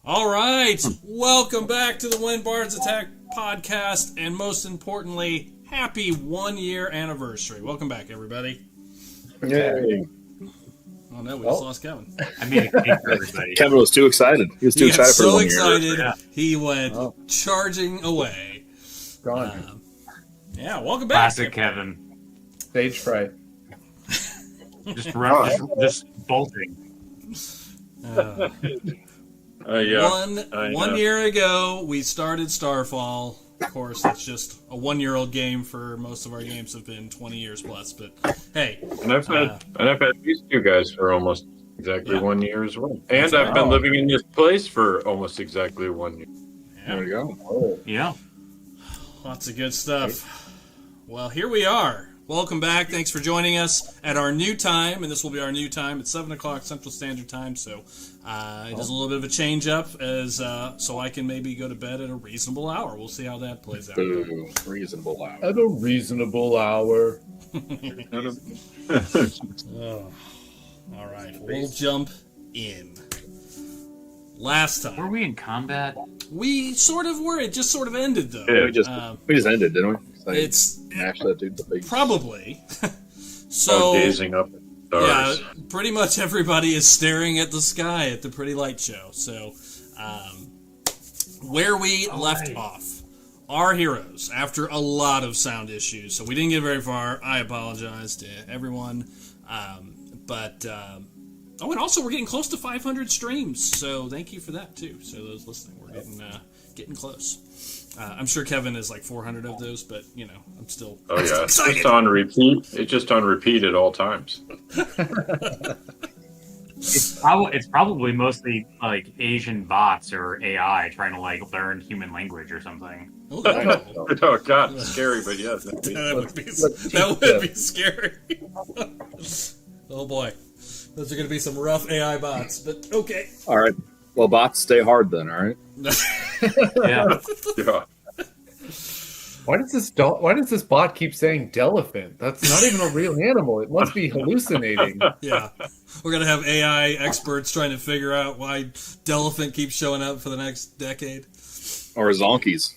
All right, welcome back to the When Bards Attack podcast, and most importantly, happy 1 year anniversary. Welcome back, everybody. Yay. Oh no, we just lost Kevin. I made a cake for everybody. Kevin was too excited. He was too excited for so 1 year. excited, Yeah. he went charging away. Gone. Yeah, welcome back. Classic Kevin. Stage fright. Just bolting. One year ago, we started StarFall. Of course, it's just a 1 year old game. For most of our games have been 20 years plus. But hey, and I've had these two guys for almost exactly 1 year as well. And That's I've been living in this place for almost exactly 1 year. Yeah. There we go. Oh. Yeah. Lots of good stuff. Well, here we are. Welcome back. Thanks for joining us at our new time, and this will be our new time at 7 o'clock Central Standard Time. So it is a little bit of a change up, as so I can maybe go to bed at a reasonable hour. We'll see how that plays out. Ooh, reasonable hour. At a reasonable hour. Oh. All right, we'll jump in. Last time Were we in combat? we sort of were. It just sort of ended though. Yeah, we just ended, didn't we? Like, It's actually that dude the big. probably so. Gazing up at the stars. Yeah, pretty much everybody is staring at the sky at the Pretty Light Show. So, where we left off, our heroes, after a lot of sound issues, so we didn't get very far. I apologize to everyone. And also we're getting close to 500 streams, so thank you for that too. So those listening, we're getting close. I'm sure Kevin is like 400 of those, but you know, I'm still It's excited. just on repeat. It's just on repeat at all times. It's probably mostly like Asian bots or AI trying to like learn human language or something. Oh, no. Oh God, it's scary, but yes. That would be scary. Oh boy, those are going to be some rough AI bots, but okay. All right. Well, bots, stay hard then. All right. Yeah. Yeah. Why does this bot keep saying Delephant? That's not even a real animal. It must be hallucinating. Yeah, we're going to have AI experts trying to figure out why Delephant keeps showing up for the next decade. Or zonkies.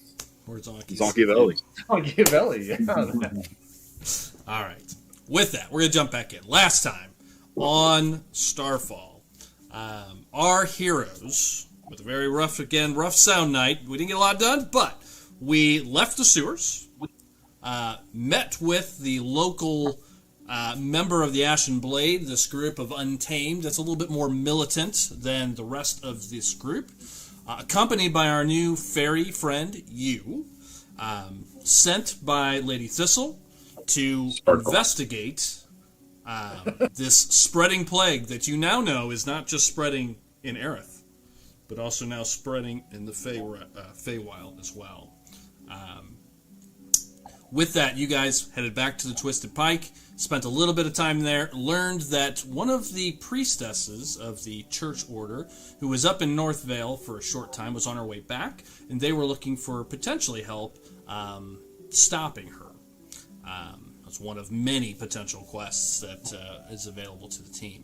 Or Zonkies. Zonkivelli. Machiavelli, yeah. All right. With that, we're going to jump back in. Last time on StarFall, our heroes, with a very rough sound night, we didn't get a lot done, but we left the sewers, met with the local member of the Ashen Blade, this group of Untamed that's a little bit more militant than the rest of this group, accompanied by our new fairy friend, you, sent by Lady Thistle to investigate this spreading plague that you now know is not just spreading in Aerith, but also now spreading in the Feywild as well. With that, you guys headed back to the Twisted Pike, spent a little bit of time there, learned that one of the priestesses of the Church Order, who was up in North Vale for a short time, was on her way back, and they were looking for potentially help stopping her. That's one of many potential quests that is available to the team.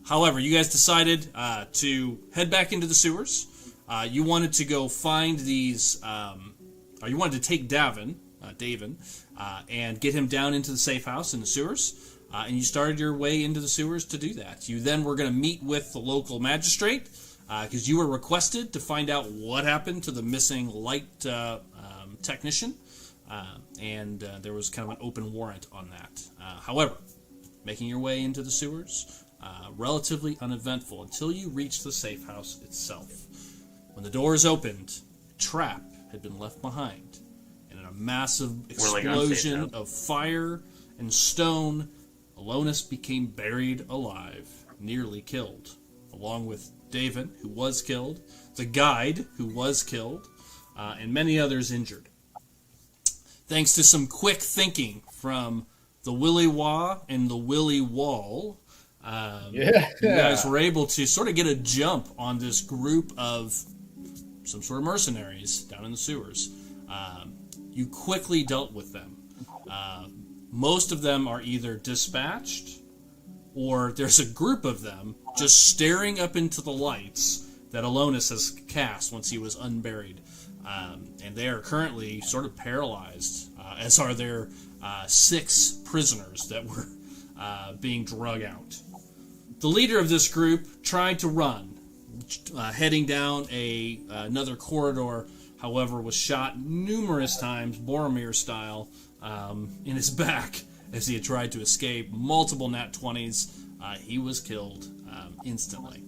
However, you guys decided to head back into the sewers. You wanted to go find these... you wanted to take Davin, and get him down into the safe house in the sewers. And you started your way into the sewers to do that. You then were going to meet with the local magistrate, because you were requested to find out what happened to the missing light technician. And there was kind of an open warrant on that. However, making your way into the sewers, relatively uneventful until you reach the safe house itself. When the doors opened, a trap had been left behind, and in a massive explosion of fire and stone, Alonis became buried alive, nearly killed, along with Davin, who was killed, the guide, who was killed, and many others injured. Thanks to some quick thinking from the Willy Wah and the Willy Wall, you guys were able to sort of get a jump on this group of some sort of mercenaries down in the sewers. You quickly dealt with them. Most of them are either dispatched or there's a group of them just staring up into the lights that Alonis has cast once he was unburied. And they are currently sort of paralyzed, as are their 6 prisoners that were being drug out. The leader of this group tried to run, heading down another corridor, however, was shot numerous times, Boromir style, in his back as he had tried to escape. Multiple nat 20s. He was killed instantly.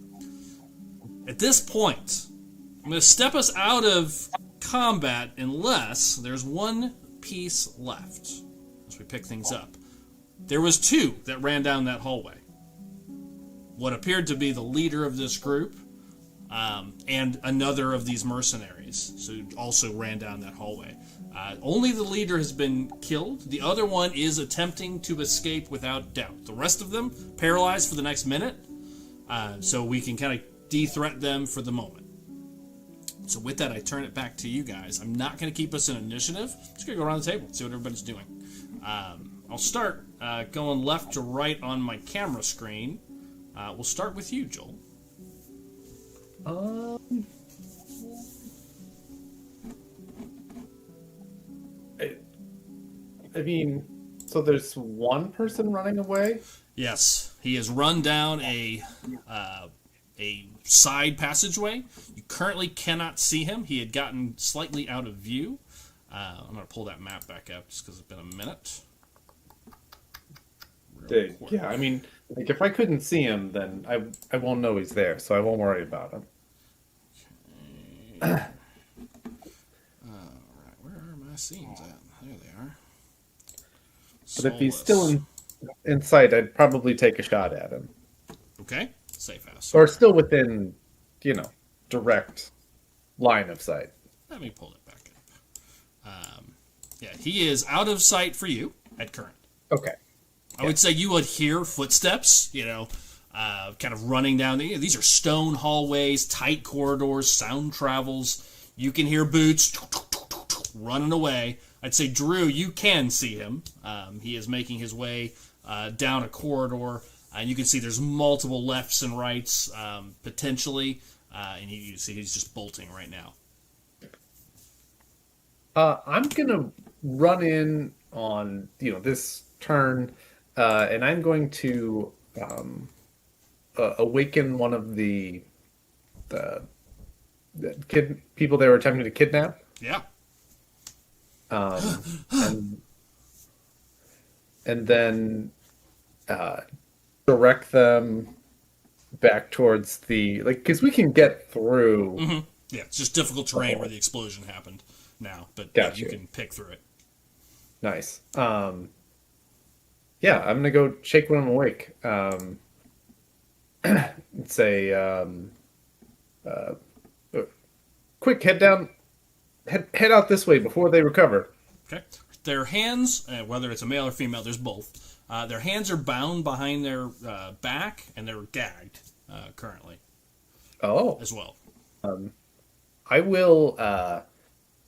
At this point, I'm going to step us out of combat unless there's one piece left as we pick things up. There was 2 that ran down that hallway. What appeared to be the leader of this group and another of these mercenaries, so also ran down that hallway. Only the leader has been killed. The other one is attempting to escape without doubt. The rest of them paralyzed for the next minute, so we can kind of de-threat them for the moment. So with that, I turn it back to you guys. I'm not going to keep us in initiative. I'm just going to go around the table and see what everybody's doing. I'll start going left to right on my camera screen. We'll start with you, Joel. I mean, so there's one person running away? Yes, he has run down a side passageway. You currently cannot see him. He had gotten slightly out of view. I'm going to pull that map back up just because it's been a minute. Yeah, I mean, like if I couldn't see him, then I won't know he's there, so I won't worry about him. All right, where are my scenes at? There they are. But if he's still in sight, I'd probably take a shot at him. Okay, safe house. Or still within, direct line of sight. Let me pull it back up. Yeah, he is out of sight for you at current. Okay. I would say you would hear footsteps, kind of running down. These are stone hallways, tight corridors, sound travels. You can hear boots running away. I'd say, Drew, you can see him. He is making his way down a corridor, and you can see there's multiple lefts and rights, potentially, and you see he's just bolting right now. I'm going to run in on, this turn, and I'm going to awaken one of the people they were attempting to kidnap. Yeah. And then direct them back towards because we can get through. Mm-hmm. Yeah, it's just difficult terrain where the explosion happened now, but Gotcha. You can pick through it. Nice. Yeah, I'm gonna go shake one of them awake. Say, quick, head down, head out this way before they recover. Okay. Their hands, whether it's a male or female, there's both. Their hands are bound behind their back, and they're gagged currently. Oh, as well. I will,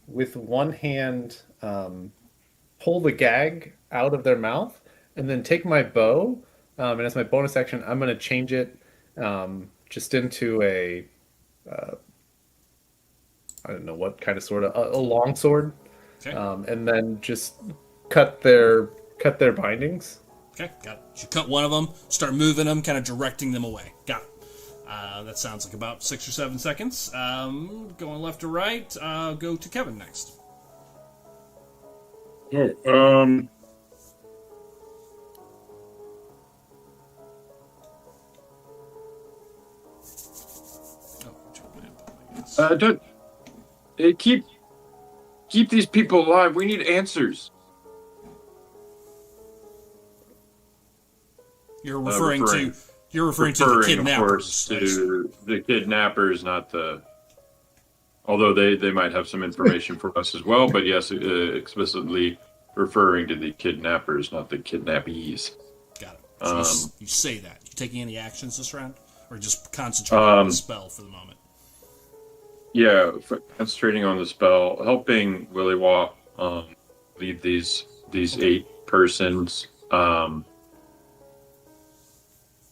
with one hand, pull the gag out of their mouth, and then take my bow, and as my bonus action, I'm going to change it just into a, I don't know what kind of sword, a long sword, Okay. And then just cut their bindings. Okay, got it. You cut one of them, start moving them, kind of directing them away. Got it. That sounds like about 6 or 7 seconds. Going left to right, go to Kevin next. Oh, don't keep these people alive. We need answers. You're referring to the kidnappers. Of course, to the kidnappers, not the. Although they might have some information for us as well, but yes, explicitly referring to the kidnappers, not the kidnappees. Got it. So you say that. You taking any actions this round, or just concentrating on the spell for the moment? Yeah, concentrating on the spell, helping Willy Wah lead these 8 persons.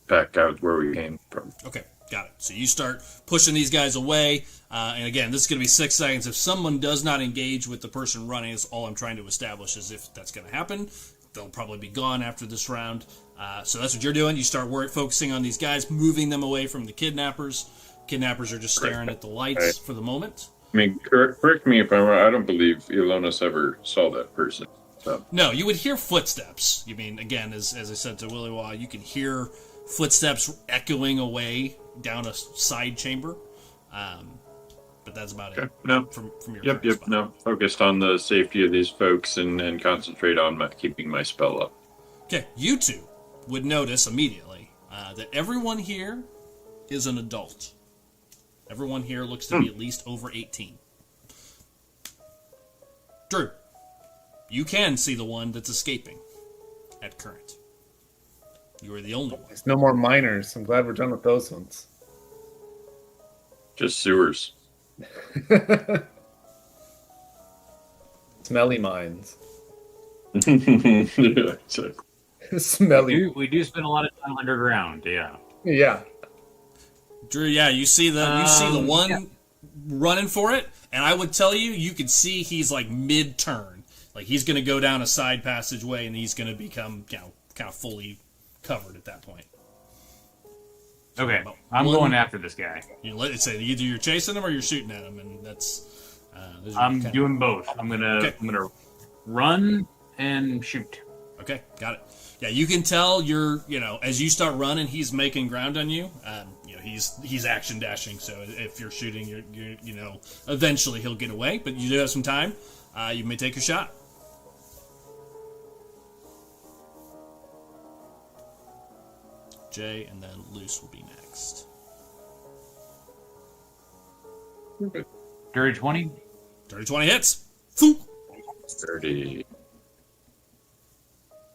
back out where we came from. Okay, got it. So you start pushing these guys away. And again, this is going to be 6 seconds. If someone does not engage with the person running, is all I'm trying to establish is if that's going to happen. They'll probably be gone after this round. So that's what you're doing. You start focusing on these guys, moving them away from the kidnappers. Kidnappers are just staring at the lights for the moment. I mean, correct me if I'm wrong. I don't believe Ilonis ever saw that person. So. No, you would hear footsteps. You mean, again, as I said to Willy Wah, you can hear footsteps echoing away down a side chamber. But that's about it. No. From your Yep. spot. No. Focused on the safety of these folks and concentrate on keeping my spell up. Okay, you two would notice immediately that everyone here is an adult. Everyone here looks to be at least over 18. Drew, you can see the one that's escaping at current. You are the only one. There's no more miners. I'm glad we're done with those ones. Just sewers. Smelly mines. Yeah, exactly. Smelly. We do spend a lot of time underground. Yeah. Yeah. Drew, yeah, you see the one running for it, and I would tell you, you could see he's like mid-turn. Like he's going to go down a side passageway, and he's going to become, kind of fully covered at that point. Okay, I'm going after this guy. Either you're chasing him or you're shooting at him, and that's. I'm doing both. I'm gonna run and shoot. Okay, got it. Yeah, you can tell as you start running, he's making ground on you. He's action dashing. So if you're shooting, you're eventually he'll get away. But you do have some time. You may take a shot. Jay, and then Luce will be next. Dirty 20. Dirty 20 hits. Foop. 30.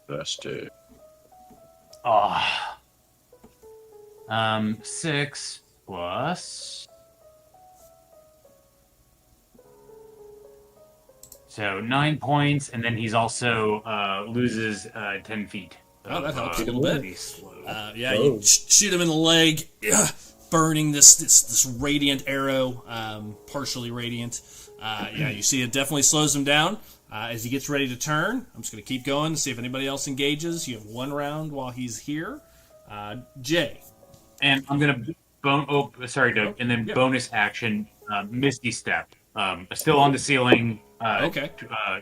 That's it. 6 plus. So 9 points, and then he's also loses 10 feet. Oh, that helps a little bit. Yeah, you shoot him in the leg, burning this radiant arrow, partially radiant. You see it definitely slows him down. As he gets ready to turn, I'm just going to keep going to see if anybody else engages. You have 1 round while he's here. Jay. And I'm going to bonus action, Misty Step. Still on the ceiling. Okay.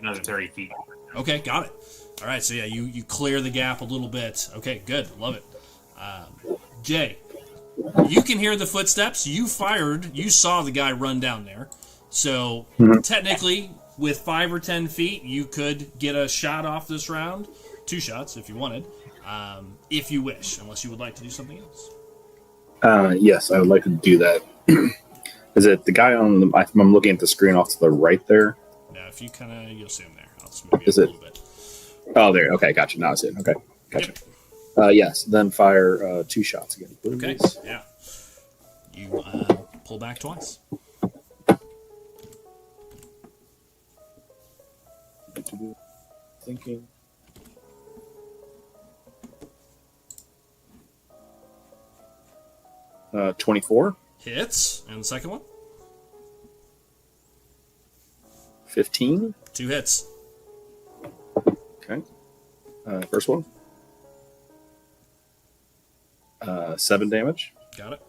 Another 30 feet. Okay, got it. All right, so you clear the gap a little bit. Okay, good. Love it. Jay, you can hear the footsteps. You fired. You saw the guy run down there. So technically, with 5 or 10 feet, you could get a shot off this round. 2 shots if you wanted, if you wish, unless you would like to do something else. Yes, I would like to do that. Is it the guy on I'm looking at the screen off to the right there? Now, if you you'll see him there. I'll just move you Is a it? little bit. Oh, there. Okay, gotcha. Now I see it. Okay, gotcha. Yep. Yes, then fire 2 shots again, please. Okay, yeah. You pull back twice. Thinking. Uh, 24. Hits, and the second one? 15. 2 hits. Okay. First one. 7 damage. Got it.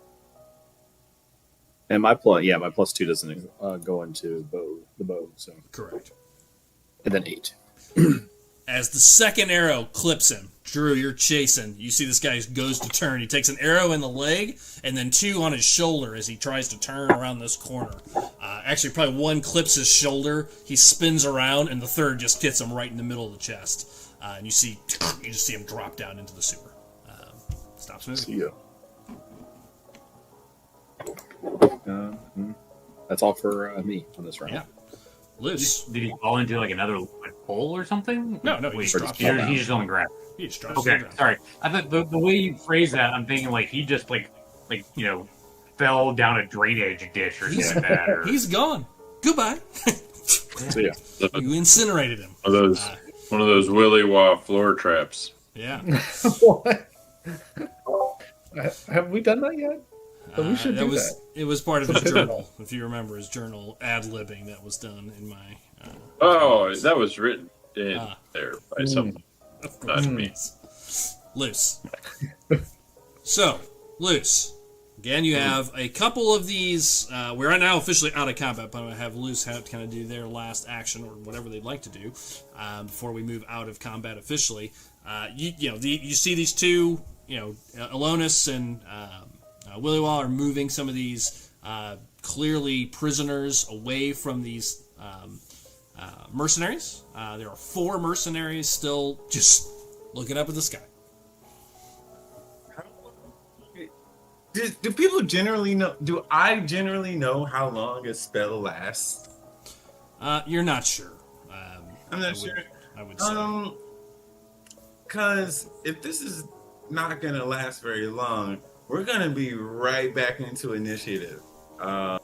And my +2 doesn't go into the bow, so. Correct. And then 8. As the second arrow clips him, Drew, you're chasing. You see this guy goes to turn. He takes an arrow in the leg and then 2 on his shoulder as he tries to turn around this corner. Actually, probably 1 clips his shoulder. He spins around, and the 3rd just hits him right in the middle of the chest. And you just see him drop down into the sewer. Stops moving. See ya. That's all for me on this round. Yeah. Loose. Did he fall into another hole or something? No, he Wait, just dropped he's just on the ground. He just drops Okay, down. sorry. I thought the way you phrase that, I'm thinking he just fell down a drainage ditch or something like that. Or... He's gone. Goodbye. So yeah. You incinerated him. One of those Willy Wah floor traps. Yeah. What? Have we done that yet? But we should that do was that. it was part of his It's a journal. If you remember his journal ad-libbing that was done in my. Oh, that was written in there by someone, Of course, not me. Loose. So, Loose. Again, you have a couple of these. We're now officially out of combat, but I'm going to have Loose kind of do their last action or whatever they'd like to do before we move out of combat officially. You see these two, Alonis and Williwall are moving some of these clearly prisoners away from these mercenaries. There are 4 mercenaries still just looking up at the sky. Do people generally know? Do I generally know how long a spell lasts? You're not sure. I'm not sure. I would say. Because if this is not gonna last very long, we're gonna be right back into initiative. Well,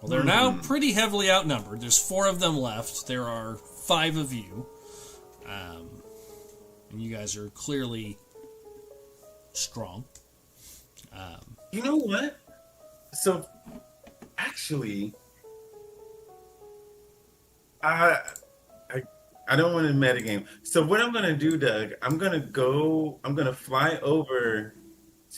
they're now pretty heavily outnumbered. There's 4 of them left. There are 5 of you. And you guys are clearly strong. You know what? So, actually, I don't want to metagame. So what I'm gonna do, Doug, I'm gonna fly over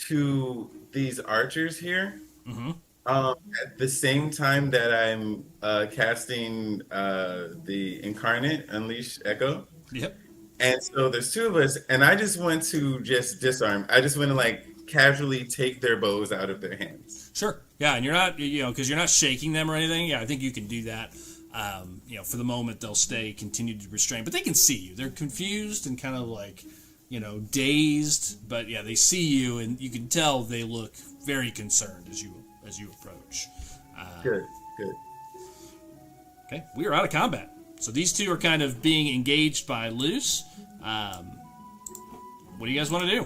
to these archers here. Mm-hmm. At the same time that I'm casting the Incarnate Unleash Echo. Yep. And so there's 2 of us, and I just want to just disarm. I just want to casually take their bows out of their hands. Sure. Yeah, and you're not, because you're not shaking them or anything. Yeah, I think you can do that. For the moment, they'll continue to restrain, but they can see you. They're confused and kind of dazed, but yeah, they see you, and you can tell they look very concerned as you approach. Good. Okay, we are out of combat. So these 2 are kind of being engaged by Luce. What do you guys want to do?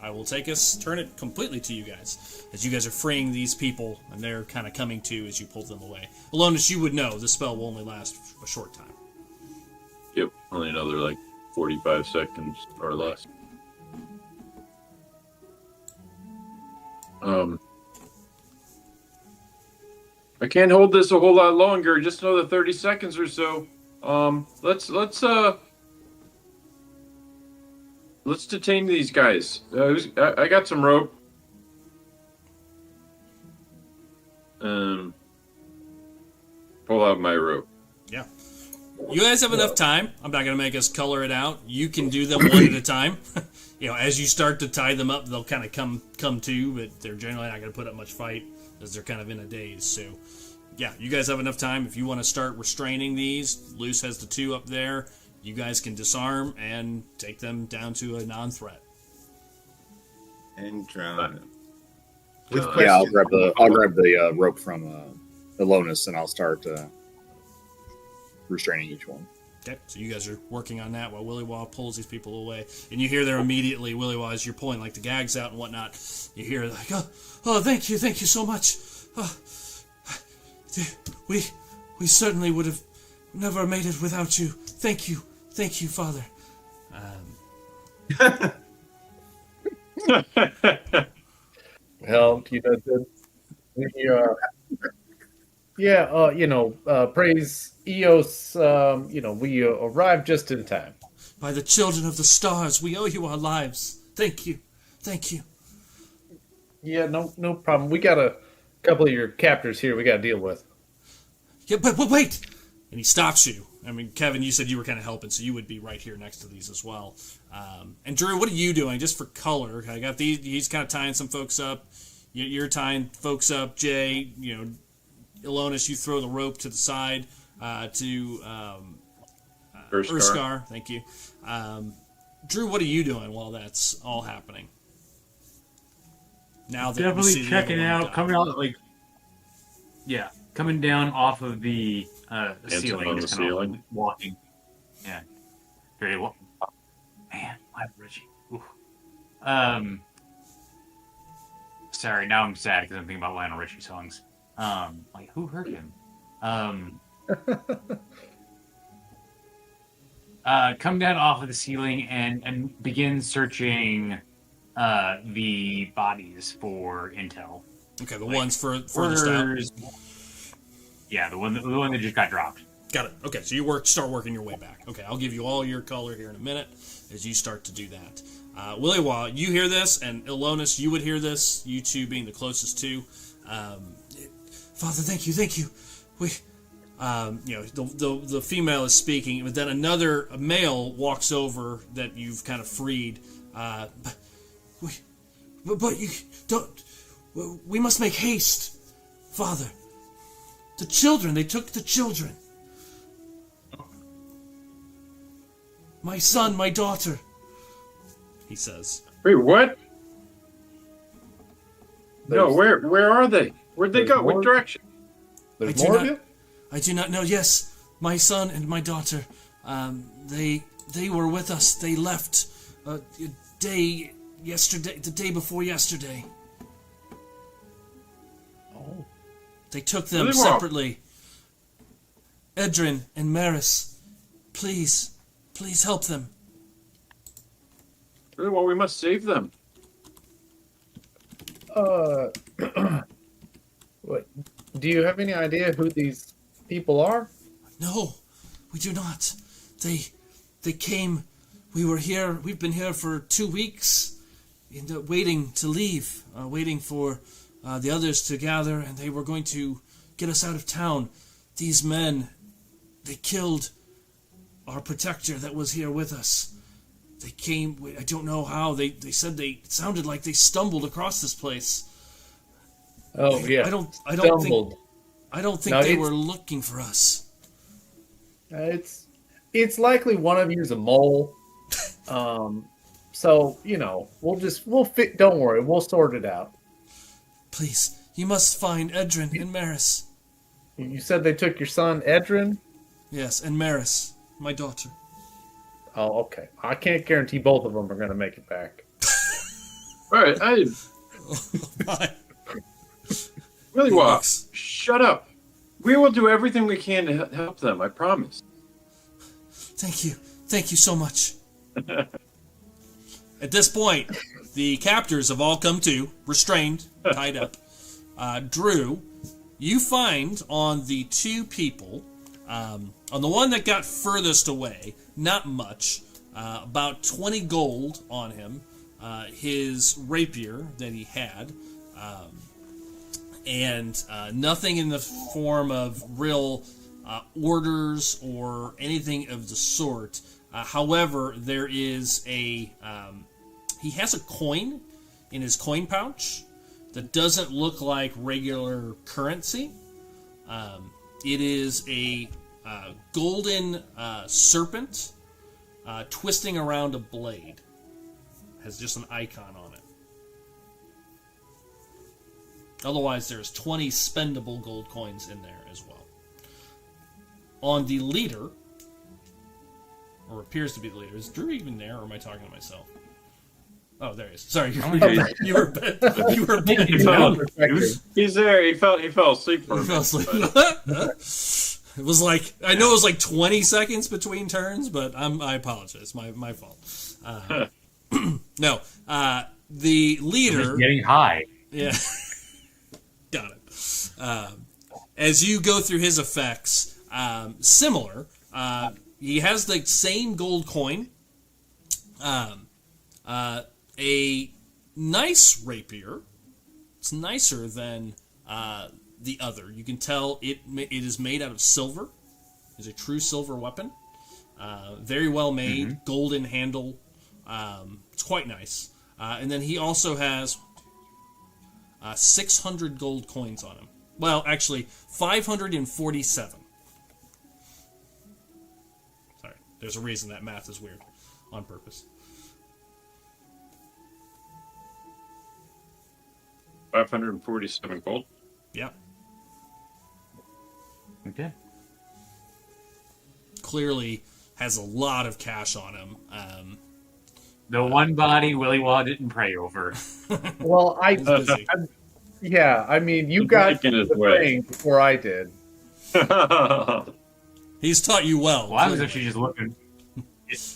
I will turn it completely to you guys, as you guys are freeing these people, and they're kind of coming to as you pull them away. Alonis, you would know, this spell will only last a short time. Yep, only another 45 seconds or less. I can't hold this a whole lot longer. Just another 30 seconds or so. Let's detain these guys. I got some rope. Pull out my rope. Yeah. You guys have enough time. I'm not going to make us color it out. You can do them one at a time. As you start to tie them up, they'll kind of come to, but they're generally not going to put up much fight as they're kind of in a daze. So, yeah, you guys have enough time. If you want to start restraining these, Luce has the 2 up there. You guys can disarm and take them down to a non-threat. And drown them. Yeah, I'll grab the rope from Alonis, and I'll start restraining each one. Okay, so you guys are working on that while Williwaw pulls these people away. And you hear there immediately, Williwaw, as you're pulling the gags out and whatnot, you hear oh, thank you so much. We certainly would have never made it without you. Thank you, Father. Well, praise Eos. We arrived just in time. By the children of the stars, we owe you our lives. Thank you. Yeah, no problem. We got a couple of your captors here we got to deal with. Yeah, but wait! And he stops you. I mean, Kevin, you said you were kind of helping, so you would be right here next to these as well. And Drew, what are you doing, just for color? I got these. He's kind of tying some folks up. You're tying folks up. Jay, Alonis, you throw the rope to the side to Urskar. Thank you. Drew, what are you doing while that's all happening? Now that definitely checking out, coming down off of the ceiling, on the just kind of ceiling. walking. Yeah, very well. Man, I'm Richie. Oof. Sorry, now I'm sad because I'm thinking about Lionel Richie songs. Who hurt him? Come down off of the ceiling and begin searching the bodies for intel. Okay, the ones furthest out. Orders. Yeah, the one that just got dropped. Got it. Okay, so you start working your way back. Okay, I'll give you all your color here in a minute as you start to do that. Willie, while you hear this, and Ilonis, you would hear this, you two being the closest to. Father, thank you. We, the female is speaking, but then another male walks over that you've kind of freed. But you don't. We must make haste, Father. The children. They took the children. My son, my daughter. He says. Wait, what? No, There's- where are they? Where'd they There's go? more? What direction? There's I do more of not- you? I do not know. Yes, my son and my daughter. They were with us. They left the day before yesterday. Oh. They took them Really well. separately. Edrin and Maris, please help them. Well, we must save them. What? Do you have any idea who these people are? No, we do not. They came. We were here. We've been here for 2 weeks, waiting to leave, waiting for the others to gather, and they were going to get us out of town. These men, they killed our protector that was here with us. They came. I don't know how. They said it sounded like they stumbled across this place. Oh yeah. I don't Stumbled. think No, they it's- were looking for us. It's likely one of you is a mole. So we'll fit. Don't worry, we'll sort it out. Please, you must find Edrin and Maris. You said they took your son, Edrin. Yes, and Maris, my daughter. Oh, okay. I can't guarantee both of them are going to make it back. All right, Willie Walk, Thanks. shut up. We will do everything we can to help them. I promise. Thank you so much. At this point, the captors have all come to, restrained, tied up. Drew, you find on the two people, on the one that got furthest away, not much, about 20 gold on him, his rapier that he had, and nothing in the form of real orders or anything of the sort. However, there is he has a coin in his coin pouch that doesn't look like regular currency. It is a golden serpent twisting around a blade. Has just an icon on it. Otherwise, there's 20 spendable gold coins in there as well. On the leader, or appears to be the leader, is Drew even there, or am I talking to myself? Oh, there he is. Sorry, you were bent down. He's there. He fell asleep for a He fell minute. asleep. It was like, I know it was like 20 seconds between turns, but I apologize. My fault. No, the leader. Just getting high. Yeah. Got it. As you go through his effects, similar. He has the same gold coin. A nice rapier. It's nicer than the other. You can tell it is made out of silver. It's a true silver weapon. Very well made. Golden handle. It's quite nice. And then he also has 600 gold coins on him. Well, actually, 547. Sorry, there's a reason that math is weird on purpose. 547 gold. Yeah, Okay. clearly has a lot of cash on him. The one body Willie Waw didn't pray over. Well, He's busy. I mean, you He's got making his the way. thing before I did. He's taught you well. Well, I was actually just looking.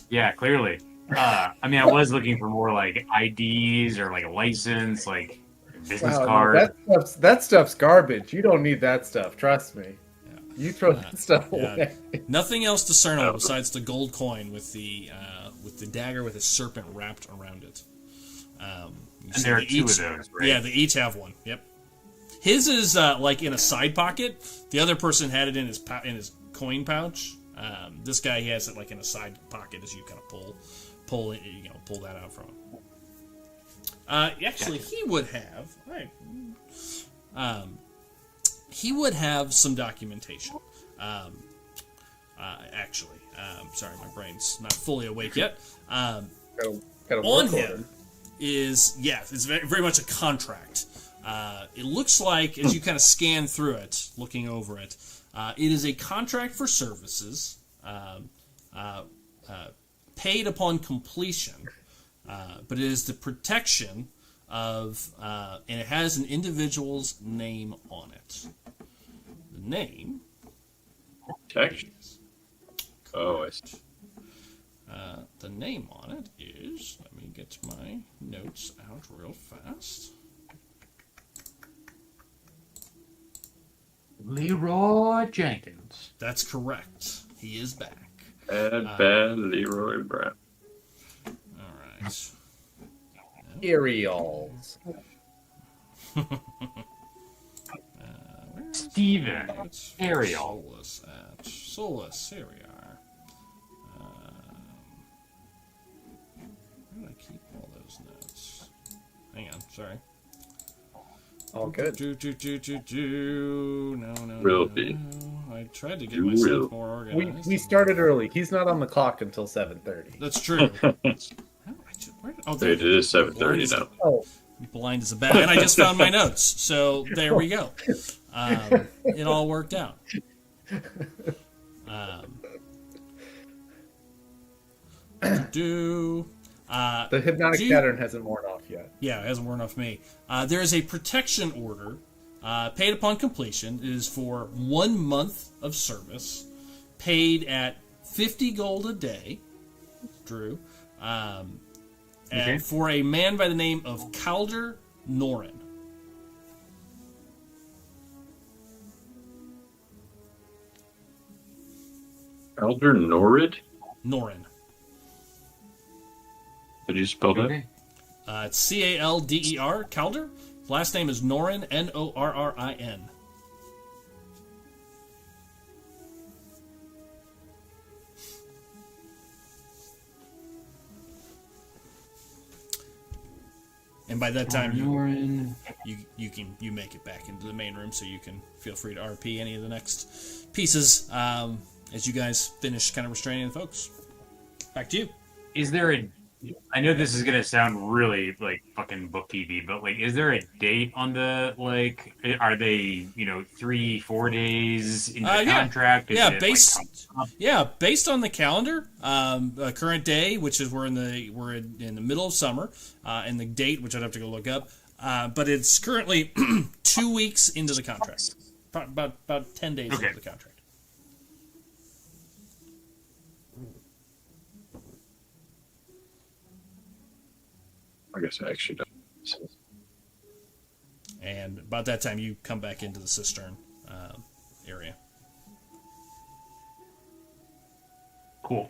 Yeah, clearly. I mean, I was looking for more like IDs or like a license, like business Wow, card. that stuff's garbage. You don't need that stuff. Trust me. You throw that stuff away. Nothing else discernible besides the gold coin with the dagger with a serpent wrapped around it. And there are two of those, right? Yeah, they each have one. Yep. His is like in a side pocket. The other person had it in his coin pouch. This guy, he has it like in a side pocket as you kind of pull it, pull that out from him. Actually, he would have. He would have some documentation. Sorry, my brain's not fully awake yet. Got a On work him order. it's very, very much a contract. It looks like, as you kind of scan through it, looking over it, it is a contract for services paid upon completion, but it is the protection of, and it has an individual's name on it. The name. Protection. Oh, I see. The name on it is, let me get my notes out real fast. Leroy Jenkins. That's correct. He is back. Bad Leroy Brown. All right. Aerials. Steven. It's Ariel. Solus, here we are. Where did I keep all those notes? Hang on, sorry. All good. No. Will be. I tried to get You myself will. more organized. We started early. He's not on the clock until 7:30. That's true. There It is 7:30 now. Oh, blind as a bat, and I just found my notes. So there we go. It all worked out. the hypnotic pattern hasn't worn off yet. Yeah, it hasn't worn off me. There is a protection order paid upon completion. It is for 1 month of service, paid at 50 gold a day, Drew, and for a man by the name of Calder Norin. Elder Norid? Norin. Did you spell that? Okay. It's Calder. Calder. Last name is Norin, Norrin. And by that time, you make it back into the main room, so you can feel free to RP any of the next pieces as you guys finish kind of restraining the folks. Back to you. Is there a? I know this is gonna sound really like fucking book TV, but like, is there a date on the like? Are they 3-4 days in the contract? Is it, based on the calendar, current day, which is we're in the middle of summer, and the date, which I'd have to go look up, but it's currently 2 weeks into the contract, about 10 days into the contract. I guess I actually don't. And about that time, you come back into the cistern area. Cool.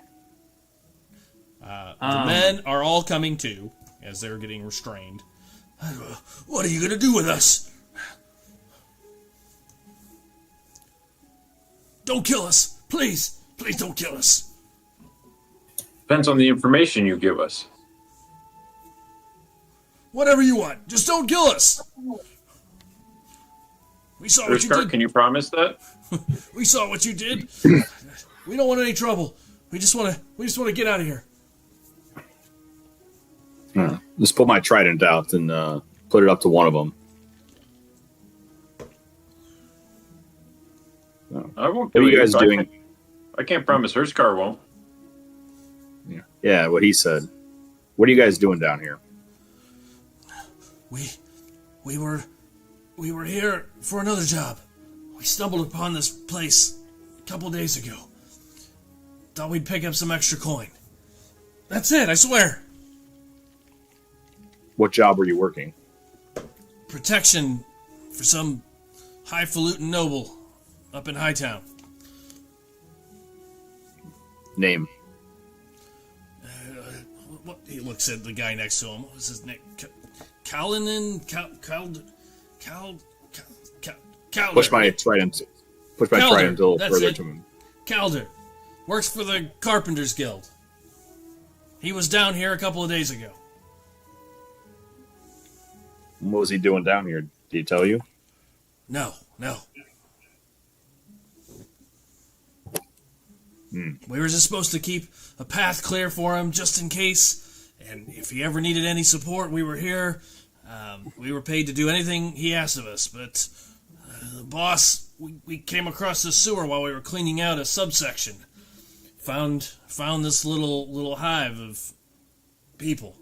The men are all coming to as they're getting restrained. What are you going to do with us? Don't kill us. Please. Please don't kill us. Depends on the information you give us. Whatever you want. Just don't kill us. We saw what you did. Can you promise that? We saw what you did. We don't want any trouble. We just want to get out of here. Just pull my trident out and put it up to one of them. I won't What kill are you guys doing? I can't promise her scar won't. Yeah, what he said. What are you guys doing down here? We were here for another job. We stumbled upon this place a couple days ago. Thought we'd pick up some extra coin. That's it, I swear. What job were you working? Protection for some highfalutin noble up in Hightown. Name. What? He looks at the guy next to him. What was his name? Callinan? Calder. Push my trident. Push my Calder, trident a little that's further it. to him. Calder. Works for the Carpenters Guild. He was down here a couple of days ago. What was he doing down here? Did he tell you? No. We were just supposed to keep a path clear for him just in case. And if he ever needed any support, we were here. We were paid to do anything he asked of us. But the boss, we came across the sewer while we were cleaning out a subsection. Found this little hive of people.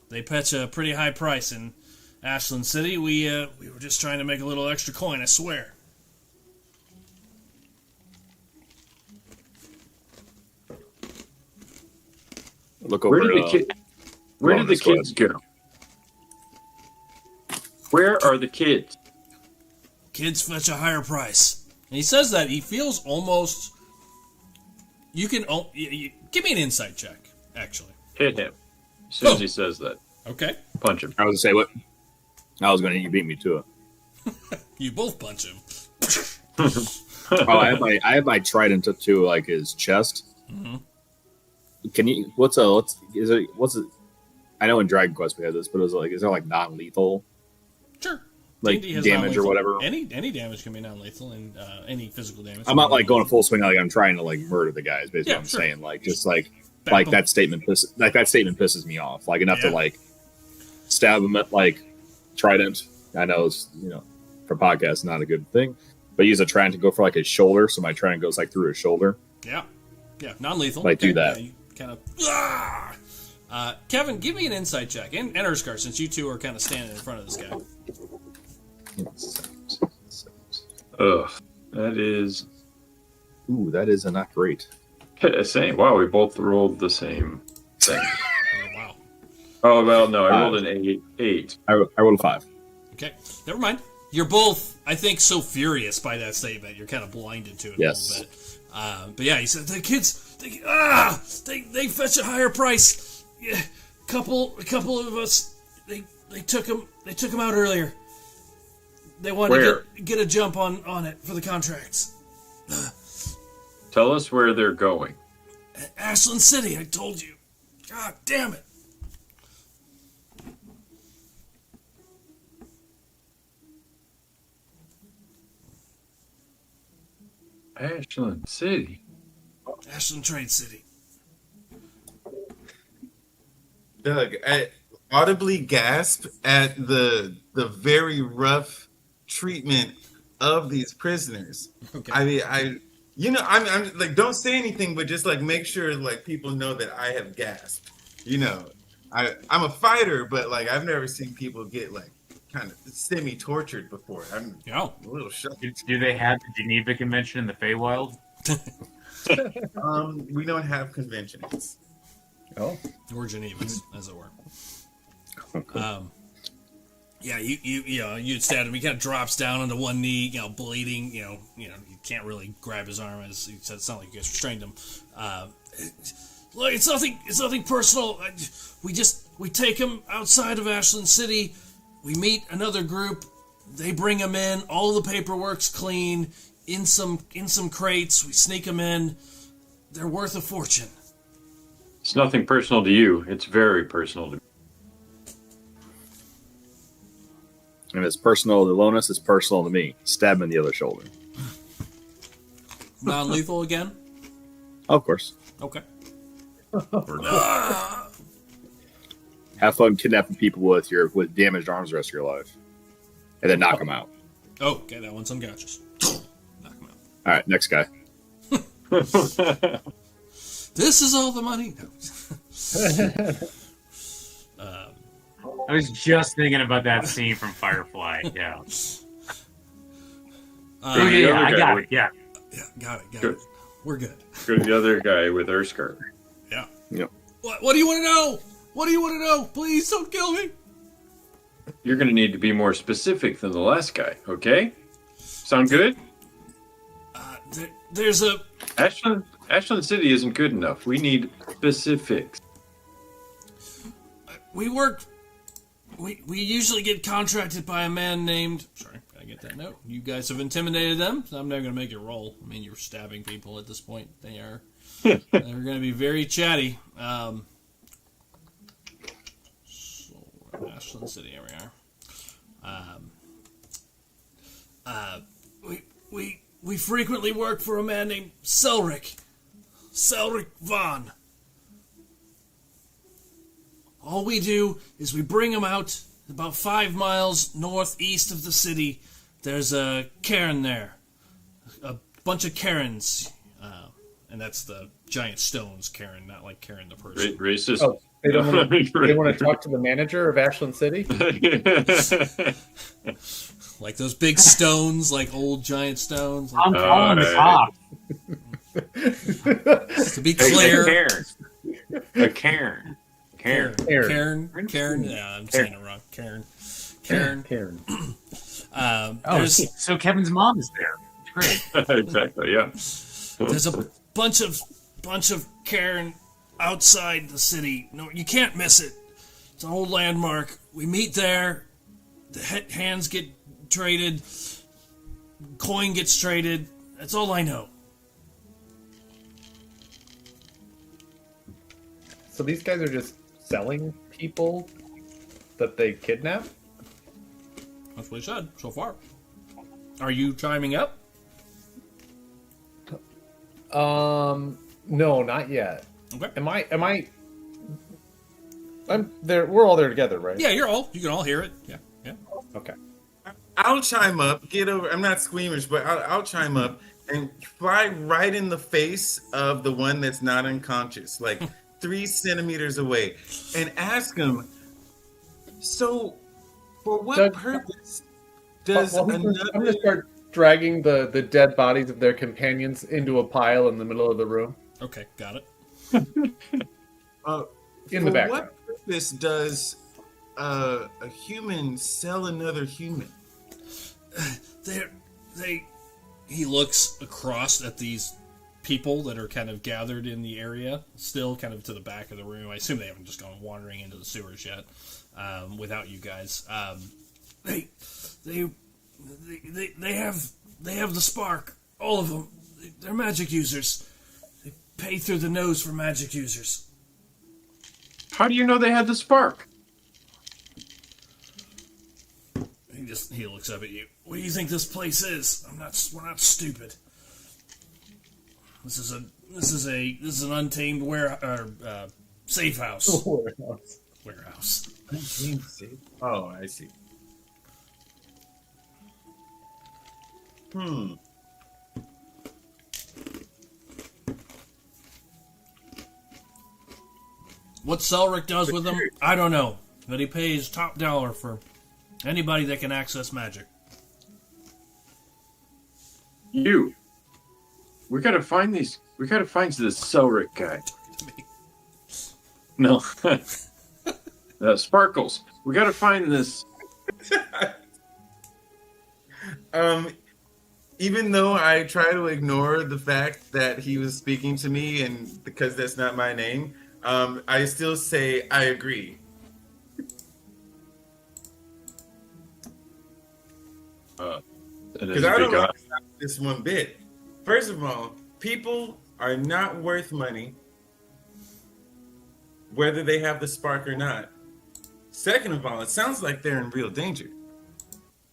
They fetch a pretty high price in Ashland City. We were just trying to make a little extra coin, I swear. Look over. Where did the kids go? Where are the kids? Kids fetch a higher price. And he says that he feels almost. You can give me an insight check, actually. Hit him as soon as he says that. Okay. Punch him. I was gonna say what? I was gonna. You beat me to it. You both punch him. Oh, I have my trident up to like his chest. Mm-hmm. Can you? What's it? I know in Dragon Quest we had this, but is there like non-lethal Sure. like D&D has damage or non-lethal. whatever? Any damage can be non-lethal, and any physical damage. I'm not like going full swing. Like I'm trying to like murder the guys. Basically, Yeah, what I'm sure. saying like just like Bap 'em. that statement pisses me off. Like enough Yeah. to like stab him at like trident. I know it's for podcasts not a good thing, but use a trident to go for like his shoulder. So my trident goes like through his shoulder. Yeah, non-lethal. Like, do that. Yeah, you kind of. Kevin, give me an insight check, and Erskar, since you two are kind of standing in front of this guy. Ugh, that is Ooh, that is not great. same. Wow, we both rolled the same thing. Oh, wow. Oh well, no, I rolled an 8. I rolled a 5. Okay, never mind. You're both, I think, so furious by that statement. You're kind of blinded to it Yes. a little bit. But yeah, he said the kids, they fetch a higher price. Yeah, a couple of us, they took him out earlier. They wanted to get a jump on it for the contracts. Tell us where they're going. Ashland City, I told you. God damn it. Ashland City. Ashland Trade City. Doug, I audibly gasp at the very rough treatment of these prisoners. Okay. I mean, I'm like, don't say anything, but just like make sure like people know that I have gasped. I'm a fighter, but like I've never seen people get like kind of semi-tortured before. I'm Yeah. a little shocked. Do they have the Geneva Convention in the Feywild? We don't have conventions. Oh, Or Genevas, as it were. Yeah, you stab him. He kind of drops down onto one knee, bleeding. You can't really grab his arm, as he said. It's not like you guys restrained him. Look, it's nothing personal. We take him outside of Ashland City. We meet another group. They bring him in. All the paperwork's clean. In some crates. We sneak them in. They're worth a fortune. It's nothing personal to you. It's very personal to me. If it's personal to Lonus, it's personal to me. Stab him in the other shoulder. Non-lethal again? Of course. Okay. Have fun kidnapping people with damaged arms the rest of your life, and then knock them out. Oh, okay, that one's unconscious. Knock him out. All right, next guy. This is all the money. No. I was just thinking about that scene from Firefly. Yeah. The other I guy got with- it. Yeah. Yeah, got it. Good. We're good. Go to the other guy with Erskar. Yeah. Yep. What do you want to know? What do you want to know? Please don't kill me. You're going to need to be more specific than the last guy, okay? Sound good? There's a... Ashland City isn't good enough. We need specifics. We usually get contracted by a man named... Sorry, gotta get that note. You guys have intimidated them, so I'm never gonna make you roll. I mean, you're stabbing people at this point. They're gonna be very chatty. So, Ashland City, here we are. We frequently work for a man named Selric Vaughn. All we do is we bring him out about 5 miles northeast of the city. There's a cairn there. A bunch of cairns. And that's the giant stones cairn, not like Karen the person. Racist. Oh, they want to talk to the manager of Ashland City? Like those big stones, like old giant stones. Like, I'm calling the cops. to be clear. A cairn. Karen. Yeah, I'm saying it wrong. Karen. So Kevin's mom is there. Great. Exactly. Yeah. There's a bunch of Karen outside the city. No, you can't miss it. It's an old landmark. We meet there. The hands get traded. Coin gets traded. That's all I know. So these guys are just selling people that they kidnap? That's what he said so far. Are you chiming up? No, not yet. Okay. I'm there. We're all there together, right? Yeah, you can all hear it. Yeah. Okay. I'll chime up. Get over. I'm not squeamish, but I'll chime up and fly right in the face of the one that's not unconscious, like 3 centimeters away, and ask him. So, for what purpose does I'm going to start dragging the dead bodies of their companions into a pile in the middle of the room. Okay, got it. In the background. What purpose does a human sell another human? He looks across at these people that are kind of gathered in the area, still kind of to the back of the room. I assume they haven't just gone wandering into the sewers yet, without you guys. They have the spark. All of them. They're magic users. They pay through the nose for magic users. How do you know they had the spark? He looks up at you. What do you think this place is? We're not stupid. This is an untamed safe house. Warehouse. Untamed safe. Oh, I see. What Selric does with them, I don't know. But he pays top dollar for anybody that can access magic. We gotta find this Selric guy. No. Sparkles. We gotta find this. Even though I try to ignore the fact that he was speaking to me, and because that's not my name, I still say I agree. Because I don't like this one bit. First of all, people are not worth money, whether they have the spark or not. Second of all, it sounds like they're in real danger.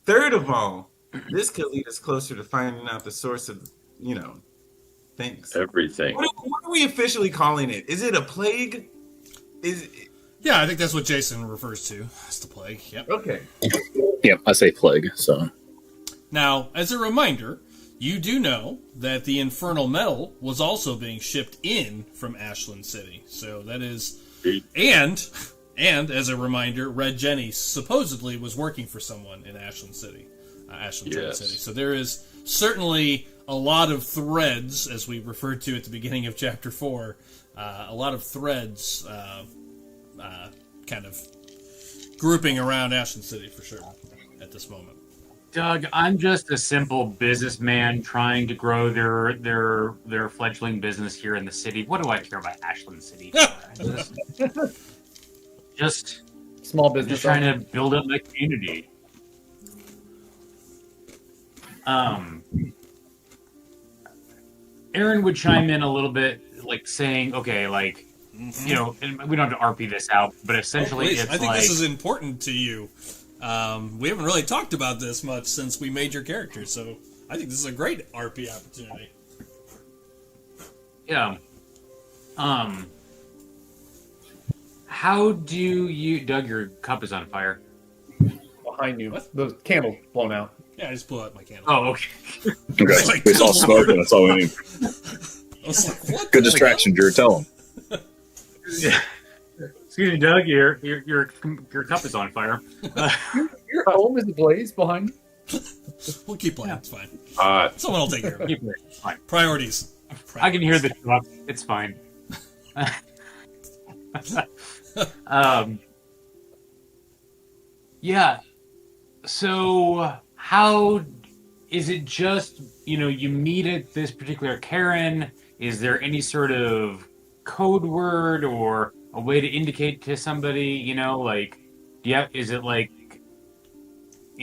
Third of all, this could lead us closer to finding out the source of, things. Everything. What are we officially calling it? Is it a plague? Yeah, I think that's what Jason refers to as the plague. Yep. Okay. Yep, I say plague, so. Now, as a reminder, you do know that the infernal metal was also being shipped in from Ashland City. So that is... And as a reminder, Red Jenny supposedly was working for someone in Ashland City. City. So there is certainly a lot of threads, as we referred to at the beginning of Chapter 4, a lot of threads kind of grouping around Ashland City for sure at this moment. Doug, I'm just a simple businessman trying to grow their fledgling business here in the city. What do I care about Ashland City? just Small business. just trying to build up my community. Aaron would chime in a little bit, like saying, "Okay, like, you know, and we don't have to RP this out, but essentially, it's I think like this is important to you. We haven't really talked about this much since we made your character, so I think this is a great RP opportunity. yeah. How do you, Doug? Your cup is on fire. behind you. What? The candle's blown out. Yeah, I just blew out my candle. Oh, okay. Okay, Like, we saw smoke, and that's all we need. I was like, what? Good distraction, Drew. Tell him. Excuse me, Doug. Your cup is on fire. Your home is ablaze behind you. We'll keep playing. It's fine. Someone will take care of it. Keep it. It's fine. Priorities. I can hear the truck. It's fine. Yeah. So how is it just, you meet at this particular Karen? Is there any sort of code word or a way to indicate to somebody, is it like,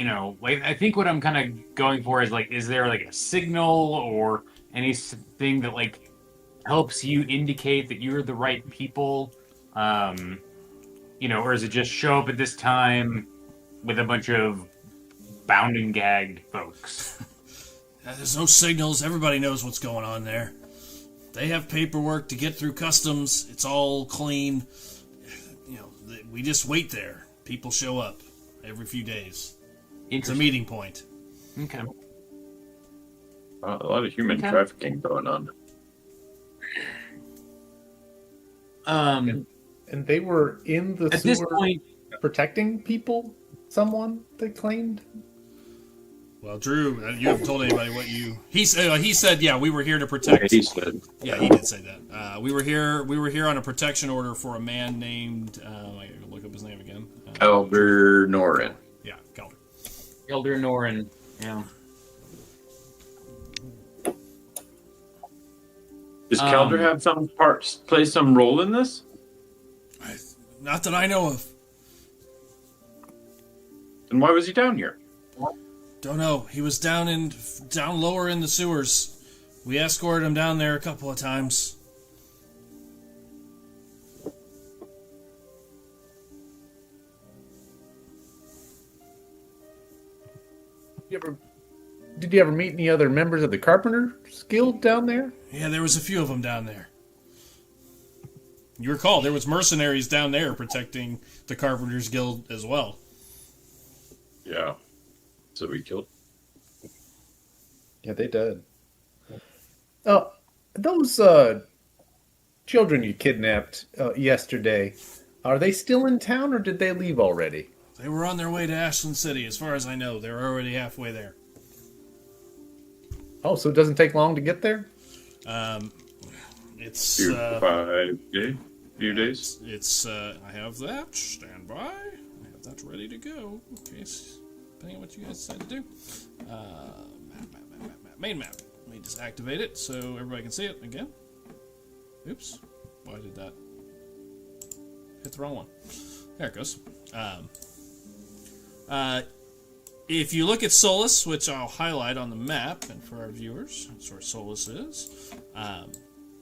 I think what I'm kind of going for is is there like a signal or anything that helps you indicate that you're the right people? Or is it just show up at this time with a bunch of bound and gagged folks? There's no signals. Everybody knows what's going on there. They have paperwork to get through customs. It's all clean. We just wait there. People show up every few days. It's a meeting point. Okay. A lot of human trafficking going on. And they were in the At sewer this point, protecting people? Someone, they claimed? Well, Drew, you haven't told anybody what you... He said, yeah, we were here to protect... He said. Yeah, he did say that. We were here on a protection order for a man named... I gotta look up his name again. Elder Norin. Yeah, Calder. Elder Norin. Yeah. Does Calder have play some role in this? Not that I know of. And why was he down here? Don't know. He was down lower in the sewers. We escorted him down there a couple of times. Did you ever meet any other members of the Carpenters Guild down there? Yeah, there was a few of them down there. You recall, there was mercenaries down there protecting the Carpenters Guild as well. Yeah. So we killed. Yeah, they did. Those children you kidnapped yesterday, are they still in town or did they leave already? They were on their way to Ashland City. As far as I know, they're already halfway there. Oh, so it doesn't take long to get there? It's... few days. It's, I have that. Stand by. I have that ready to go. In case, depending on what you guys decide to do. Main map. Let me just activate it so everybody can see it again. Oops. Why did that? Hit the wrong one. There it goes. If you look at Solus, which I'll highlight on the map, and for our viewers, that's where Solus is.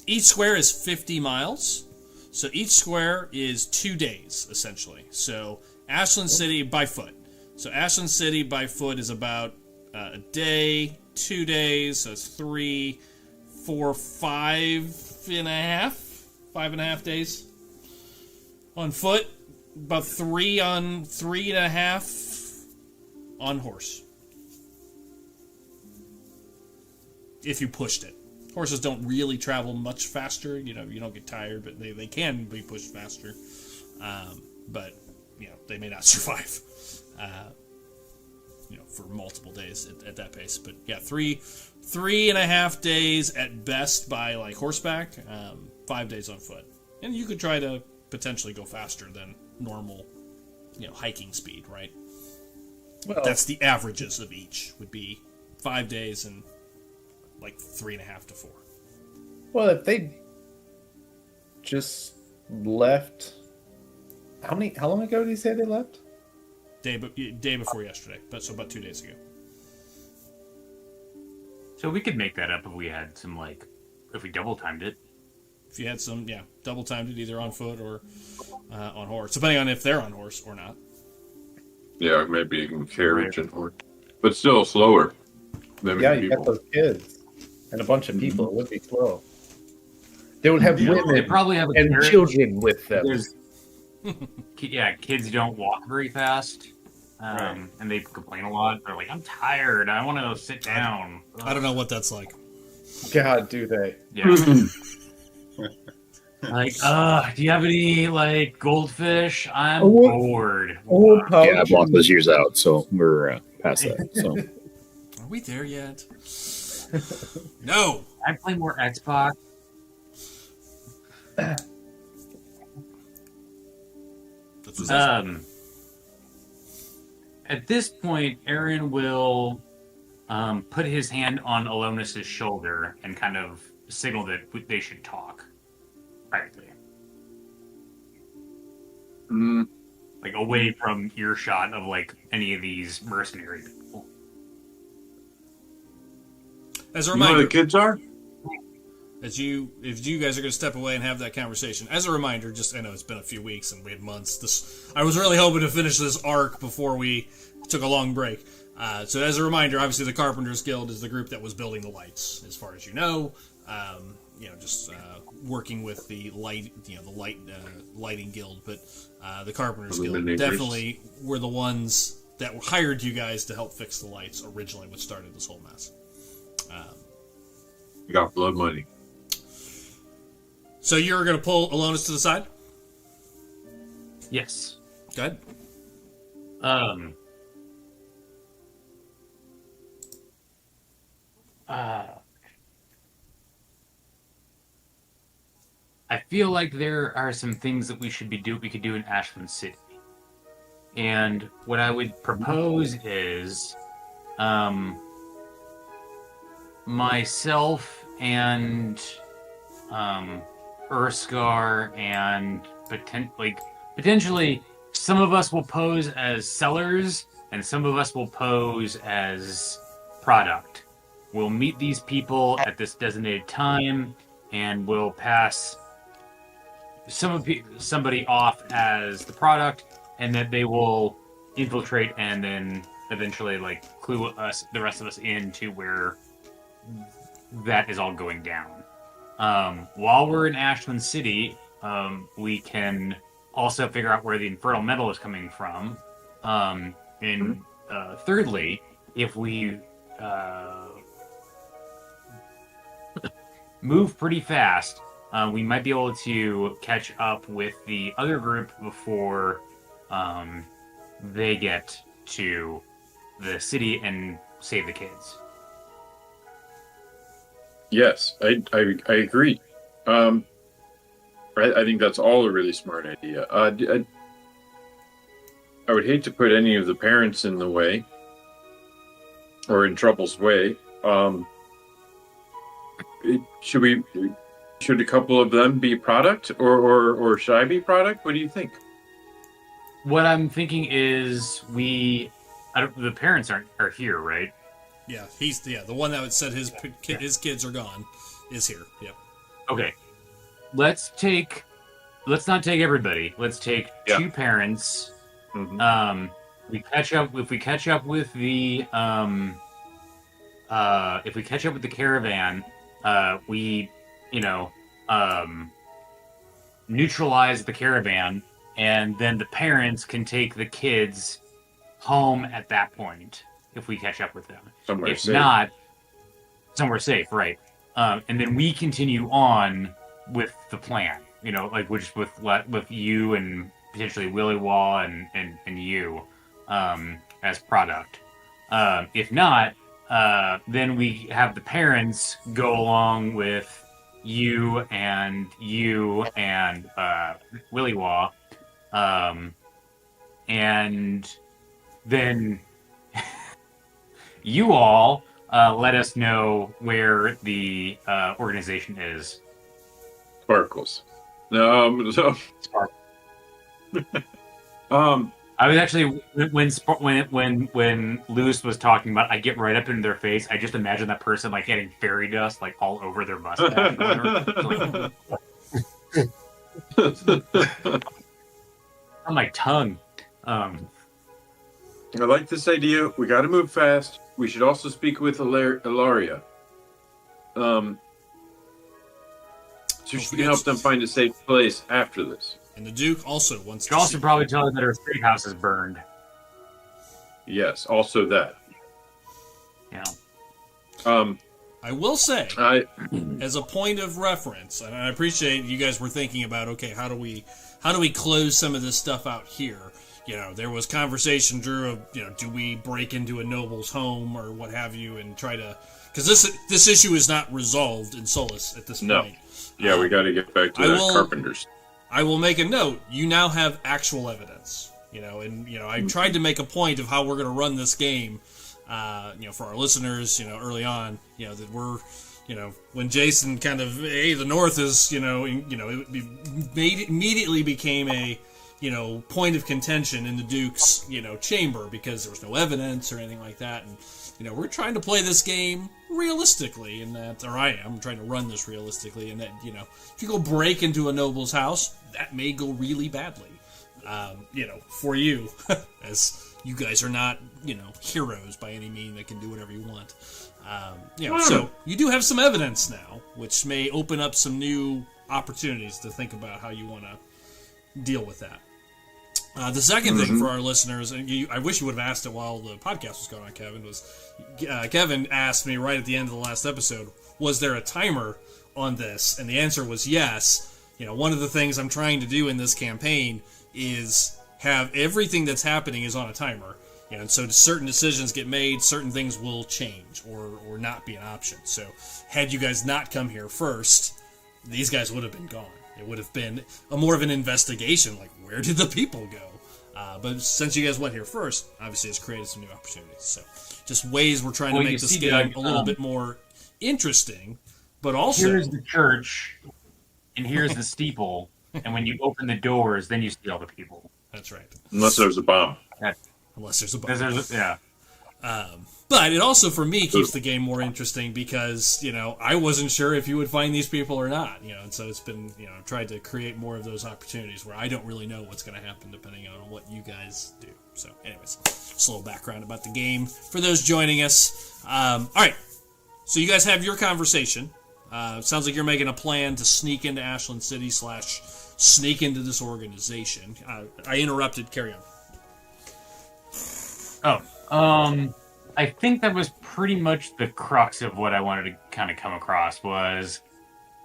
Each square is 50 miles. So each square is 2 days, essentially. So Ashland City by foot. So Ashland City by foot is about a day, 2 days, so it's 3, 4, 5.5 days. On foot, about 3.5 on horse. If you pushed it. Horses don't really travel much faster. You don't get tired, but they can be pushed faster. But, they may not survive. for multiple days at that pace. But yeah, 3.5 days at best by like horseback, 5 days on foot, and you could try to potentially go faster than normal, hiking speed, right? Well, that's the averages of each would be 5 days and like 3.5 to 4. Well, if they just left, how long ago did you say they left? Day before yesterday, so about 2 days ago. So we could make that up if we had some if we double timed it. If you had some, double timed it either on foot or on horse, depending on if they're on horse or not. Yeah, maybe you can carriage and horse, but still slower than you people. got those kids and a bunch of people. It would be slow. They would have women they probably have and children with them. Kids don't walk very fast, and they complain a lot. They're like, "I'm tired. I want to sit down." I don't know what that's like. God, do they? Yeah. Do you have any goldfish? I'm bored. Yeah, I blocked those years out, so we're past that. So, are we there yet? No. I play more Xbox. At this point, Aaron will put his hand on Alonus's shoulder and kind of signal that they should talk privately. Away from earshot of any of these mercenary people. As a You know reminder, who the kids are? if you guys are going to step away and have that conversation, as a reminder, I know it's been a few weeks and we had months. I was really hoping to finish this arc before we took a long break. So as a reminder, obviously the Carpenters Guild is the group that was building the lights, as far as you know. Working with the lighting guild, but the Carpenters Guild definitely were the ones that hired you guys to help fix the lights originally, which started this whole mess. You got blood money. So you're going to pull Alonus to the side? Yes. Go ahead. I feel like there are some things that we could do in Ashland City. And what I would propose is myself and Urskar and potentially some of us will pose as sellers and some of us will pose as product. We'll meet these people at this designated time and we'll pass somebody off as the product, and that they will infiltrate and then eventually clue the rest of us into where that is all going down. While we're in Ashland City, we can also figure out where the infernal metal is coming from. And thirdly, if we move pretty fast, we might be able to catch up with the other group before they get to the city and save the kids. Yes, I agree. I think that's all a really smart idea. I would hate to put any of the parents in the way or in trouble's way. Should a couple of them be product, or should I be product? What do you think? What I'm thinking is the parents are here, right? Yeah, he's the one that said his kids are gone is here. Yep. Okay. Let's not take everybody. Let's take two parents. Mm-hmm. If we catch up with the caravan, we neutralize the caravan, and then the parents can take the kids home at that point if we catch up with them. Somewhere if safe. Not, somewhere safe, right? And then we continue on with the plan, which with you and potentially Willy Wall and you as product. If not, then we have the parents go along with you and Willy Waw, and then you all let us know where the organization is. Sparkles. So, I was actually when Lewis was talking about, I get right up into their face. I just imagine that person like getting fairy dust like all over their mustache. On my tongue. I like this idea. We got to move fast. We should also speak with Ilaria. So she can help them find a safe place after this. And the Duke also wants to also probably tell her that her safe house is burned. Yes, also that. Yeah. I will say, as a point of reference, and I appreciate you guys were thinking about, okay, how do we close some of this stuff out here? You know, there was conversation, Drew, of, you know, do we break into a noble's home or what have you and try to... Because this issue is not resolved in Solus at this point. Yeah, we got to get back to the carpenters. I will make a note. You now have actual evidence, you know, and, you know, I tried to make a point of how we're going to run this game, you know, for our listeners, you know, early on, you know, that we're, you know, when Jason kind of, hey, the North is, it immediately became a, you know, point of contention in the Duke's, you know, chamber because there was no evidence or anything like that. And, you know, we're trying to play this game realistically in that, or I am trying to run this realistically in that, you know, if you go break into a noble's house, that may go really badly, you know, for you, as you guys are not, you know, heroes by any means that can do whatever you want. You know, so you do have some evidence now, which may open up some new opportunities to think about how you want to deal with that. The second thing for our listeners, and I wish you would have asked it while the podcast was going on, Kevin, was Kevin asked me right at the end of the last episode, was there a timer on this? And the answer was yes. You know, one of the things I'm trying to do in this campaign is have everything that's happening is on a timer. You know, and so certain decisions get made, certain things will change or not be an option. So had you guys not come here first, these guys would have been gone. It would have been more of an investigation, like, where did the people go? But since you guys went here first, obviously it's created some new opportunities. So just ways we're trying to make this game a little bit more interesting, but also... Here's the church, and here's the steeple, and when you open the doors, then you see all the people. That's right. Unless there's a bomb. Unless there's a bomb. Yeah. But it also, for me, keeps the game more interesting because, you know, I wasn't sure if you would find these people or not, you know, and so it's been, you know, tried to create more of those opportunities where I don't really know what's going to happen depending on what you guys do. So, anyways, just a little background about the game for those joining us. All right, so you guys have your conversation. Sounds like you're making a plan to sneak into Ashland City / sneak into this organization. I interrupted. Carry on. I think that was pretty much the crux of what I wanted to kind of come across was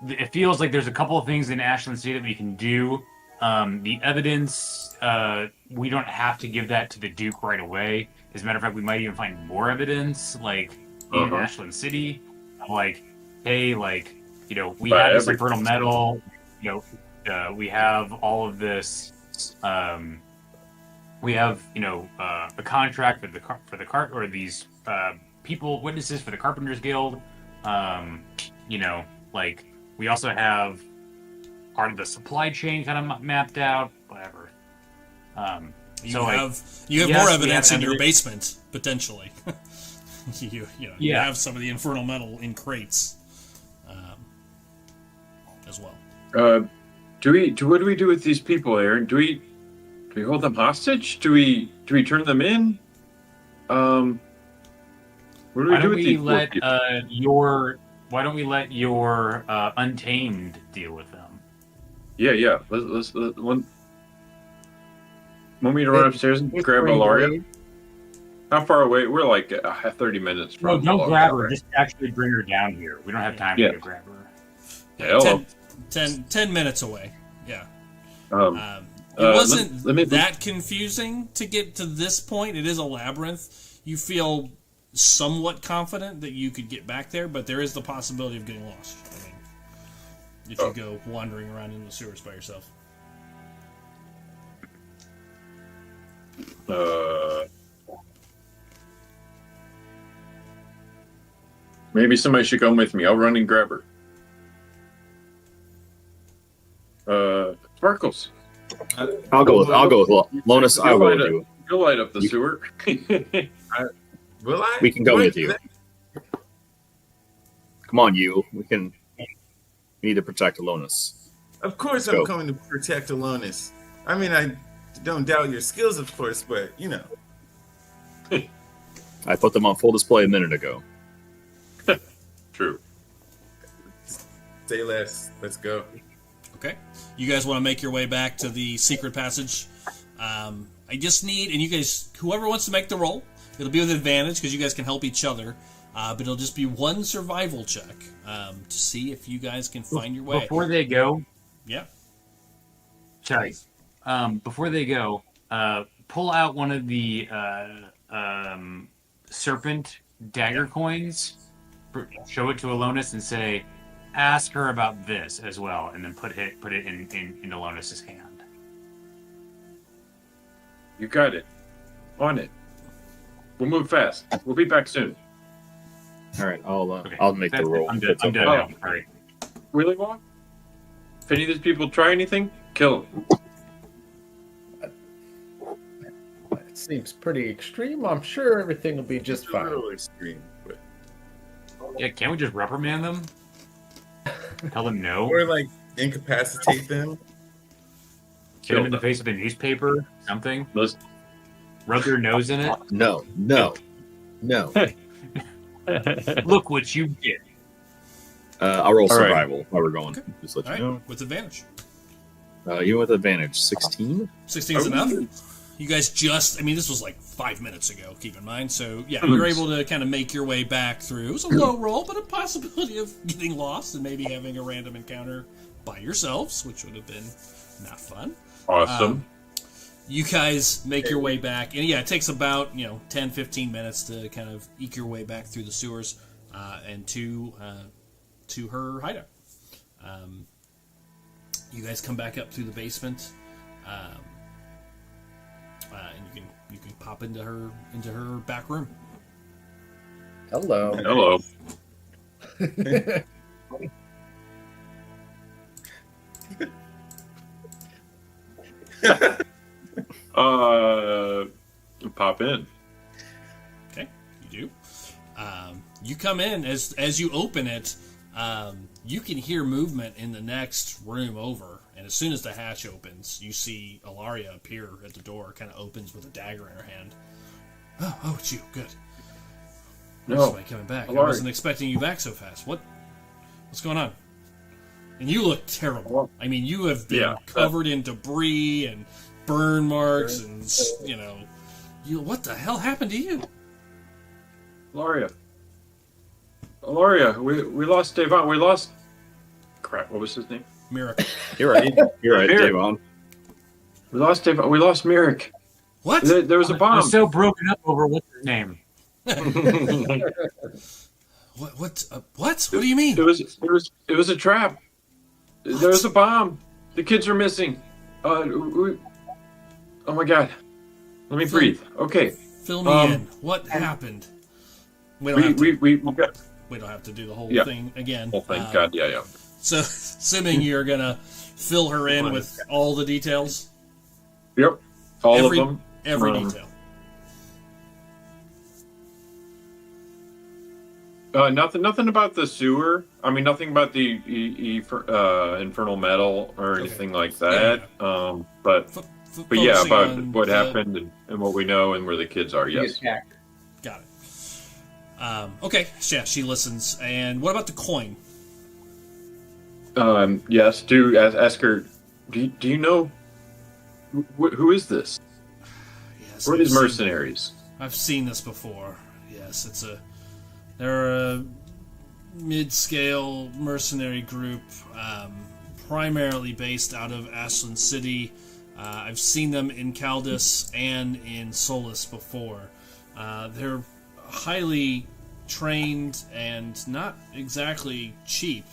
it feels like there's a couple of things in Ashland City that we can do. The evidence, we don't have to give that to the Duke right away. As a matter of fact, we might even find more evidence, like, in Ashland City. Like, hey, like, you know, we have this infernal metal, you know, we have all of this, we have, you know, a contract for the these witnesses for the Carpenters Guild. You know, like, we also have part of the supply chain kind of mapped out. Whatever. You have more evidence in your basement potentially. You have some of the infernal metal in crates as well. What do we do with these people, Aaron? Do we hold them hostage? Do we turn them in? What do we do with these people? Why don't we let your Untamed deal with them? Yeah. Let's want me to run upstairs and grab Ilaria? How far away? We're like 30 minutes from. No, don't grab her. Right? Just actually bring her down here. We don't have time to go grab her. Yeah, 10 minutes away. Yeah. It wasn't let me- that confusing to get to this point. It is a labyrinth. You feel somewhat confident that you could get back there, but there is the possibility of getting lost. I mean, if you go wandering around in the sewers by yourself. Maybe somebody should come with me. I'll run and grab her. Sparkles. I'll go with Lonus. I will do. You'll light up the sewer. Will I? We can go Wait, with you. Come on, you. We need to protect Alonus. Of course, Let's I'm go. going to protect Alonis. I mean, I don't doubt your skills, of course, but you know. I put them on full display a minute ago. True. Say less. Let's go. Okay. You guys want to make your way back to the secret passage. I just need, and you guys, whoever wants to make the roll, it'll be with advantage because you guys can help each other. But it'll just be one survival check to see if you guys can find your way. Before they go, Yeah. sorry. Before they go, pull out one of the serpent dagger coins, show it to Alonus, and say, "Ask her about this as well," and then put it in Alonus's hand. You got it. On it. We'll move fast. We'll be back soon. All right, Okay. I'll make the roll. I'm done. I'm done Oh. now. All right. Really, Wong? If any of these people try anything, kill them. It seems pretty extreme. I'm sure everything will be just It's a fine. little extreme, but Yeah, can't we just reprimand them? Tell them no. or like incapacitate them. Hit them in the face with a newspaper, something. Let's Rub their nose in it. No. Look what you did. I'll roll All right. survival while we're going. Okay. Just let All you right. With advantage. know. You with advantage. 16. 16 is enough. You guys this was like 5 minutes ago, keep in mind. So, yeah, you're able to kind of make your way back through. It was a low roll, but a possibility of getting lost and maybe having a random encounter by yourselves, which would have been not fun. awesome. You guys make your way back, and yeah, it takes about 10, 15 minutes to kind of eke your way back through the sewers and to her hideout. You guys come back up through the basement, and you can pop into her back room. Hello. Hello. Pop in. Okay, you do. You come in as you open it. You can hear movement in the next room over, and as soon as the hatch opens, you see Ilaria appear at the door. Kind of opens with a dagger in her hand. Oh, it's you. Good. No, Somebody coming back. I Ilaria. wasn't expecting you back so fast. What's going on? And you look terrible. I mean, you have been covered in debris and burn marks, and what the hell happened to you? Ilaria, we lost Devon. We lost. Crap, what was his name? Miracle. You're right. You're right, Here. Davon. We lost Devon. We lost Merrick. What? There was a I'm bomb. so broken up over what's his name. What? What do you mean? It was a trap. There was a bomb. The kids are missing. Oh my god. Let me breathe. Okay. Fill me in. What happened? We don't have to do the whole thing again. Oh, thank God. Yeah. So, assuming you're gonna fill her in with all the details, Yep. All of them. every detail. Nothing about the sewer. I mean, nothing about the infernal metal or anything like that. But yeah, Focusing about on what the- happened and what we know and where the kids are. Yes. Got it. Okay, yeah, she listens. And what about the coin? Yes. Do ask her. Do you know who is this? Yes, Who are I've these seen- mercenaries? I've seen this before. Yes, they're a mid-scale mercenary group, primarily based out of Ashland City. I've seen them in Caldus and in Solus before. They're highly trained and not exactly cheap.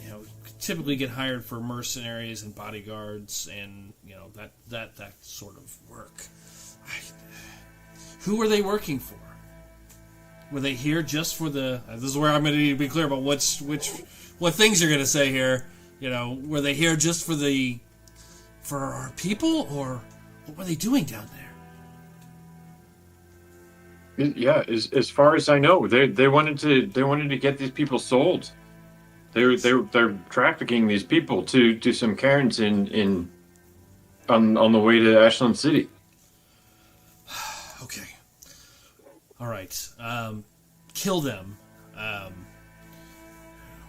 You know, typically get hired for mercenaries and bodyguards and, you know, that sort of work. Who are they working for? Were they here just for the... this is where I'm going to need to be clear about what things you're going to say here. You know, were they here just for our people, or what were they doing down there? Yeah, as far as I know, they wanted to get these people sold. They're trafficking these people to some cairns on the way to Ashland City. Okay. All right. Kill them.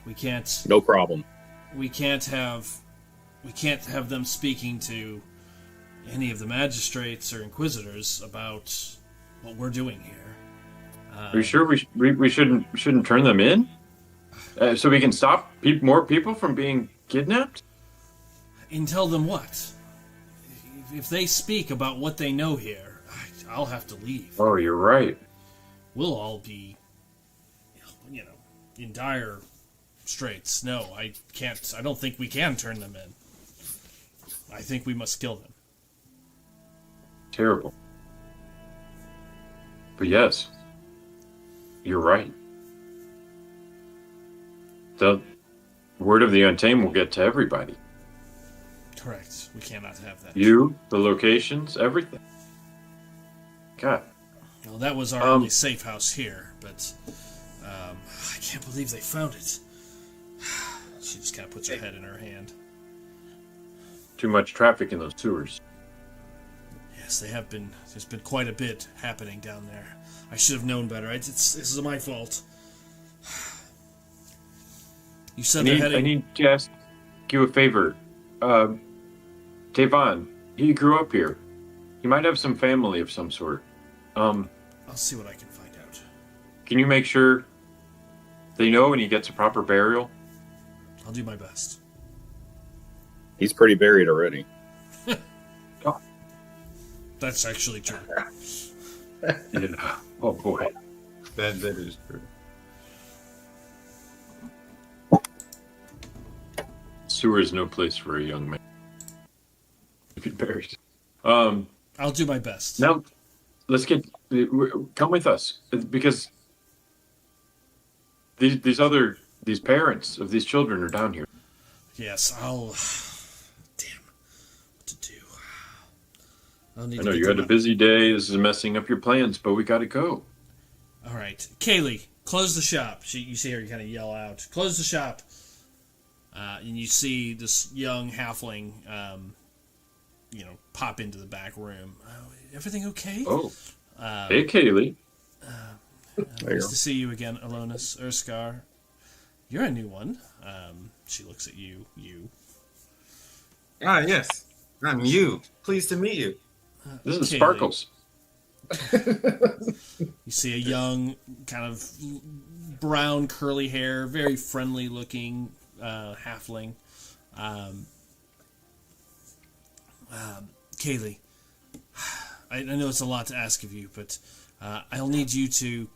We can't. No problem. We can't have them speaking to any of the magistrates or inquisitors about what we're doing here. Are you sure we shouldn't turn them in, so we can stop more people from being kidnapped? And tell them what? If they speak about what they know here, I'll have to leave. Oh, you're right. We'll all be, you know, in dire straits. No, I can't. I don't think we can turn them in. I think we must kill them. Terrible. But yes, you're right. The word of the Untamed will get to everybody. Correct. We cannot have that. You, the locations, everything. God. Well, that was our only safe house here, but I can't believe they found it. She just kind of puts her head in her hand. Too much traffic in those sewers. Yes, they have been. There's been quite a bit happening down there. I should have known better. This is my fault. You said they're heading... I need to ask you a favor. Tavon, he grew up here. He might have some family of some sort. I'll see what I can find out. Can you make sure they know and he gets a proper burial? I'll do my best. He's pretty buried already. Oh. That's actually true. Yeah. Oh boy. That is true. Sewer is no place for a young man to be buried. I'll do my best. Now, come with us, because these parents of these children are down here. Yes, I'll... Damn. What to do? I know you had a busy day. This is messing up your plans, but we got to go. All right. Kaylee, close the shop. You see her kind of yell out, close the shop. And you see this young halfling, pop into the back room. Everything okay? Oh. Hey, Kaylee. Nice to see you again, Alonis Urskar. You're a new one. She looks at you. Ah, yes. I'm you. Pleased to meet you. This is Kaylee. Sparkles. You see a young, kind of brown, curly hair, very friendly looking halfling. Kaylee, I know it's a lot to ask of you, but I'll need you to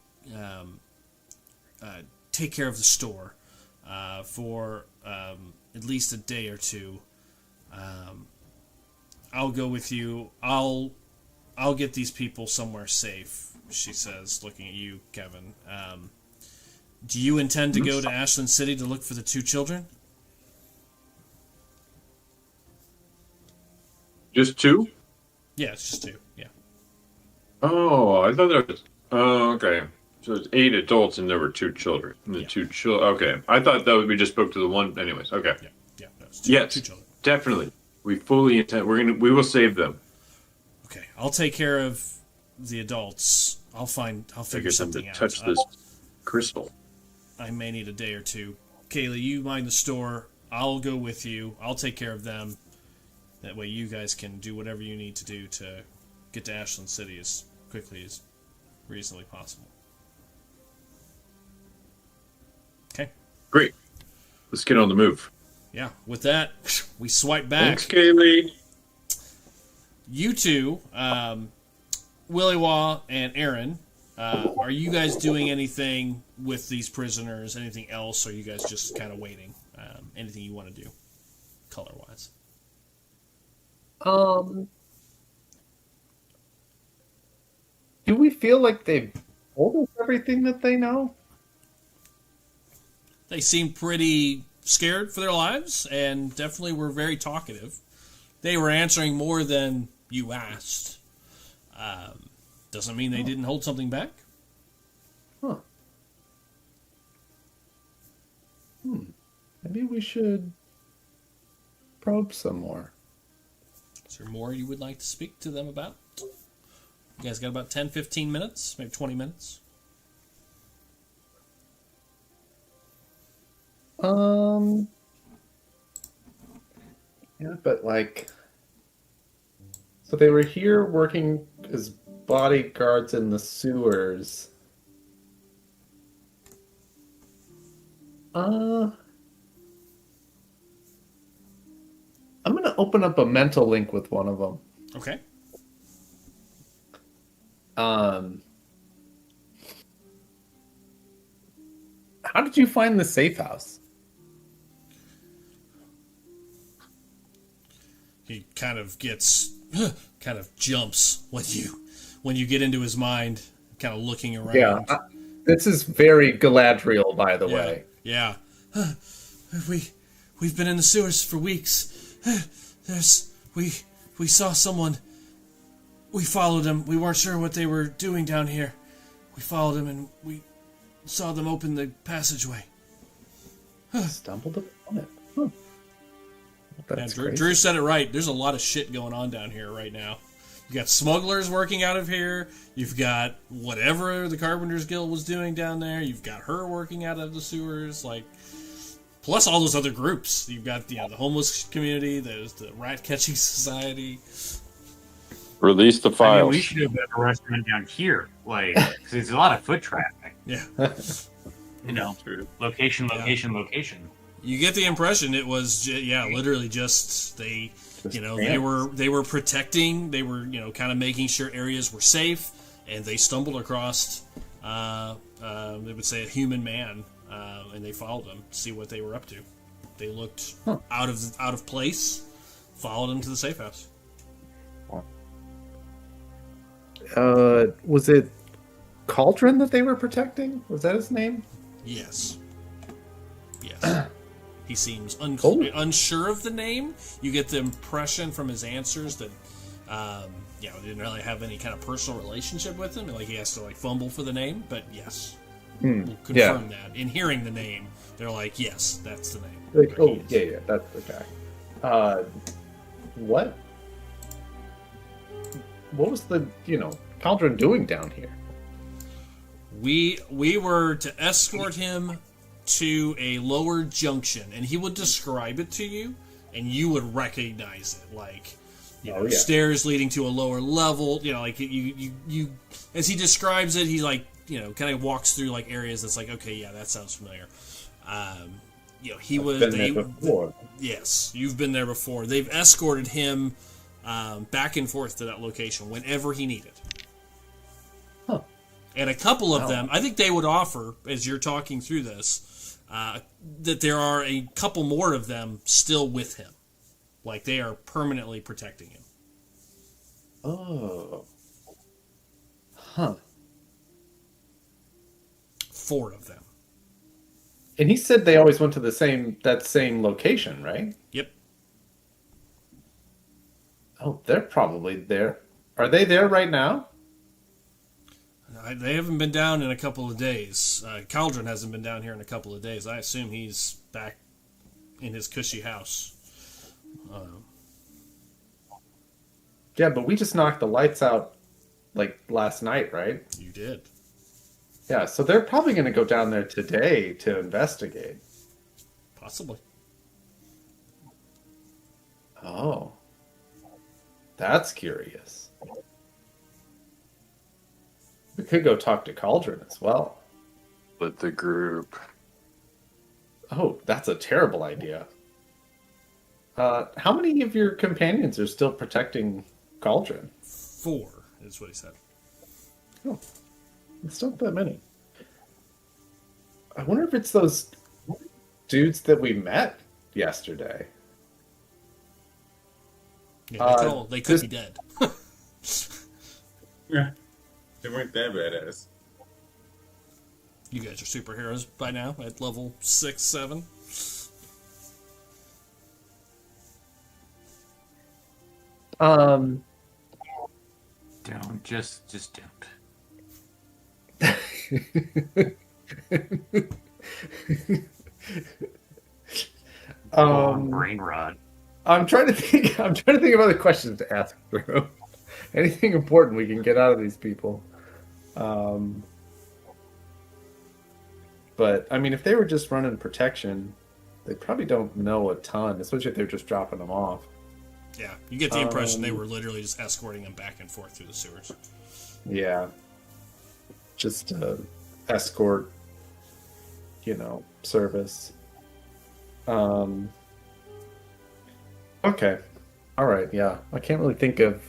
take care of the store for at least a day or two. I'll go with you. I'll get these people somewhere safe, she says, looking at you, Kevin. Do you intend to go to Ashland City to look for the two children? Just two? Yeah, it's just two. Yeah. Oh, I thought there was... Oh, okay. So it's 8 adults and there were 2 children. And the 2 children... Okay. I thought that we just spoke to the one... Anyways, okay. Yeah. No, it's yes, 2 children. Definitely. We fully intend... We will save them. Okay. I'll take care of the adults. I'll figure something out. Touch this crystal. I may need a day or two. Kaylee, you mind the store. I'll go with you. I'll take care of them. That way you guys can do whatever you need to do to get to Ashland City as quickly as reasonably possible. Okay. Great. Let's get on the move. Yeah. With that, we swipe back. Thanks, Kaylee. you two, Willie Waugh and Aaron, are you guys doing anything with these prisoners? Anything else? Or are you guys just kind of waiting? Anything you want to do, color-wise? Do we feel like they've told us everything that they know? They seem pretty scared for their lives, and definitely were very talkative. They were answering more than you asked. Doesn't mean they didn't hold something back. Huh. Maybe we should probe some more. Is there more you would like to speak to them about? You guys got about 10, 15 minutes, maybe 20 minutes. Yeah, but like, so they were here working as bodyguards in the sewers. I'm gonna open up a mental link with one of them. Okay. How did you find the safe house? He kind of jumps when you get into his mind, kind of looking around. Yeah, this is very Galadriel, by the way. Yeah. We've been in the sewers for weeks. We saw someone. We followed them. We weren't sure what they were doing down here. We followed them and we saw them open the passageway. Stumbled upon it. Huh. That's Drew said it right. There's a lot of shit going on down here right now. You got smugglers working out of here. You've got whatever the Carpenters Guild was doing down there. You've got her working out of the sewers. Plus all those other groups. You've got the homeless community. There's the rat catching society. Release the files. I mean, we should have a restaurant down here, because there's a lot of foot traffic. Yeah. Location. You get the impression it was, literally just they were protecting. They were, kind of making sure areas were safe, and they stumbled across, they would say, a human man, and they followed them to see what they were up to. They looked out of place, followed them to the safe house. Was it Cauldron that they were protecting? Was that his name? Yes. He seems unsure of the name. You get the impression from his answers that, they didn't really have any kind of personal relationship with him. He has to fumble for the name. But yes, we'll confirm that. In hearing the name, they're like, yes, that's the name. That's the guy. What? What was the Cauldron doing down here? We were to escort him to a lower junction, and he would describe it to you, and you would recognize it, stairs leading to a lower level. You as he describes it, he kind of walks through areas that's okay, yeah, that sounds familiar. Been there before. Yes, you've been there before. They've escorted him back and forth to that location whenever he needed. Huh. And a couple of them, I think they would offer, as you're talking through this, that there are a couple more of them still with him. They are permanently protecting him. Oh. Huh. 4 of them. And he said they always went to that same location, right? Yep. Oh, they're probably there. Are they there right now? They haven't been down in a couple of days. Cauldron hasn't been down here in a couple of days. I assume he's back in his cushy house. Yeah, but we just knocked the lights out last night, right? You did. Yeah, so they're probably going to go down there today to investigate. Possibly. Oh. That's curious. We could go talk to Cauldron as well. With the group. Oh, that's a terrible idea. How many of your companions are still protecting cauldron? 4 is what he said. Oh, it's not that many. I wonder if it's those dudes that we met yesterday. Yeah, they could be dead. Yeah. They weren't that badass. You guys are superheroes by now at level 6, 7. Don't just don't. Brain rot. I'm trying to think of other questions to ask, bro. Anything important we can get out of these people. But I mean, if they were just running protection, they probably don't know a ton, especially if they're just dropping them off. Yeah, you get the impression they were literally just escorting them back and forth through the sewers. Yeah, just escort, service. Okay, all right, yeah. I can't really think of.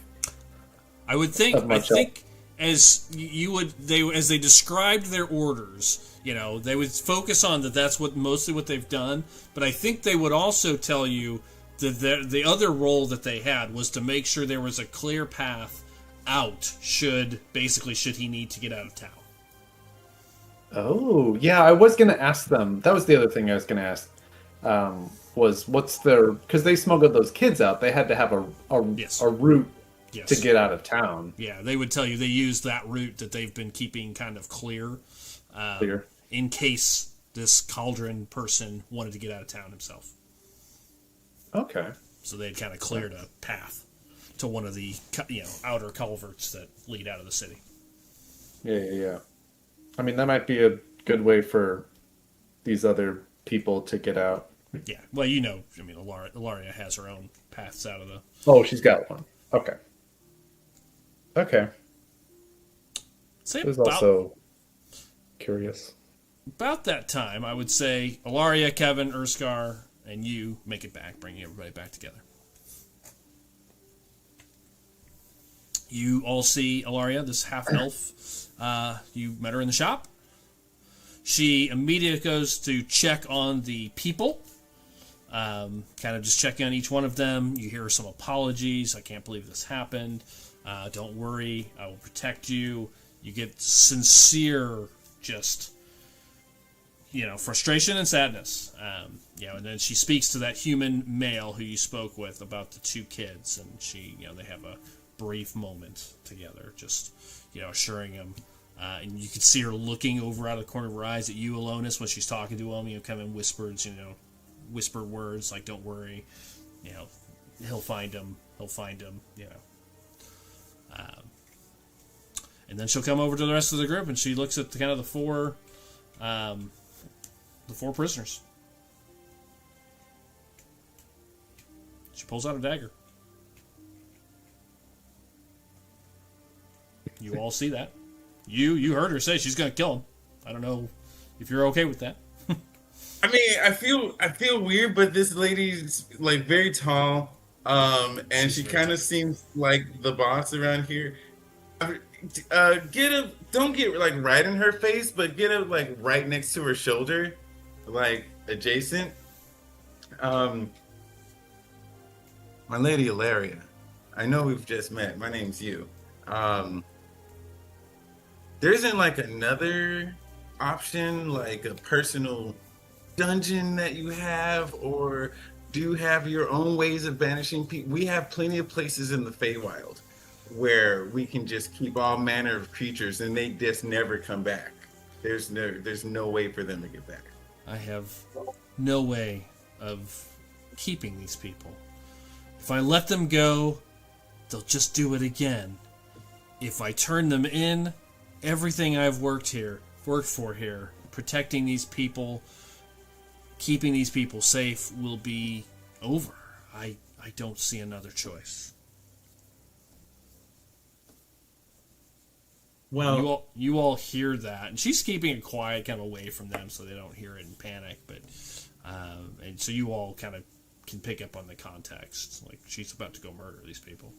I think as they described their orders, they would focus on that's mostly what they've done. But I think they would also tell you that the other role that they had was to make sure there was a clear path out should he need to get out of town. Oh, yeah, I was going to ask them. That was the other thing I was going to ask. Was what's because they smuggled those kids out. They had to have a route to get out of town. Yeah, they would tell you they used that route that they've been keeping kind of clear. In case this cauldron person wanted to get out of town himself. Okay. So they'd kind of cleared a path to one of the outer culverts that lead out of the city. Yeah. I mean, that might be a good way for these other people to get out. Yeah. Well, Ilaria has her own paths out of the... Oh, she's got one. Okay. I was also curious. About that time, I would say Ilaria, Kevin, Urskar, and you make it back, bringing everybody back together. You all see Ilaria, this half-elf. You met her in the shop. She immediately goes to check on the people. Kind of just checking on each one of them. You hear some apologies. I can't believe this happened. Don't worry. I will protect you. You get sincere, just, frustration and sadness. And then she speaks to that human male who you spoke with about the 2 kids. And they have a brief moment together, just, assuring him. And you can see her looking over out of the corner of her eyes at you, Alonis, when she's talking to him, kind of whisper words like, don't worry, he'll find him, and then she'll come over to the rest of the group and she looks at the 4 prisoners. She pulls out a dagger. You all see that. You heard her say she's gonna kill him. I don't know if you're okay with that. I mean, I feel weird, but this lady's like very tall, and she kind of seems like the boss around here. Don't get like right in her face, but get her like right next to her shoulder, like adjacent. My lady Ilaria, I know we've just met. My name's you. There isn't like another option, like a personal dungeon that you have, or do you have your own ways of banishing people? We have plenty of places in the Feywild where we can just keep all manner of creatures and they just never come back. There's no way for them to get back. I have no way of keeping these people. If I let them go, they'll just do it again. If I turn them in, everything I've worked for here, protecting these people, keeping these people safe, will be over. I don't see another choice. Well, you all hear that, and she's keeping it quiet, kind of away from them, so they don't hear it and panic. But and so you all kind of can pick up on the context, like she's about to go murder these people.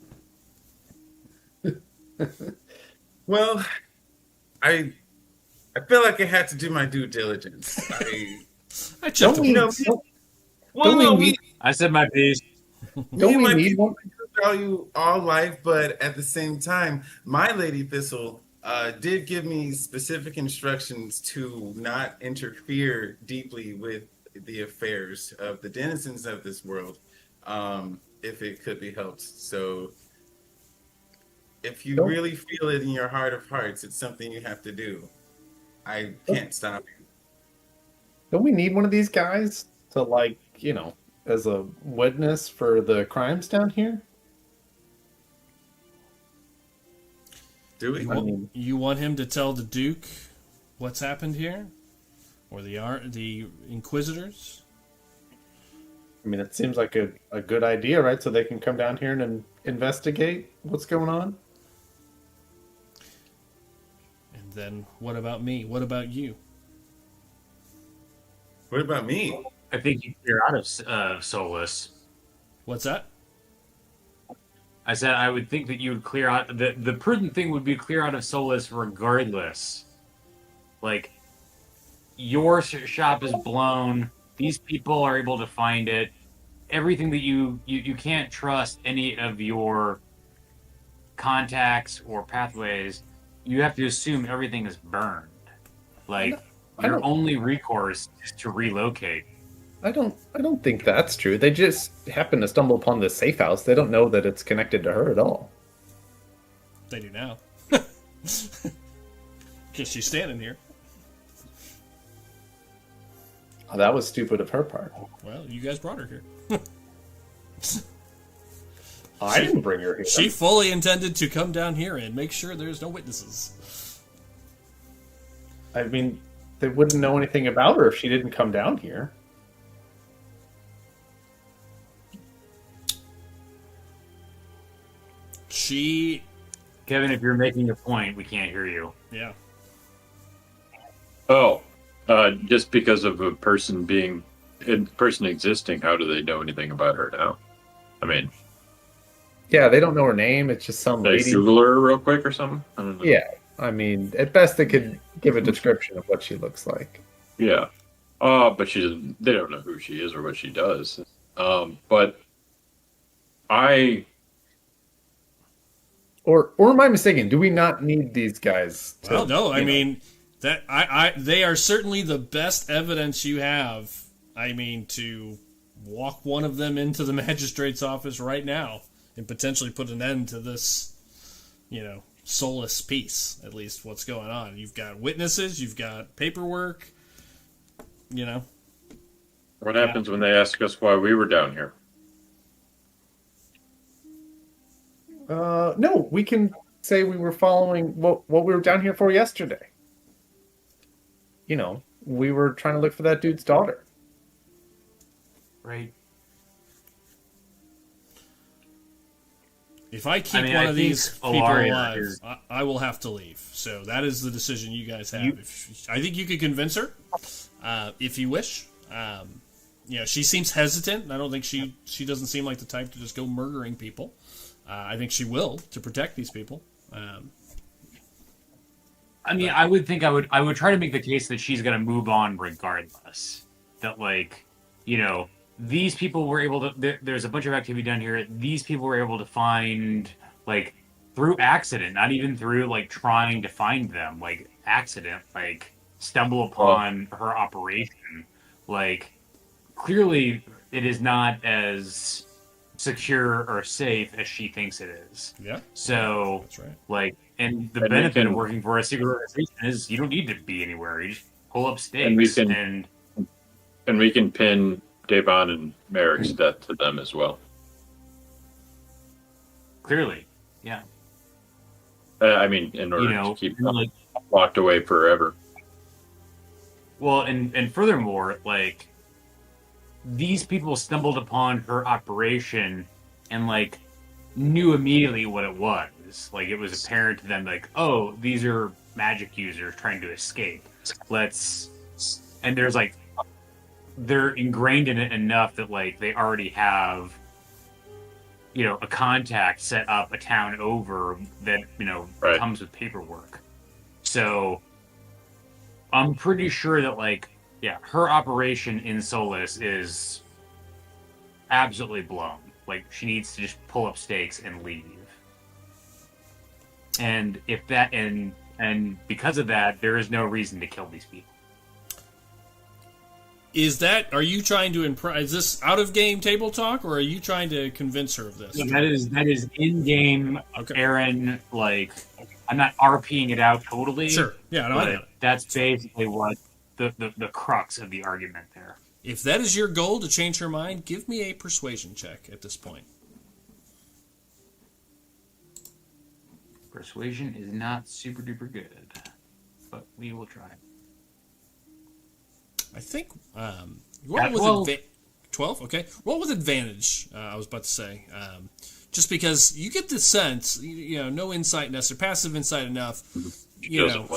Well, I I feel like I had to do my due diligence. I checked Don't the You we? know, points. well, Don't we no, need? I said my piece. me Don't and we my need people one? value all life, but at the same time, my Lady Thistle did give me specific instructions to not interfere deeply with the affairs of the denizens of this world, if it could be helped. So, if you Don't really feel it in your heart of hearts, it's something you have to do. I can't stop you. don't we need one of these guys to like as a witness for the crimes down here? Do You it. I want, mean, you want him to tell the Duke what's happened here, or the Inquisitors? it seems like a good idea, right? So they can come down here and investigate what's going on. And then what about me? What about you? What about me? I think you clear out of Solus. What's that? I said I would think that you would clear out the prudent thing would be clear out of Solus regardless. Like your shop is blown. These people are able to find it. Everything that you can't trust any of your contacts or pathways. You have to assume everything is burned. Like I your don't, only recourse is to relocate. I don't think that's true. They just happen to stumble upon this safe house. They don't know that it's connected to her at all. They do now. Because she's standing here. Oh, that was stupid of her part. Well, you guys brought her here. I didn't bring her here. She fully intended to come down here and make sure there's no witnesses. I mean, they wouldn't know anything about her if she didn't come down here. She, Kevin, if you're making a point, we can't hear you. yeah. Oh, just because of a person existing, how do they know anything about her now? I mean, Yeah, they don't know her name. It's just some they lady. Google her real quick or something. I don't know. Yeah, I mean, at best they could give a description of what she looks like. Yeah. But she doesn't. They don't know who she is or what she does. But I Or am I mistaken? Do we not need these guys? To, Well, no, I you know- mean that they are certainly the best evidence you have. I mean, to walk one of them into the magistrate's office right now and potentially put an end to this, soulless piece. At least what's going on. You've got witnesses, you've got paperwork. what happens when they ask us why we were down here? No, we can say we were following what we were down here for yesterday. We were trying to look for that dude's daughter. Right. If I keep I one of think these people Ilaria alive, is- I will have to leave. So that is the decision you guys have. I think you could convince her, if you wish. She seems hesitant. I don't think she doesn't seem like the type to just go murdering people. I think she will to protect these people. I mean, I would try to make the case that she's going to move on regardless. That these people were able to. There's a bunch of activity down here. These people were able to find through accident, not even through trying to find them, accident, stumble upon her operation. Clearly, it is not as secure or safe as she thinks it is. Yeah. So That's right. And the And we benefit of can- working for a secret organization is you don't need to be anywhere. You just pull up stakes And we can- and And we can pin Davon and Merrick's death to them as well. clearly, yeah. I mean, in order to keep them locked away forever. Well, and furthermore, these people stumbled upon her operation and knew immediately what it was. It was apparent to them, oh, these are magic users trying to escape. And there's they're ingrained in it enough that they already have a contact set up a town over that Right. comes with paperwork. So I'm pretty sure that her operation in Solus is absolutely blown. Like she needs to just pull up stakes and leave. And if that and because of that, there is no reason to kill these people. Are you trying to impress? Is this out of game table talk, or are you trying to convince her of this? So that is in game. Okay. Aaron, I'm not RPing it out totally. Sure. Yeah, no, I know. That's basically what the crux of the argument there. If that is your goal to change her mind, give me a persuasion check at this point. Persuasion is not super duper good, but we will try. I think roll with 12. Okay, roll with advantage. I was about to say, just because you get the sense, no insight necessary, passive insight enough. She's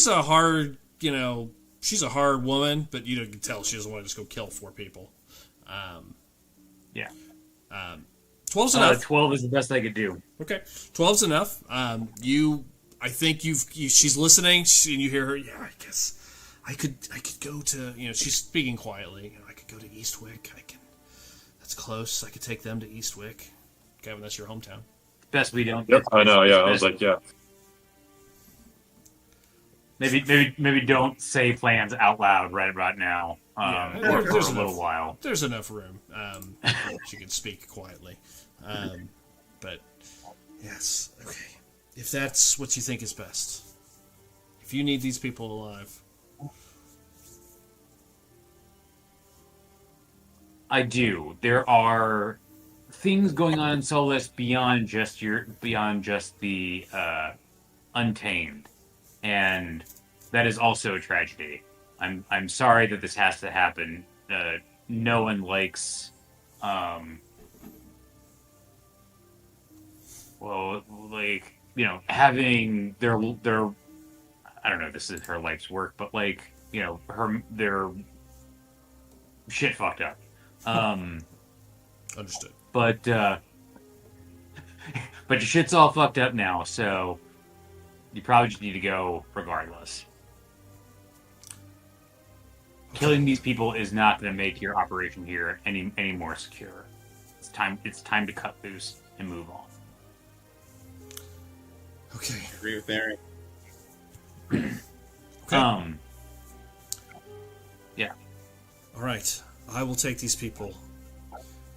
a hard, she's a hard woman, but you can tell she doesn't want to just go kill 4 people. Yeah. 12's enough. 12 is the best I could do. Okay, 12's enough. I think she's listening, and you hear her. Yeah, I guess I could go to. She's speaking quietly. I could go to Eastwick. That's close. I could take them to Eastwick. Gavin, that's your hometown. Best we don't. Yep, I know. Yeah, I was like, yeah. Maybe don't say plans out loud right about now. For a little while. There's enough room. She can speak quietly. But yes, okay. If that's what you think is best, if you need these people alive, I do. There are things going on in Solus beyond just the Untamed, and that is also a tragedy. I'm sorry that this has to happen. No one likes, having their I don't know if this is her life's work, but their shit fucked up. understood. But your shit's all fucked up now, so you probably just need to go regardless. Killing these people is not going to make your operation here any more secure. It's time to cut loose and move on. Okay. I agree with Aaron. Okay. Yeah. All right. I will take these people.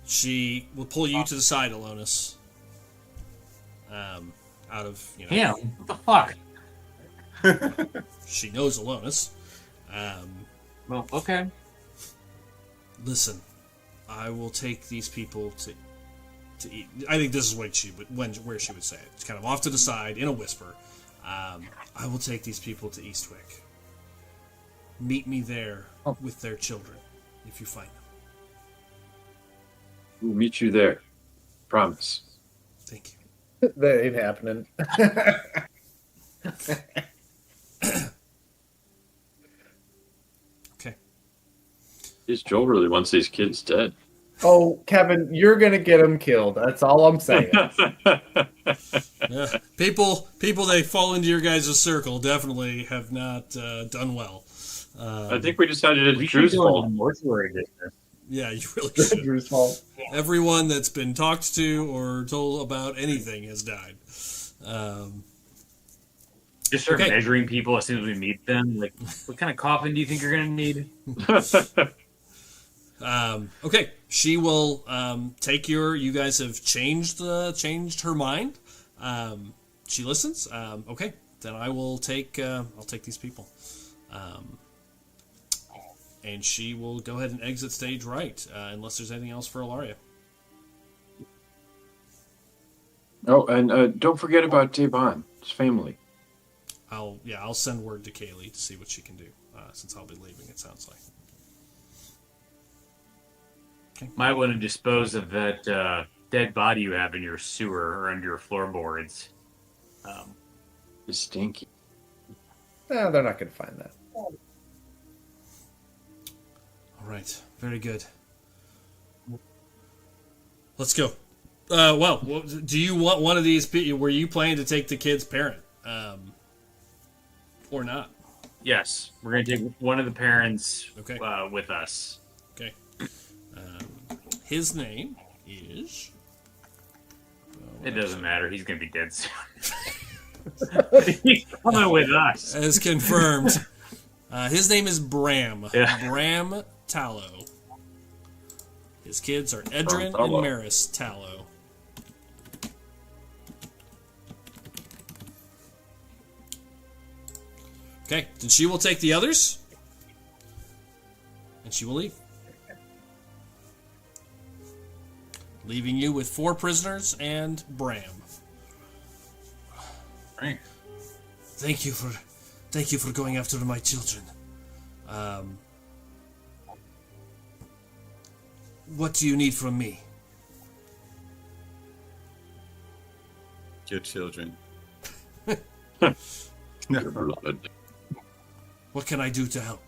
She will pull you to the side, Alonis. Out of Damn, what the fuck? She knows Alonis. Well, okay. Listen, I will take these people to eat. I think this is what where she would say it. It's kind of off to the side in a whisper. I will take these people to Eastwick. Meet me there with their children, if you find them. We'll meet you there. Promise. Thank you. That ain't happening. Okay. Geez, Joel really wants these kids dead. Oh, Kevin, you're gonna get them killed. That's all I'm saying. Yeah. People they fall into your guys' circle definitely have not done well. I think we decided it's We should Drew's go into fault. mortuary business. Yeah, you really should. Drew's fault. Everyone that's been talked to or told about anything has died. Just start Okay. measuring people as soon as we meet them. Like, what kind of coffin do you think you're gonna need? Okay, she will take you guys have changed her mind. She listens. Okay, then I will take I'll take these people. And she will go ahead and exit stage right, unless there's anything else for Ilaria. Oh, and don't forget about Devon, his family. I'll send word to Kaylee to see what she can do, since I'll be leaving, it sounds like. Okay. Might want to dispose of that dead body you have in your sewer or under your floorboards. It's stinky. No, they're not gonna find that. All right, very good. Let's go. Well, do you want one of these? Were you planning to take the kid's parent, or not? Yes, we're gonna take one of the parents Okay. with us. Okay. His name is. It doesn't matter. He's gonna be dead soon. He's coming with us. As confirmed. His name is Bram. Yeah. Bram Tallow. His kids are Edrin and Maris Tallow. Okay, then she will take the others. And she will leave. Leaving you with 4 prisoners and Bram. Right. Thank you for going after my children. What do you need from me? Your children. Your blood. What can I do to help?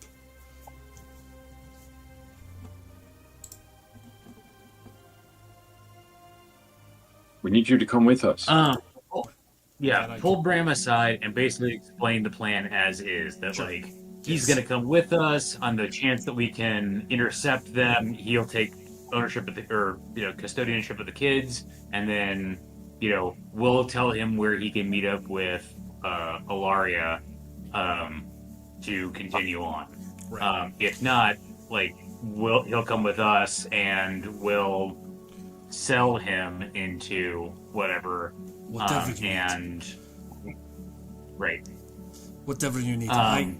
We need you to come with us. Yeah, pull Bram aside and basically explain the plan as is. That like he's gonna come with us on the chance that we can intercept them. He'll take ownership of custodianship of the kids, and then we'll tell him where he can meet up with Ilaria to continue on. Right. If not, he'll come with us and we'll sell him into whatever. Whatever you and need. Right. Whatever you need. I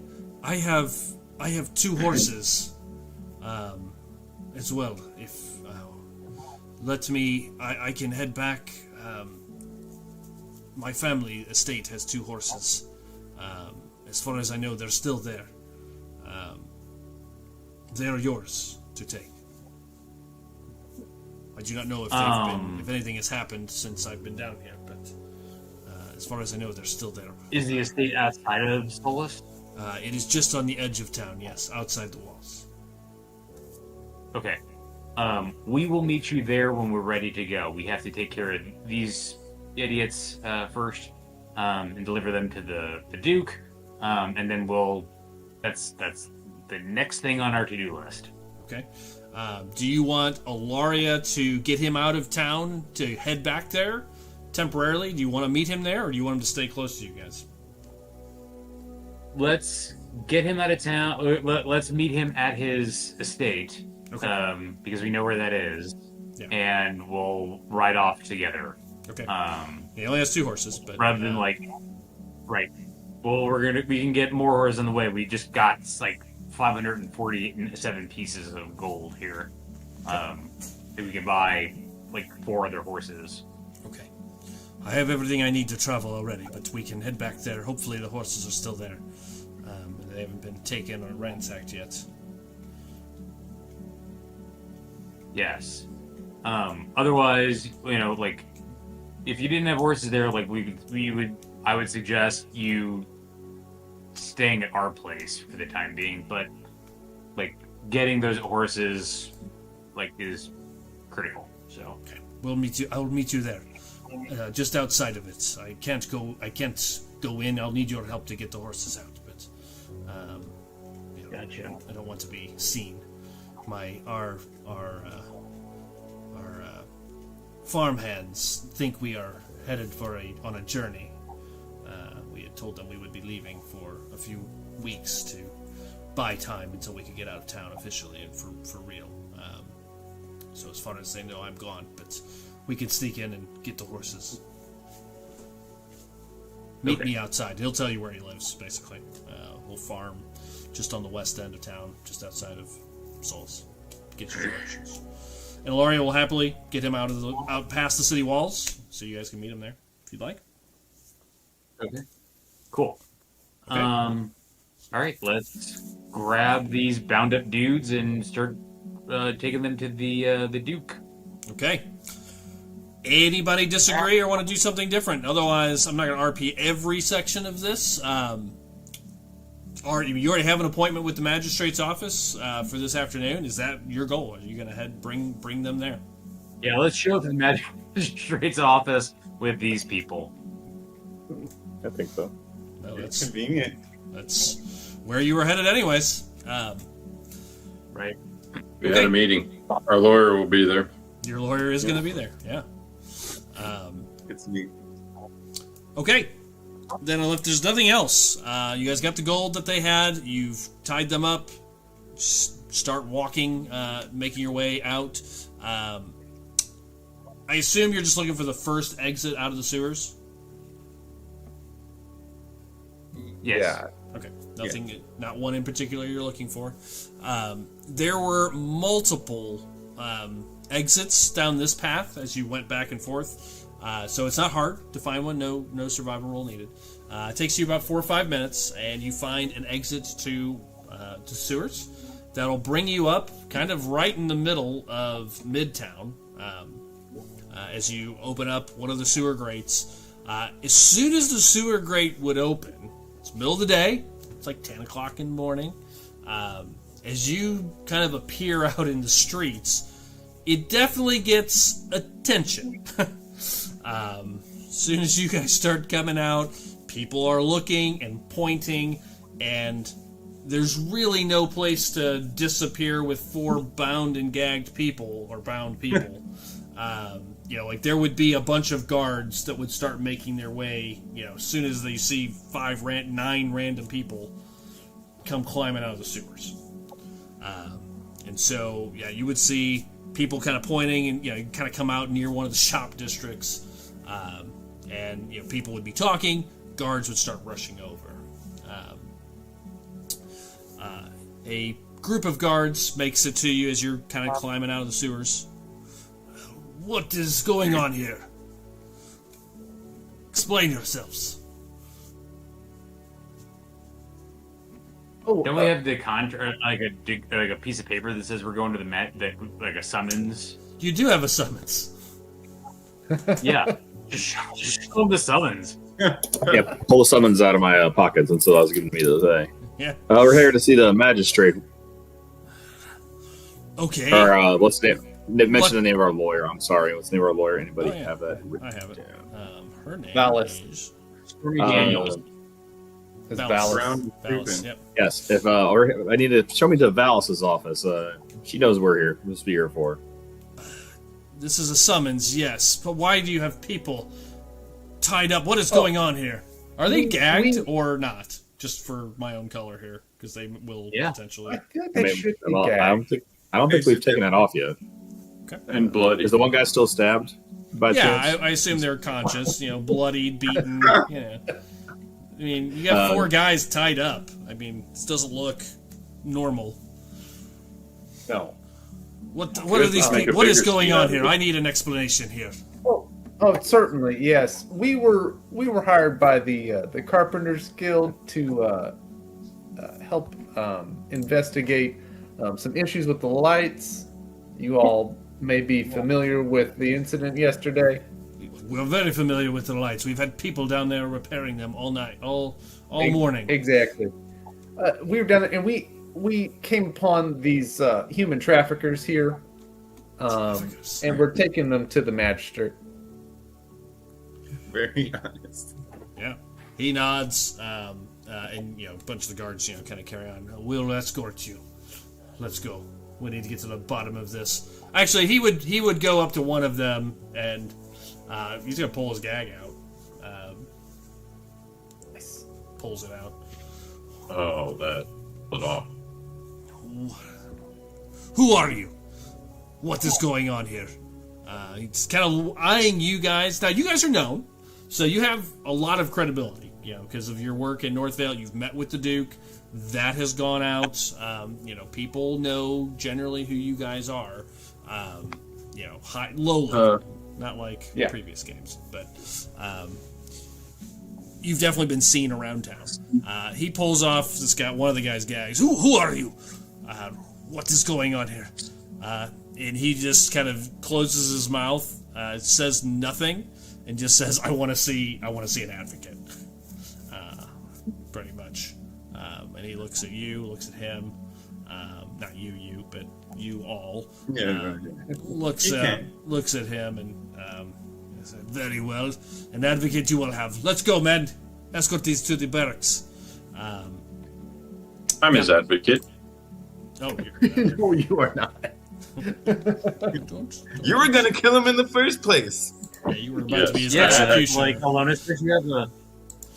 have 2 horses, as well. If let me, I can head back. My family estate has 2 horses. As far as I know, they're still there. They are yours to take. I do not know if if anything has happened since I've been down here, but as far as I know, they're still there. Is the estate outside of Solus? It is just on the edge of town, yes, outside the walls. Okay. We will meet you there when we're ready to go. We have to take care of these idiots first, and deliver them to the Duke, and then that's the next thing on our to-do list. Okay. Do you want Ilaria to get him out of town to head back there temporarily? Do you want to meet him there, or do you want him to stay close to you guys? Let's get him out of town. Let's meet him at his estate, because we know where that is, and we'll ride off together. Okay. He only has 2 horses, but rather than right. Well, we can get more horses on the way. We just got 547 pieces of gold here. That we can buy 4 other horses. Okay. I have everything I need to travel already, but we can head back there. Hopefully the horses are still there. They haven't been taken or ransacked yet. Yes. Otherwise, if you didn't have horses there, I would suggest you staying at our place for the time being, but getting those horses is critical. So okay, we'll meet you. I will meet you there, just outside of it. I can't go in. I'll need your help to get the horses out, but gotcha. I don't want to be seen. Our farmhands think we are headed on a journey. We had told them we would be leaving for a few weeks to buy time until we could get out of town officially and for real. So as far as they know, I'm gone, but we can sneak in and get the horses. Meet me outside. He'll tell you where he lives, basically. We'll farm just on the west end of town, just outside of Solus. Get your directions. And Ilaria will happily get him out past the city walls, so you guys can meet him there if you'd like. Okay. Cool. Okay. All right, let's grab these bound up dudes and start taking them to the Duke. Okay. Anybody disagree or want to do something different? Otherwise, I'm not going to RP every section of this. You already have an appointment with the magistrate's office for this afternoon. Is that your goal? Are you going to bring them there? Yeah, let's show up to the magistrate's office with these people. I think so. No, It's that's convenient. where you were headed, anyways. Right. We had a meeting. Our lawyer will be there. Your lawyer is going to be there. Yeah. It's neat. Okay. Then if there's nothing else, you guys got the gold that they had. You've tied them up. Just start walking, making your way out. I assume you're just looking for the first exit out of the sewers? Yes. Yeah. Okay. Nothing, not one in particular you're looking for. There were multiple exits down this path as you went back and forth. So it's not hard to find one. No survival roll needed. It takes you about 4 or 5 minutes, and you find an exit to sewers that'll bring you up kind of right in the middle of Midtown. As you open up one of the sewer grates, as soon as the sewer grate would open, it's middle of the day. It's like 10 o'clock in the morning. As you kind of appear out in the streets, it definitely gets attention. As soon as you guys start coming out, people are looking and pointing, and there's really no place to disappear with 4 bound and gagged people, or bound people. Like there would be a bunch of guards that would start making their way, as soon as they see 9 random people come climbing out of the sewers. And so, you would see people kind of pointing, and you kind of come out near one of the shop districts, and people would be talking. Guards would start rushing over. A group of guards makes it to you as you're kind of climbing out of the sewers. What is going on here? Explain yourselves. Don't we have the contract, like a piece of paper that says we're going to the Met, like a summons? You do have a summons. Yeah, just show them the summons. Yeah, pull the summons out of my pockets, and so I was giving me the thing. Yeah. We're here to see the magistrate. Okay. Or what's the name? Mention the name of our lawyer. I'm sorry. What's the name of our lawyer? Anybody have that? I have it. Her name Valis. is Stormy Daniels. It's Valis. Valis. Brown Valis. Rubin. Yep. Yes. If I need to show me to Valis's office. She knows we're here. We'll just be here for. This is a summons, yes. But why do you have people tied up? What is going on here? Are they gagged or not? Just for my own color here, because they will potentially. I feel like they should be gagged. I don't think we've taken that off yet. Okay. And bloody. Is the one guy still stabbed? By chance? I assume they're conscious. Bloodied, beaten. I mean, you got 4 guys tied up. I mean, this doesn't look normal. No. What are these Make people? a What is bigger going scene on out of here? it. I need an explanation here. Oh, certainly, yes. We were hired by the Carpenters Guild to help investigate some issues with the lights. You all may be familiar with the incident yesterday. We're very familiar with the lights. We've had people down there repairing them all night, all morning. Exactly. We were down there, and we came upon these human traffickers here, and we're taking them to the magistrate. Very honest. Yeah. He nods, and a bunch of the guards, kind of carry on. We'll escort you. Let's go. We need to get to the bottom of this. Actually, he would go up to one of them, and he's gonna pull his gag out. Pulls it out. Oh, that was off. Who are you? What is going on here? He's kind of eyeing you guys. Now, you guys are known, so you have a lot of credibility, because of your work in Northvale. You've met with the Duke. That has gone out. People know generally who you guys are. Low level, not like previous games, but you've definitely been seen around town. He pulls off this guy, one of the guy's gags. Who are you? What is going on here? And he just kind of closes his mouth, says nothing, and just says, "I want to see an advocate." Pretty much. And he looks at you, looks at him. not you, but you all. Yeah, Looks You at can. him and said, "Very well, an advocate you will have. Let's go, men. Escort these to the barracks." I'm his advocate. Oh, you're No, you are not. don't. You were gonna kill him in the first place. Yeah, you were about to be his Yeah, executioner. like Alona says, you have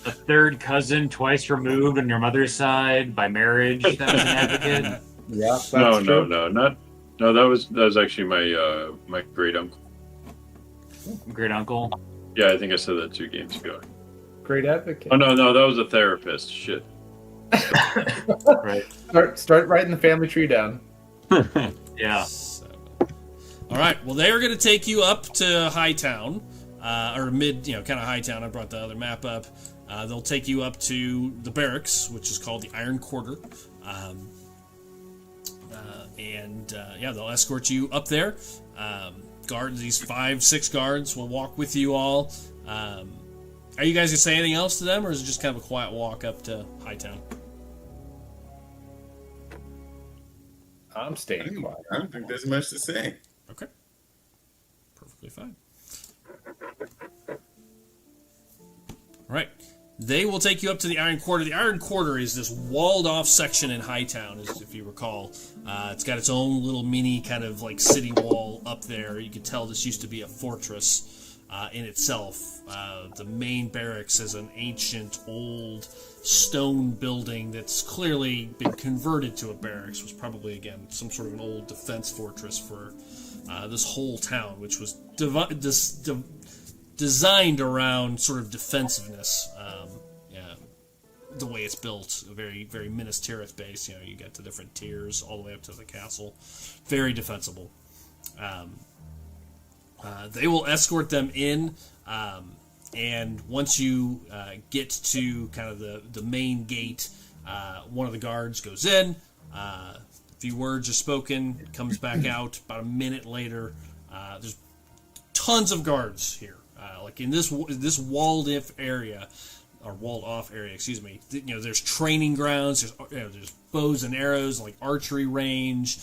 a third cousin twice removed on your mother's side by marriage. That was an advocate. Yeah, that's No, true. no, that was actually my my great uncle. Great uncle. Yeah, I think I said that 2 games ago. Great advocate. Oh no, that was a therapist. Shit. Right. Start writing the family tree down. Yeah. So, all right. Well, they are going to take you up to Hightown, or mid, kind of Hightown. I brought the other map up. They'll take you up to the barracks, which is called the Iron Quarter, they'll escort you up there. Guards, these 5-6 guards will walk with you all. Are you guys gonna say anything else to them, or is it just kind of a quiet walk up to Hightown? I'm staying quiet. I don't think there's much to say. Okay. Perfectly fine. All right. They will take you up to the Iron Quarter. The Iron Quarter is this walled-off section in Hightown, if you recall. It's got its own little mini kind of like city wall up there. You can tell this used to be a fortress in itself. The main barracks is an ancient, old stone building that's clearly been converted to a barracks. It was probably, again, some sort of an old defense fortress for this whole town, which was designed around sort of defensiveness. The way it's built, a very, very Minas Tirith base. You get the different tiers all the way up to the castle. Very defensible. They will escort them in, and once you get to kind of the main gate, one of the guards goes in. A few words are spoken, comes back out. About a minute later, there's tons of guards here. Like in this walled-off area, excuse me. There's training grounds. There's bows and arrows, like archery range.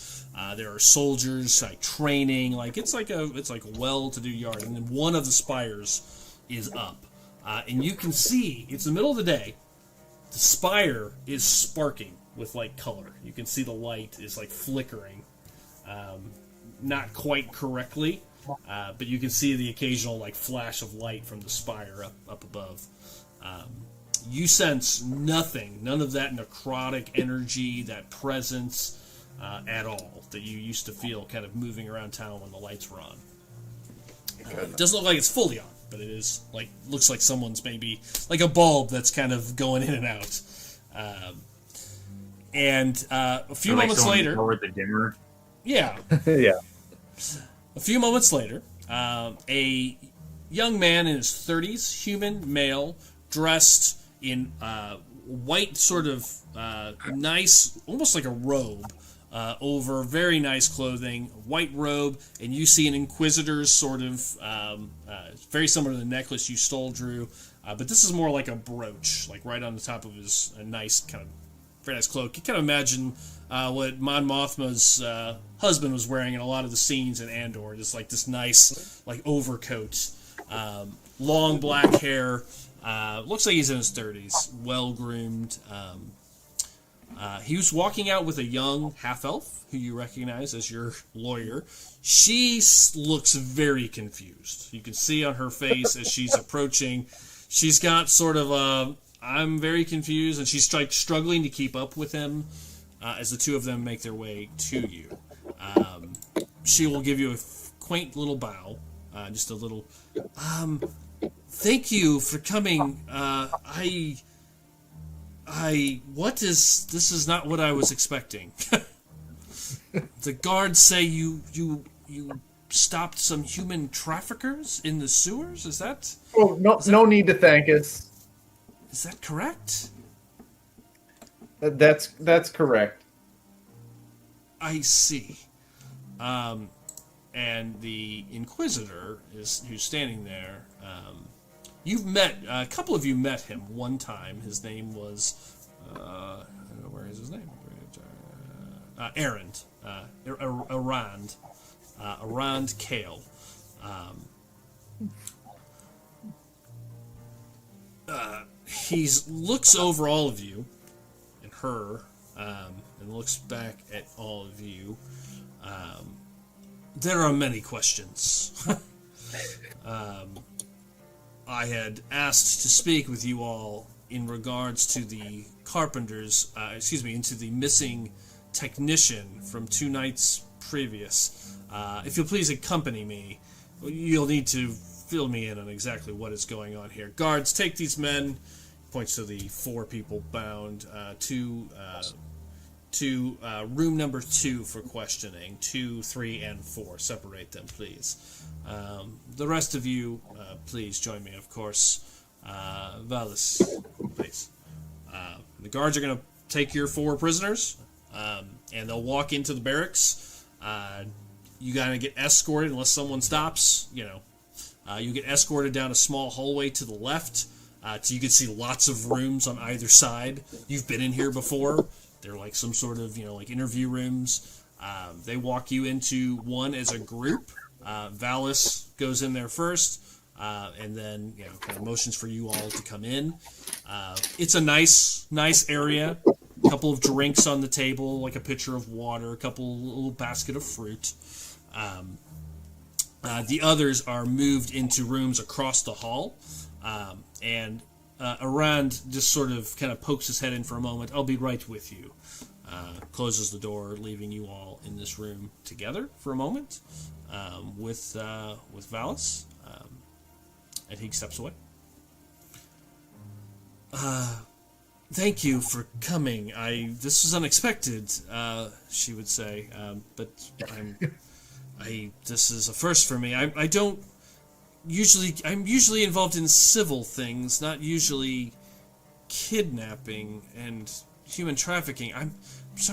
There are soldiers like training. Like it's like a well-to-do yard. And then one of the spires is up, and you can see it's the middle of the day. The spire is sparking with like color. You can see the light is like flickering, not quite correctly. But you can see the occasional like flash of light from the spire up above. You sense nothing, none of that necrotic energy, that presence at all that you used to feel kind of moving around town when the lights were on. It doesn't look like it's fully on, but it is looks like someone's maybe like a bulb that's kind of going in and out. A few moments later, lowered the dimmer. yeah. Yeah. A few moments later, a young man in his 30s, human, male, dressed in white sort of nice, almost like a robe, over very nice clothing, white robe, and you see an Inquisitor's sort of, very similar to the necklace you stole, Drew, but this is more like a brooch, like right on the top of his nice kind of, very nice cloak. You kind of imagine what Mon Mothma's husband was wearing in a lot of the scenes in Andor, just like this nice like overcoat, long black hair, looks like he's in his 30s, well groomed. He was walking out with a young half-elf who you recognize as your lawyer. She looks very confused. You can see on her face as she's approaching, she's got sort of a I'm very confused, and she's like struggling to keep up with him as the two of them make their way to you. She will give you a quaint little bow, just a little. Thank you for coming. What is this? Is not what I was expecting. The guards say you stopped some human traffickers in the sewers. Is that? Oh, no need to thank us. Is that correct? That's correct. I see. And the Inquisitor who's standing there. You've met a couple of you met him one time. His name was I don't know where is his name. errand. Errand. Errand Kale. He looks over all of you and her, and looks back at all of you. There are many questions. I had asked to speak with you all in regards to the carpenters, into the missing technician from 2 nights previous. If you'll please accompany me, you'll need to fill me in on exactly what is going on here. Guards, take these men, points to the 4 people bound, to room number 2 for questioning. 2, 3, and 4. Separate them, please. The rest of you, please join me, of course. Valis, please. The guards are going to take your 4 prisoners, and they'll walk into the barracks. You got to get escorted unless someone stops. You get escorted down a small hallway to the left. So you can see lots of rooms on either side. You've been in here before. They're like some sort of, like interview rooms. They walk you into one as a group. Valis goes in there first, and then, kind of motions for you all to come in. It's a nice area. A couple of drinks on the table, like a pitcher of water, a little basket of fruit. The others are moved into rooms across the hall, and Arand just sort of kind of pokes his head in for a moment. I'll be right with you. Closes the door, leaving you all in this room together for a moment with Valis, and he steps away. Thank you for coming. This was unexpected, she would say, but this is a first for me. I'm usually involved in civil things, not usually kidnapping and human trafficking. I'm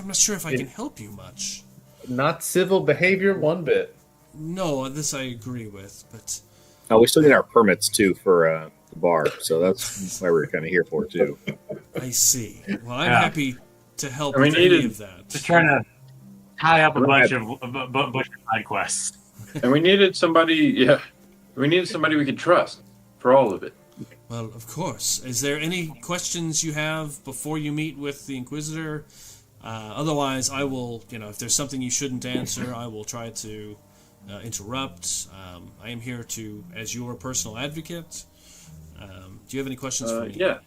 not sure if I can help you much. Not civil behavior one bit. No, this I agree with, but... We still get our permits, too, for the bar, so that's why we're kind of here for, too. I see. Well, I'm happy to help we with any of that. Just trying to tie up a bunch of side quests. And we needed somebody, we could trust for all of it. Well, of course. Is there any questions you have before you meet with the Inquisitor? Otherwise, I will, if there's something you shouldn't answer, I will try to interrupt. I am here as your personal advocate. Do you have any questions for me? Yeah.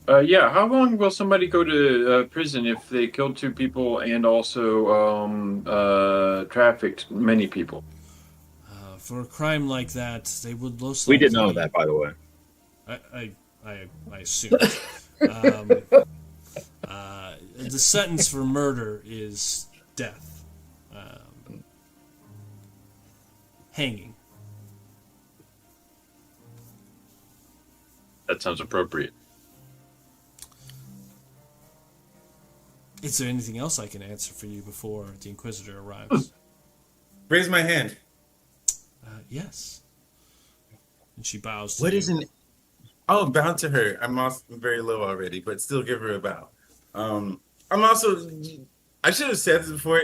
How long will somebody go to prison if they killed 2 people and also trafficked many people? For a crime like that, they would most likely... We didn't know that, by the way. I assumed. The sentence for murder is death. Hanging. That sounds appropriate. Is there anything else I can answer for you before the Inquisitor arrives? Raise my hand. Yes. And she bows to What you. is an... Oh, bow to her. I'm also very low already, but still give her a bow. I'm also... I should have said this before.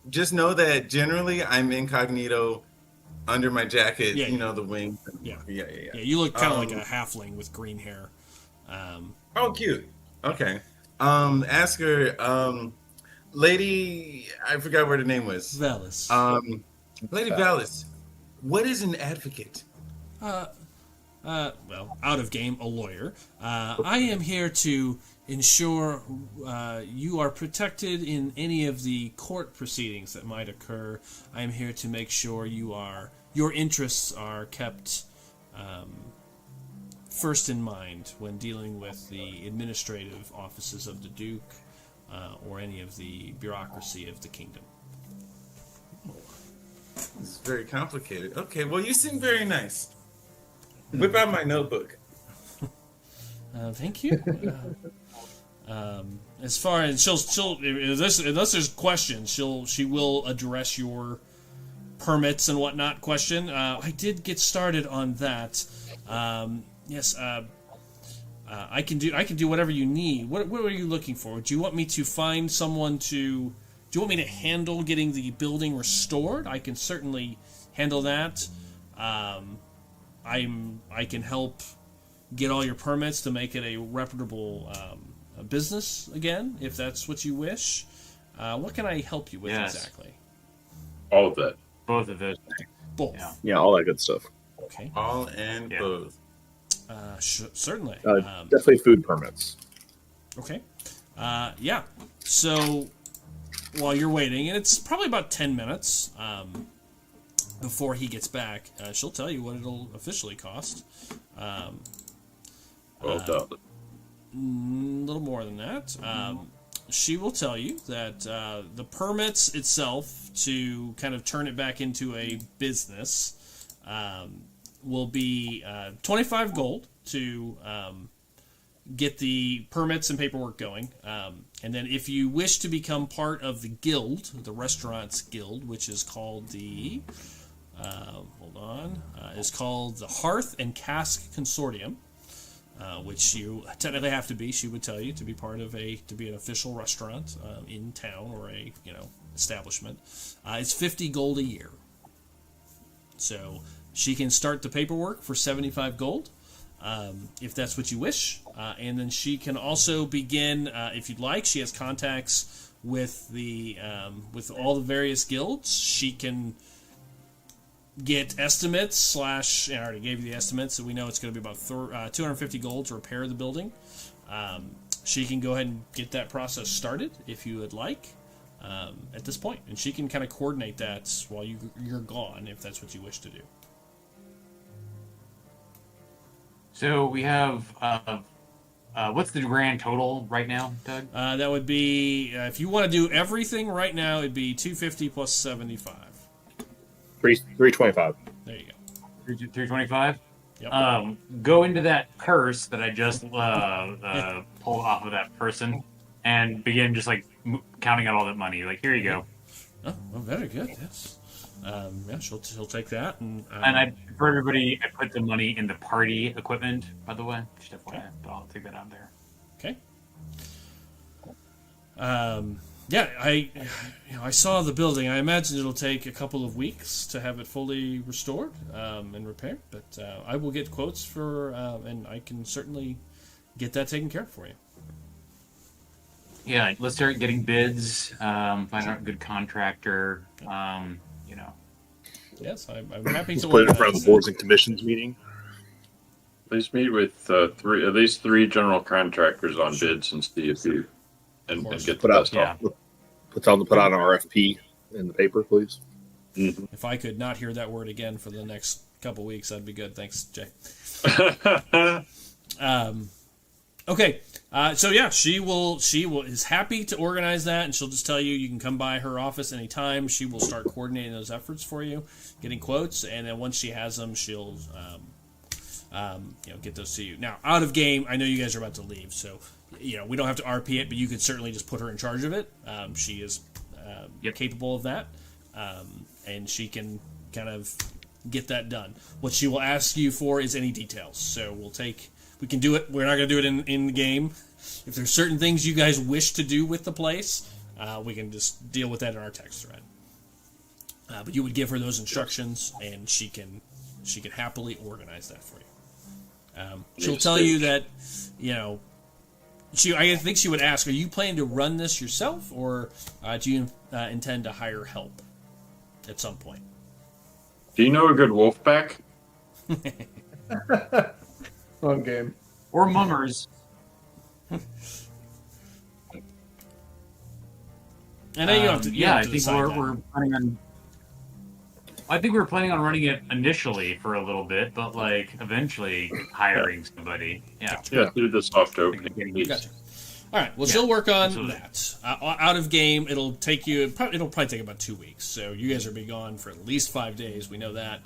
Just know that generally I'm incognito under my jacket, the wing. Yeah. Yeah. You look kind of like a halfling with green hair. Oh, cute. Okay. Ask her, Lady... I forgot what her name was. Valis. Lady Valis, what is an advocate? Well, out of game, a lawyer. I am here to ensure you are protected in any of the court proceedings that might occur. I am here to make sure your interests are kept first in mind when dealing with the administrative offices of the Duke or any of the bureaucracy of the kingdom. It's very complicated. Okay, well, you seem very nice. Whip out my notebook. Thank you. As far as she'll unless there's questions, she will address your permits and whatnot question. I did get started on that. Yes. I can do whatever you need. What are you looking for? Do you want me to find someone to you want me to handle getting the building restored? I can certainly handle that. I can help get all your permits to make it a reputable business again, if that's what you wish. What can I help you with exactly? All of that. Both of those. Both. Yeah, all that good stuff. Okay. All and both. Certainly. Definitely food permits. Okay. Yeah. So while you're waiting, and it's probably about 10 minutes before he gets back, she'll tell you what it'll officially cost. Well done. A little more than that. She will tell you that the permits itself to kind of turn it back into a business will be 25 gold to get the permits and paperwork going. And then if you wish to become part of the guild, the restaurants guild, which is called the is called the Hearth and Cask Consortium, which you technically have to be, she would tell you, to be part of to be an official restaurant in town or a establishment. It's 50 gold a year. So she can start the paperwork for 75 gold, if that's what you wish. And then she can also begin, if you'd like, she has contacts with with all the various guilds. She can get estimates I already gave you the estimates, so we know it's going to be about 250 gold to repair the building. She can go ahead and get that process started if you would like at this point, and she can kind of coordinate that while you're gone if that's what you wish to do. So we have what's the grand total right now, Doug? That would be if you want to do everything right now, it'd be 250 plus 75. 325. There you go. 325. Yep. Go into that purse that I just pulled off of that person, and begin just like counting out all that money. Like, here you go. Oh, well, very good. Yes. Yeah, she'll take that, and for everybody, I put the money in the party equipment. By the way, just FYI, but I'll take that out there. Okay. Yeah, I saw the building. I imagine it'll take a couple of weeks to have it fully restored and repaired, but I will get quotes for, and I can certainly get that taken care of for you. Yeah, let's start getting bids. Find out a good contractor. Yes, I'm happy to. Put it in front of the boards and commissions meeting. Please meet with at least three general contractors on bids and see if you and get the best offer. Put on an RFP in the paper, please. Mm-hmm. If I could not hear that word again for the next couple weeks, that'd be good. Thanks, Jay. Okay. So yeah, she is happy to organize that, and she'll just tell you can come by her office anytime. She will start coordinating those efforts for you, getting quotes, and then once she has them, she'll get those to you. Now, out of game, I know you guys are about to leave, so we don't have to RP it, but you could certainly just put her in charge of it. She is capable of that, and she can kind of get that done. What she will ask you for is any details. So we can do it. We're not going to do it in the game. If there's certain things you guys wish to do with the place, we can just deal with that in our text thread. But you would give her those instructions, and she can happily organize that for you. She'll tell you that, I think she would ask, are you planning to run this yourself, or do you intend to hire help at some point? Do you know a good wolf pack? Fun game. Or mummers. I know you have to. I think we're planning on. I think we were planning on running it initially for a little bit, but eventually hiring somebody. Yeah. Yeah, do the soft opening. Gotcha. All right. Well, she'll work on that. Out of game, it'll probably take about 2 weeks. So you guys will be gone for at least 5 days. We know that.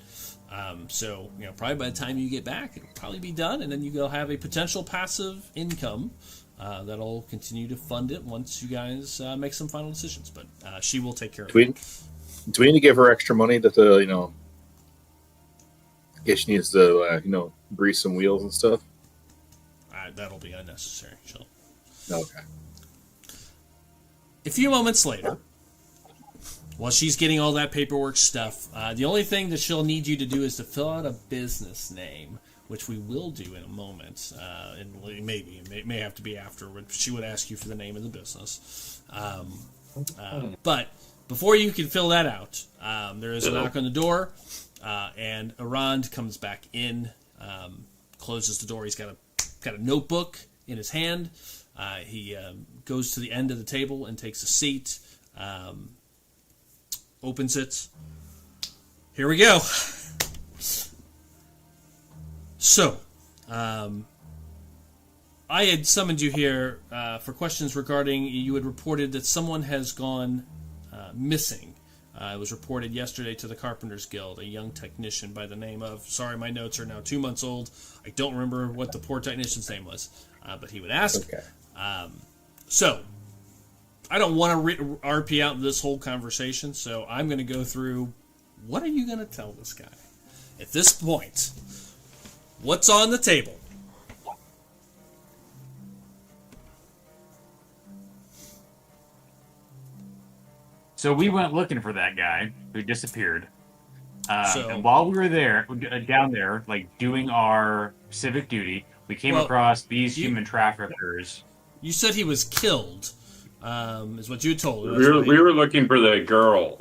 So probably by the time you get back, it'll probably be done, and then you'll have a potential passive income that'll continue to fund it once you guys make some final decisions. But she will take care of it. Do we need to give her extra money to in case she needs to grease some wheels and stuff? That'll be unnecessary. Okay. A few moments later, while she's getting all that paperwork stuff, the only thing that she'll need you to do is to fill out a business name, which we will do in a moment. And it may have to be after. She would ask you for the name of the business. But before you can fill that out, there is a knock on the door, and Arand comes back in, closes the door. He's got a notebook in his hand. He goes to the end of the table and takes a seat, opens it. Here we go. So, I had summoned you here for questions regarding, you had reported that someone has gone missing. It was reported yesterday to the Carpenters Guild, a young technician by the name of, sorry, my notes are now 2 months old. I don't remember what the poor technician's name was, but he would ask. Okay. So, I don't want to RP out this whole conversation, so I'm going to go through, what are you going to tell this guy? At this point, what's on the table? So we went looking for that guy who disappeared. So- And while we were there, down there, like doing our civic duty, we came across these human traffickers. You said he was killed, is what you told us. We were looking for that girl.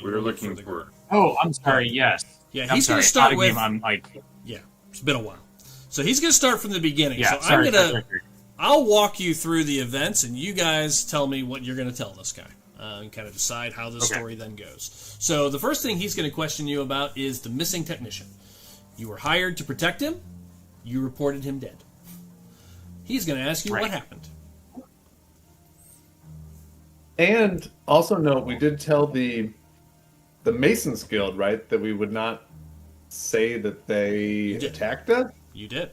We were looking looking for the for. Oh, I'm sorry. Yes. Yeah, I'm he's going sorry. to start Out of with. game, I'm like, Yeah, it's been a while. So he's going to start from the beginning. yeah. So sorry, sorry. I'll walk you through the events, and you guys tell me what you're going to tell this guy, and kind of decide how the story then goes. So the first thing he's going to question you about is the missing technician. You were hired to protect him. You reported him dead. He's going to ask you what happened. And also note, we did tell the Masons Guild, right, that we would not say that they attacked us? You did.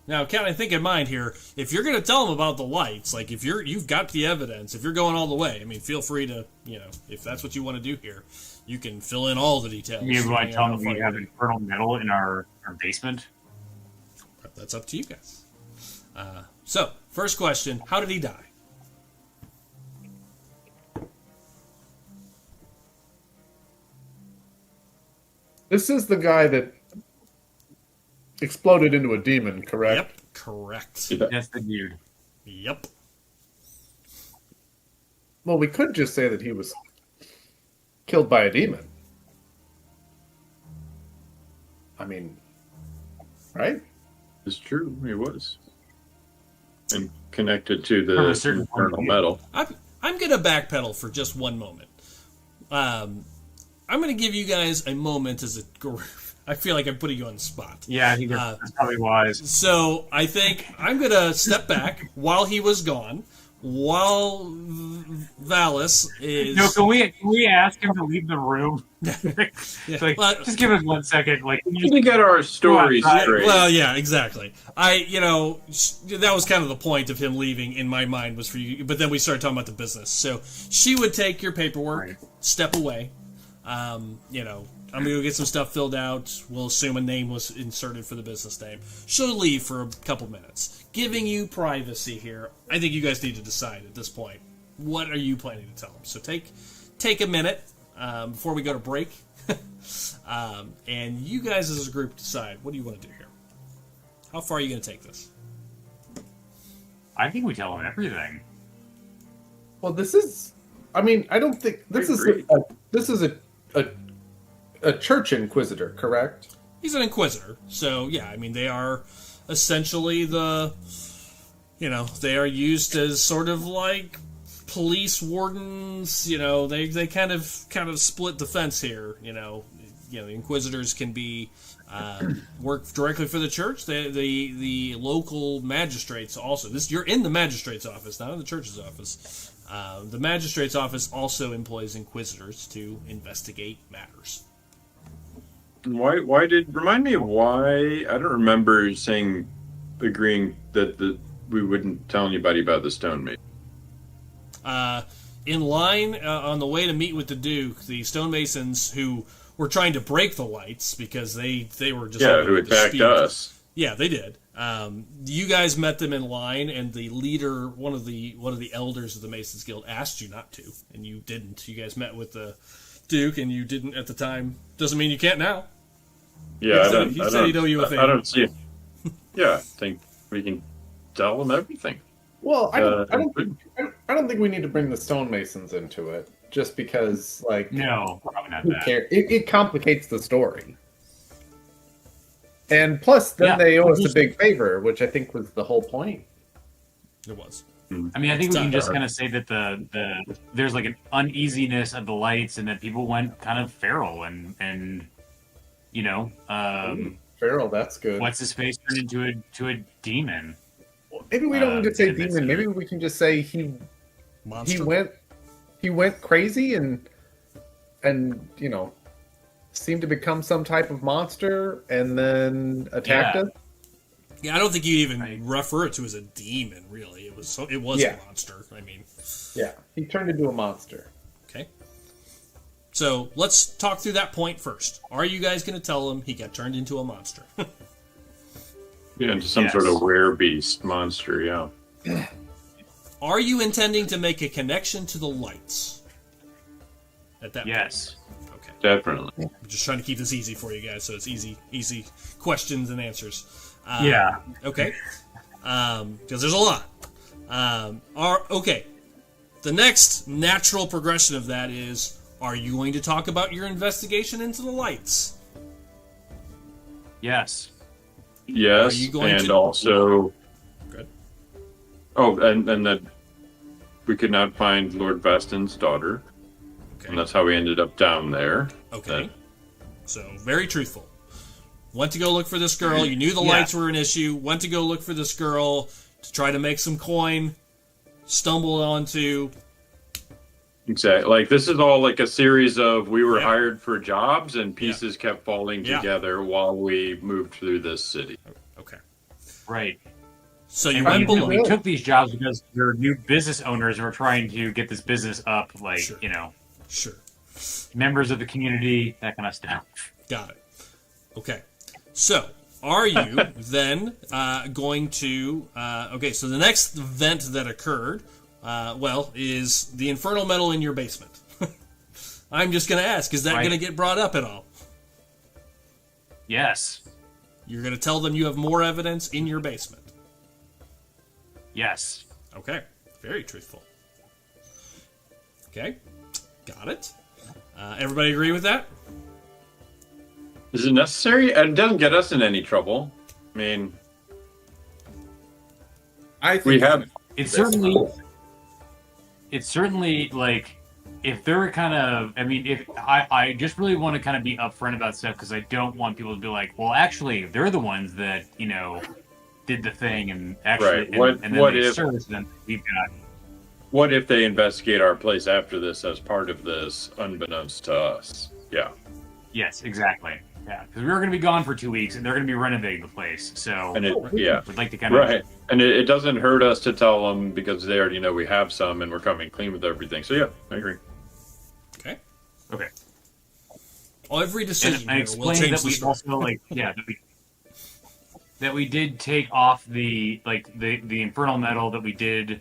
Now, Ken, I think in mind here, if you're going to tell them about the lights, like if you've got the evidence, if you're going all the way, I mean, feel free to, if that's what you want to do here, you can fill in all the details. You want to tell them we have infernal metal in our basement? That's up to you guys. So, first question, how did he die? This is the guy that exploded into a demon, correct? Yep, correct. That's the dude. Yep. Well, we could just say that he was killed by a demon. I mean, right? It's true. He was. And connected to From a the certain infernal point of view. metal. I'm going to backpedal for just one moment. I'm going to give you guys a moment as a group. I feel like I'm putting you on the spot. Yeah, I think that's probably wise. So I think I'm going to step back while he was gone, while Valis is... No, can we ask him to leave the room? Yeah, Like, well, just give us 1 second. Like, can We get our stories Well, straight. well, yeah, exactly. That was kind of the point of him leaving in my mind was for you, but then we started talking about the business. So she would take your paperwork, Right. step away. I'm going to go get some stuff filled out. We'll assume a name was inserted for the business name. She'll leave for a couple minutes, giving you privacy here. I think you guys need to decide at this point. What are you planning to tell them? So take a minute before we go to break. And you guys as a group decide, what do you want to do here? How far are you going to take this? I think we tell him everything. Well, this is. I mean, I don't think this is. This is a church inquisitor, correct? He's an inquisitor, so yeah. I mean, they are essentially they are used as sort of like police wardens. They kind of split the fence here. The inquisitors can be work directly for the church. The local magistrates also. You're in the magistrate's office, not in the church's office. The magistrate's office also employs inquisitors to investigate matters. Why remind me of why I don't remember agreeing that we wouldn't tell anybody about the stonemason. In line on the way to meet with the Duke, the stonemasons who were trying to break the lights because they were just who attacked us. Yeah, they did. You guys met them in line, and the leader, one of the elders of the Masons Guild, asked you not to, and you didn't. You guys met with the Duke, and you didn't at the time. Doesn't mean you can't now. Yeah, He said he'd owe you a favor. I don't see. Yeah, I think we can tell them everything. Well, I don't think we need to bring the stonemasons into it, just because, like, No, probably not who that. cares? It complicates the story. And plus, then they owe us a big favor, which I think was the whole point. It was. I mean, I think we can just kind of say that there's like an uneasiness of the lights, and that people went kind of feral, and you know, Feral, that's good. what's his face turned into a demon. Maybe we don't need to say and it's demon. Maybe we can just say Monster. he went crazy and you know, seemed to become some type of monster and then attacked us. Yeah, I don't think you even refer it to as a demon. Really, it was a monster. I mean, Yeah, he turned into a monster. okay. So let's talk through that point first. Are you guys going to tell him he got turned into a monster? Yeah, into some sort of werebeast monster. Yeah. Are you intending to make a connection to the lights? At that Yes. point? Okay. Definitely. I'm just trying to keep this easy for you guys, so it's easy questions and answers. Yeah. Okay. Because there's a lot. Okay. The next natural progression of that is, are you going to talk about your investigation into the lights? Yes. Yes, Are you going and to- also. Good. Oh, and that we could not find Lord Vastin's daughter, Okay. and that's how we ended up down there. Okay. So, very truthful. Went to go look for this girl. You knew the Yeah. lights were an issue. Went to go look for this girl to try to make some coin. Stumbled onto... Exactly. Like, this is all like a series of we were Yeah. hired for jobs, and pieces kept falling Yeah. together while we moved through this city. Okay. Right. So you And went we below. took these jobs because they're new business owners, and we're trying to get this business up, like, Sure. you know, Sure. members of the community, that kind of stuff. Got it. Okay. So, are you then going to... okay, so the next event that occurred, is the infernal metal in your basement. I'm just going to ask, is that Right. going to get brought up at all? Yes. You're going to tell them you have more evidence in your basement. Yes. Okay. Very truthful. Okay. Got it. Everybody agree with that? Is it necessary? And it doesn't get us in any trouble. I mean, I think we have. It's certainly like, if they're kind of, I mean, if I just really want to kind of be upfront about stuff, because I don't want people to be like, well, actually, they're the ones that, you know, did the thing, and actually, Right. and then What they if- searched, and we've got. What if they investigate our place after this as part of this, unbeknownst to us? Yeah. Yes, exactly. Yeah, because we were going to be gone for 2 weeks, and they're going to be renovating the place. So And it, yeah. we'd like to kind of Right. And it doesn't hurt us to tell them because they already know we have some and we're coming clean with everything. So, yeah, I agree. Okay. Okay. Every decision And I here will explained change that the we story. also that we did take off the infernal metal that we did.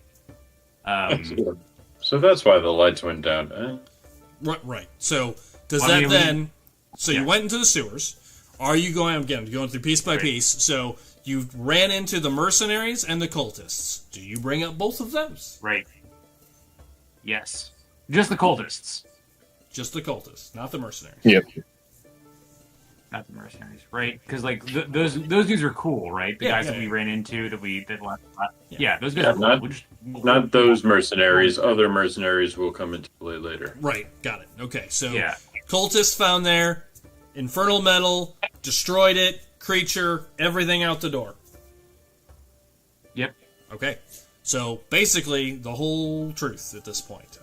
So that's why the lights went down. Right. So does Well, that I mean, then? So you yeah. went into the sewers. Are you going again? Going through piece by Right. piece. So you ran into the mercenaries and the cultists. Do you bring up both of those? Right. Yes. Just the cultists, Just the cultists, not the mercenaries. Yep. not the mercenaries, right? Because like those dudes are cool, right? The Yeah, guys yeah, that we yeah. ran into that left. Yeah. Yeah, those guys Yeah, are cool. not- We'll just- Not those mercenaries. Other mercenaries will come into play later. Right. Got it. Okay. So Yeah. cultists found there, infernal metal, destroyed it, creature, everything out the door. Yep. Okay. So basically, the whole truth at this point.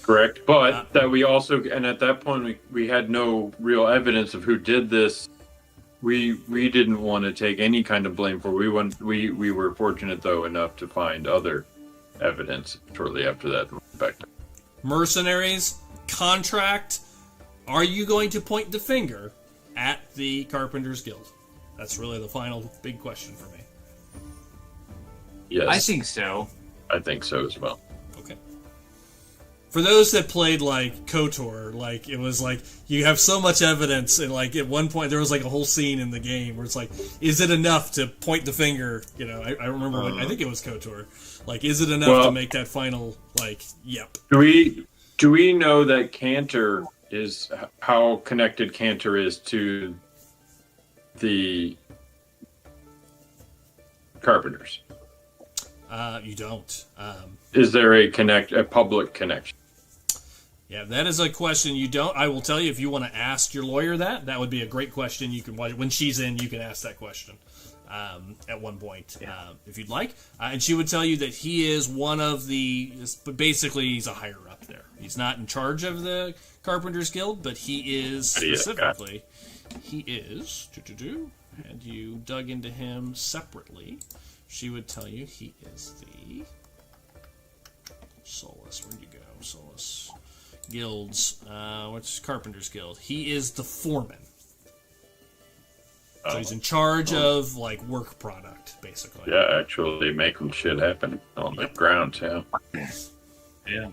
Correct. But that we also, and at that point, we had no real evidence of who did this. We didn't want to take any kind of blame for it. We were fortunate, though, enough to find other evidence shortly after that. Mercenaries, contract. Are you going to point the finger at the Carpenters Guild? That's really the final big question for me. Yes, I think so. I think so as well. Okay. For those that played like KOTOR, like it was like you have so much evidence, and like at one point there was like a whole scene in the game where it's like, is it enough to point the finger? You know, I remember when I think it was KOTOR. Like, is it enough to make that final like, yep? Do we know that Cantor is how connected Cantor is to the Carpenters? You don't. Is there a public connection? Yeah, that is a question you don't. I will tell you, if you want to ask your lawyer that would be a great question. You can, when she's in, you can ask that question at one point if you'd like. And she would tell you that he is one of the, but basically he's a higher up there. He's not in charge of the Carpenters Guild, but he is specifically, he is, had you dug into him separately, she would tell you he is the Solus. Where'd you go? Solus. Guilds, which is Carpenter's Guild. He is the foreman. So he's in charge of like work product, basically. Yeah, actually making shit happen on the ground, yeah. Yeah.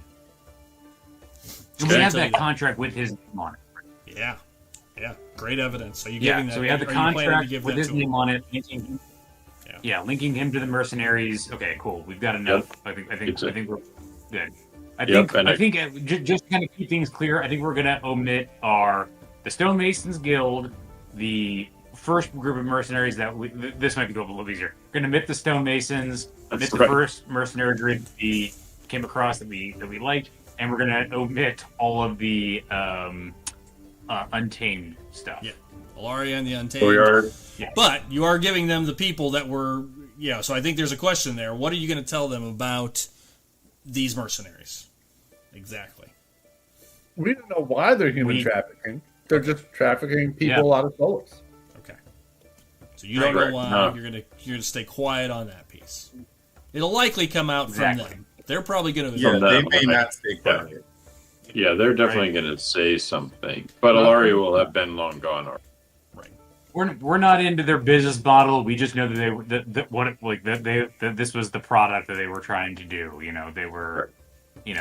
And we have that contract with his name on it. Yeah. Yeah. Great evidence. So you Yeah, giving that? so we have the are you planning to contract give with that his to name him? on it. Linking him to the mercenaries. Okay, cool. We've got enough. I think we're good. I think just to kind of keep things clear, I think we're gonna omit the Stonemasons Guild, the first group of mercenaries this might be a little easier. We're gonna omit the Stonemasons, omit the first mercenary grid we came across that we liked, and we're gonna omit all of the Untamed stuff. Yeah, Alaria and the Untamed. We are, but you are giving them the people that were. Yeah, so I think there's a question there. What are you going to tell them about these mercenaries? Exactly. We don't know why they're human trafficking. They're just trafficking people out of Solus. Okay. So you don't know why. No. You're gonna stay quiet on that piece. It'll likely come out from them. They're probably going to. Yeah, they may not stay quiet. Yeah, they're definitely going to say something. But Alaria will have been long gone already. We're not into their business model. We just know that this was the product that they were trying to do. You know, they were, and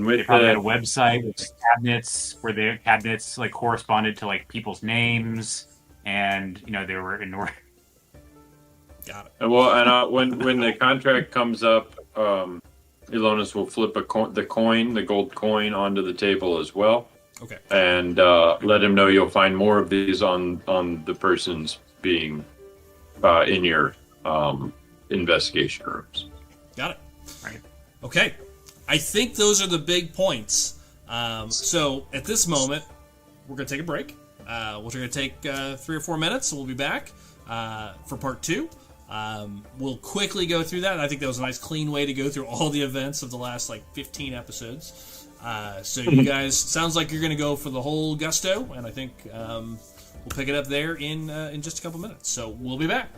they probably had a website with cabinets where their cabinets like corresponded to like people's names, and they were in. Got it. Well, and when the contract comes up, Elonis will flip the gold coin onto the table as well. Okay. And let him know you'll find more of these on the persons being in your investigation rooms. Got it. Right. Okay. I think those are the big points. So at this moment, we're going to take a break. We're going to take 3 or 4 minutes, and we'll be back for part 2. We'll quickly go through that. I think that was a nice, clean way to go through all the events of the last 15 episodes. So you guys, sounds like you're going to go for the whole gusto, and I think we'll pick it up there in just a couple minutes. So we'll be back.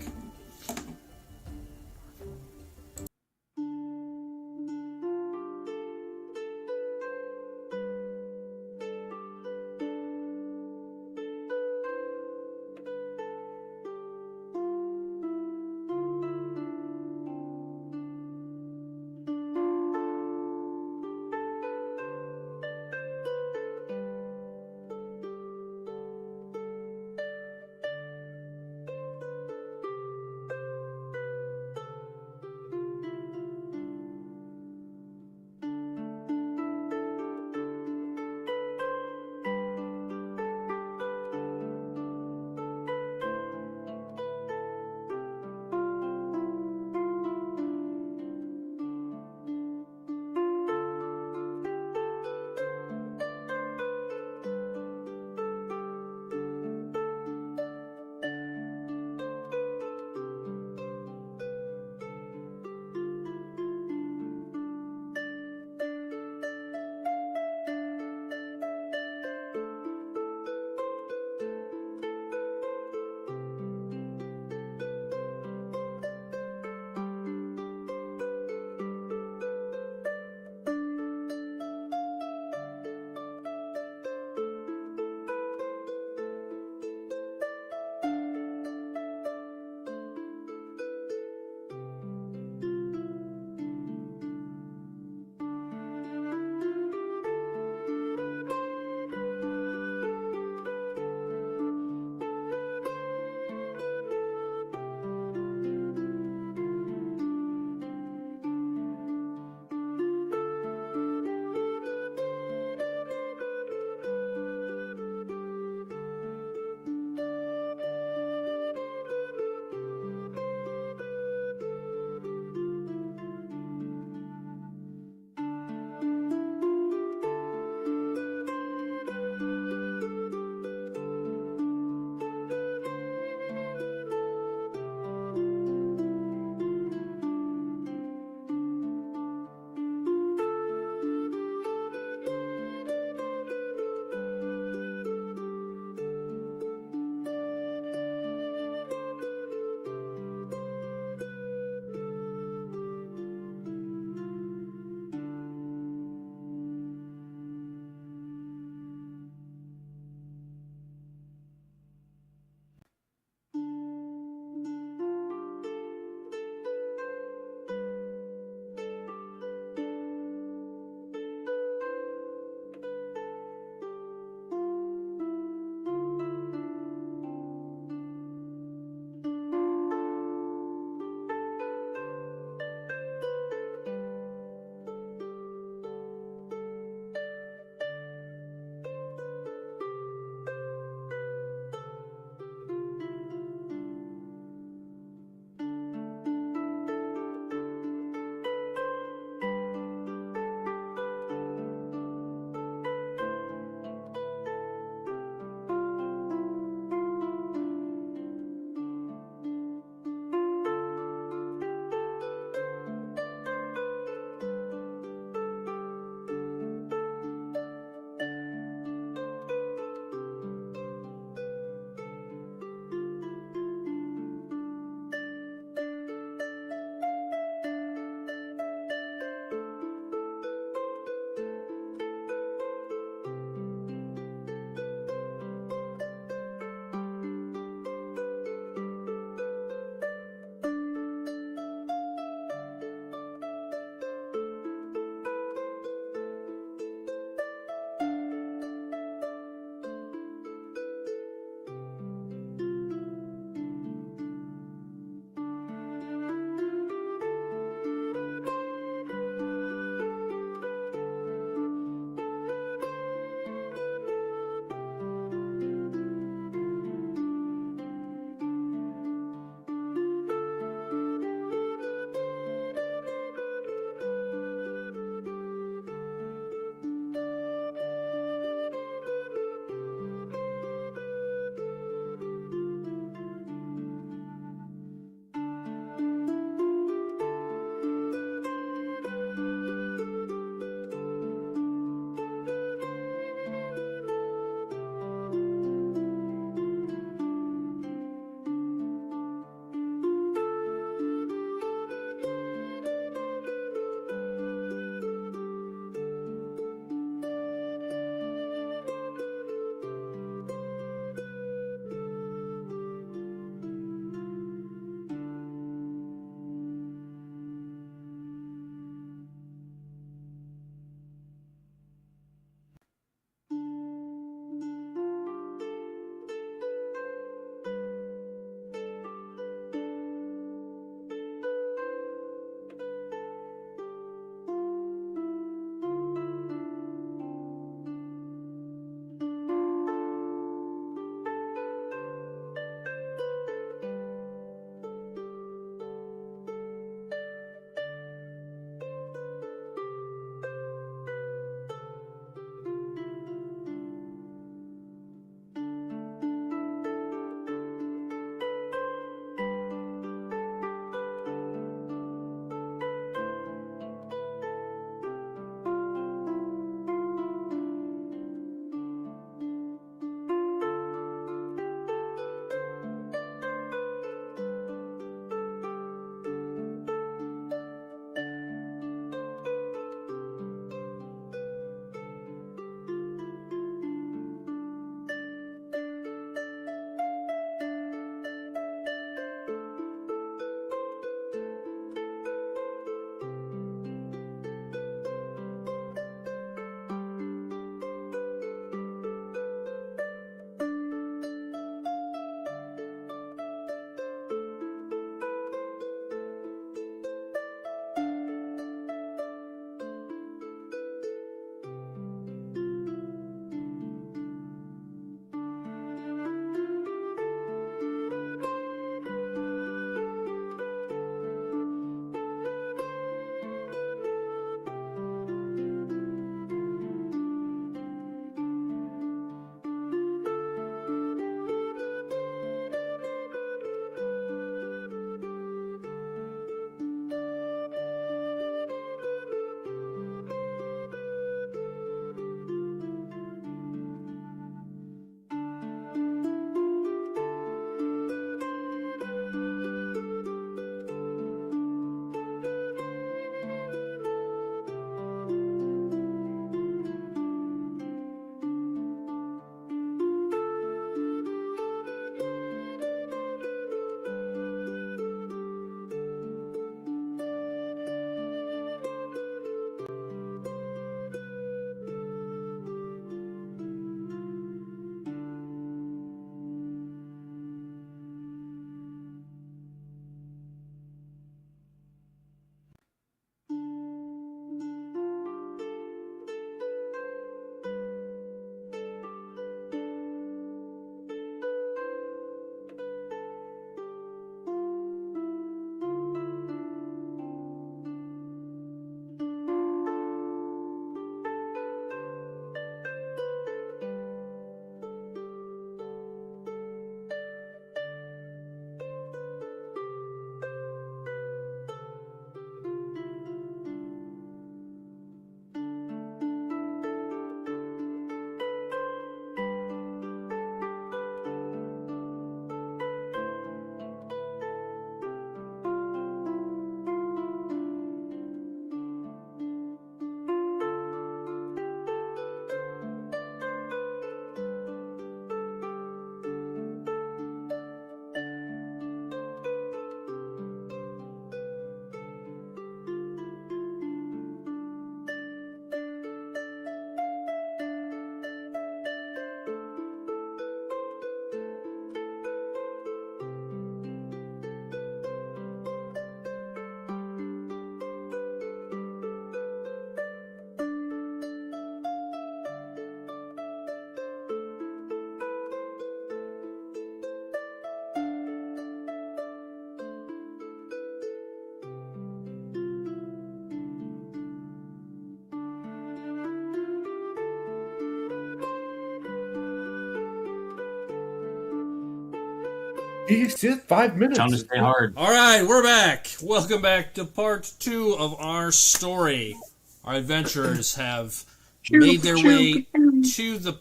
He's just 5 minutes. Tell him to stay hard. All right, we're back. Welcome back to part 2 of our story. Our adventurers have made their way to the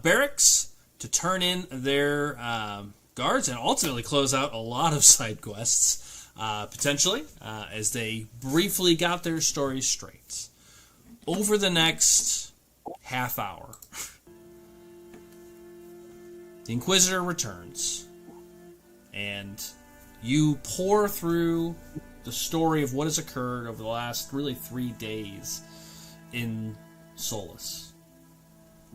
barracks to turn in their guards and ultimately close out a lot of side quests, potentially, as they briefly got their story straight. Over the next half hour, the Inquisitor returns, and you pour through the story of what has occurred over the last really 3 days in Solus.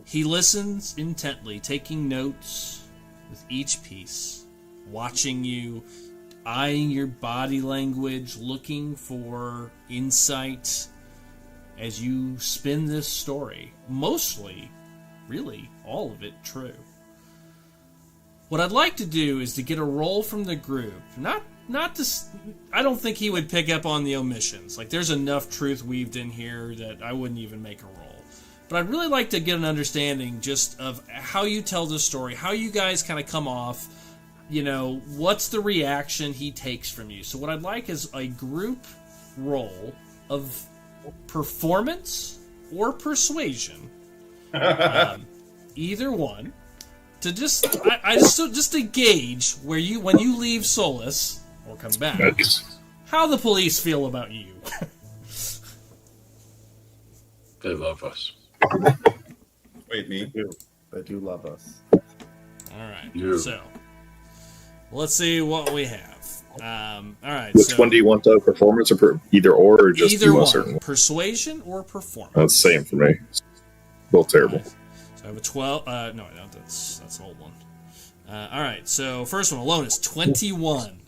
He listens intently, taking notes with each piece, watching you, eyeing your body language, looking for insight as you spin this story. Mostly, really, all of it true. What I'd like to do is to get a roll from the group. Not this. I don't think he would pick up on the omissions. Like, there's enough truth weaved in here that I wouldn't even make a roll. But I'd really like to get an understanding just of how you tell this story, how you guys kind of come off, you know, what's the reaction he takes from you. So what I'd like is a group roll of performance or persuasion, either one, to just to gauge where you, when you leave Solus or come back, how the police feel about you. They love us. Wait, me? They do love us. All right, Yeah. so let's see what we have. All right, Which one do you want, the performance or either or just either do a one, certain one? persuasion or performance. That's the same for me. Both terrible. So I have a 12. No, that's an old one. All right, so first one alone is 21,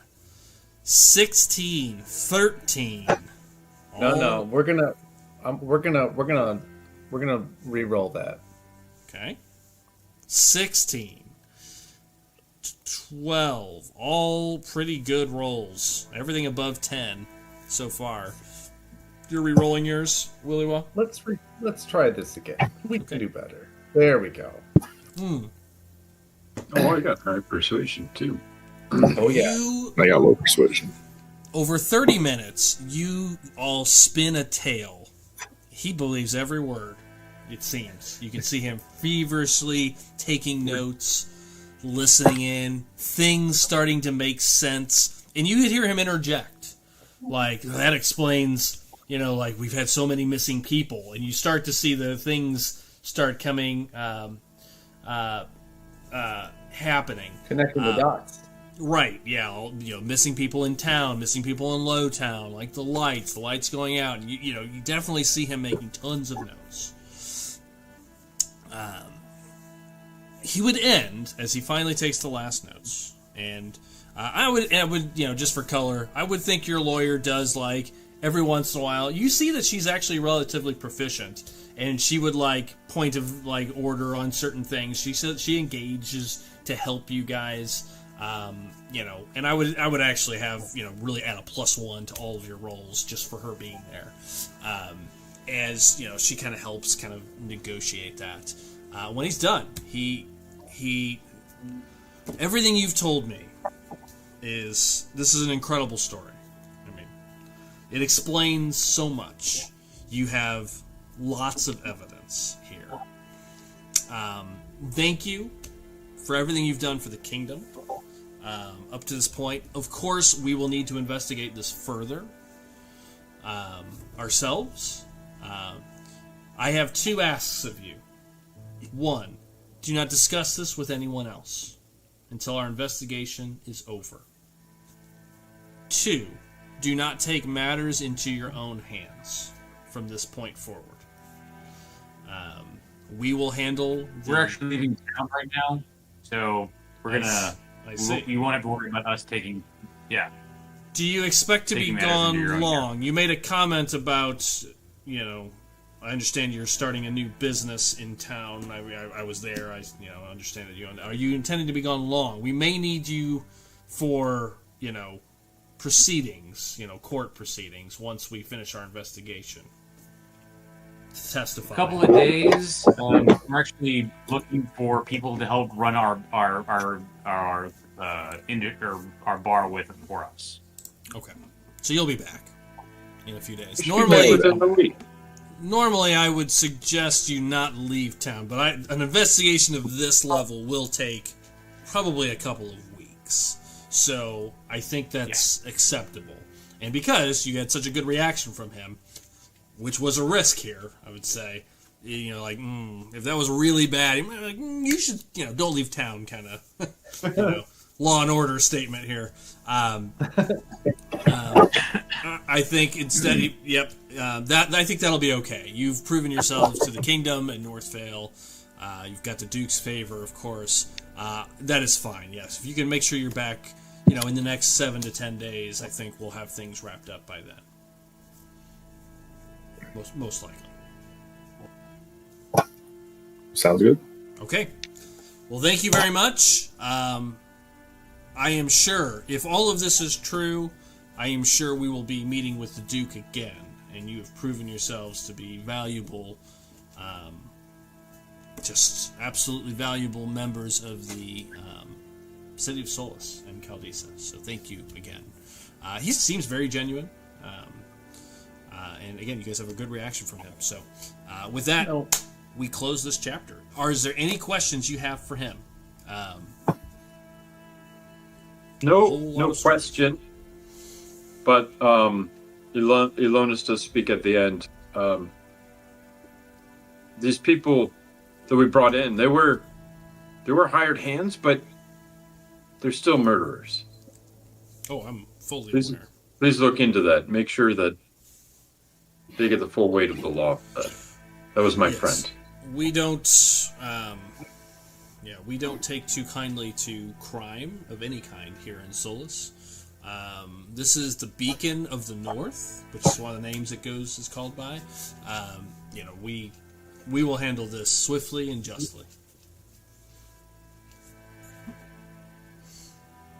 16, 13. No, we're gonna re-roll that. Okay. 16, 12, all pretty good rolls. Everything above 10 so far. You're re-rolling yours, Willy Wah? Let's try this again. We can do better. There we go. Oh, I got high persuasion too. Oh yeah. I got low persuasion. Over 30 minutes, you all spin a tale. He believes every word, it seems. You can see him feverishly taking notes, listening in, things starting to make sense. And you could hear him interject. Like, that explains, you know, like, we've had so many missing people. And you start to see the things start coming, happening. Connecting the dots. Right, yeah, you know, missing people in town, missing people in Low Town, like the lights going out, and you know, you definitely see him making tons of notes. He would end as he finally takes the last notes, and I would, you know, just for color, I would think your lawyer does, like, every once in a while, you see that she's actually relatively proficient, and she would, like, point of, like, order on certain things. She said she engages to help you guys. You know, and I would actually have, you know, really add a +1 to all of your rolls just for her being there. As, you know, she kind of helps kind of negotiate that. When he's done, he everything you've told me this is an incredible story. I mean, it explains so much. You have lots of evidence here. Thank you for everything you've done for the kingdom. Up to this point, of course, we will need to investigate this further ourselves. I have 2 asks of you. 1, do not discuss this with anyone else until our investigation is over. 2, do not take matters into your own hands from this point forward. We will handle... We're actually leaving town right now, so we're gonna... You won't have to worry about us taking... Yeah. Do you expect to be gone long? You made a comment about, you know, I understand you're starting a new business in town. I was there. I understand that you... Are you intending to be gone long? We may need you for, you know, proceedings, you know, court proceedings, once we finish our investigation. To testify. A couple of days. We're actually looking for people to help run our or our bar with for us. Okay. So you'll be back in a few days. Within the week. Normally, I would suggest you not leave town, but an investigation of this level will take probably a couple of weeks. So I think that's acceptable. And because you had such a good reaction from him, which was a risk here, I would say, if that was really bad, you might be like, you should, don't leave town, kind of, law and order statement here. I think instead, I think that'll be okay. You've proven yourselves to the kingdom and North Vale. You've got the Duke's favor, of course. That is fine. Yes, if you can make sure you're back, in the next 7 to 10 days, I think we'll have things wrapped up by then. Most likely. Sounds good. Okay. Well, thank you very much. I am sure, if all of this is true, I am sure we will be meeting with the Duke again, and you have proven yourselves to be valuable, just absolutely valuable members of the City of Solus and Caldesa. So thank you again. He seems very genuine, and again, you guys have a good reaction from him. So with that, we close this chapter. Is there any questions you have for him? No question. But Elonis does speak at the end. These people that we brought in, they were hired hands, but they're still murderers. Oh, I'm fully aware. Please look into that. Make sure that they get the full weight of the law. That was my friend. We don't take too kindly to crime of any kind here in Solus. This is the Beacon of the North, which is one of the names is called by. We will handle this swiftly and justly.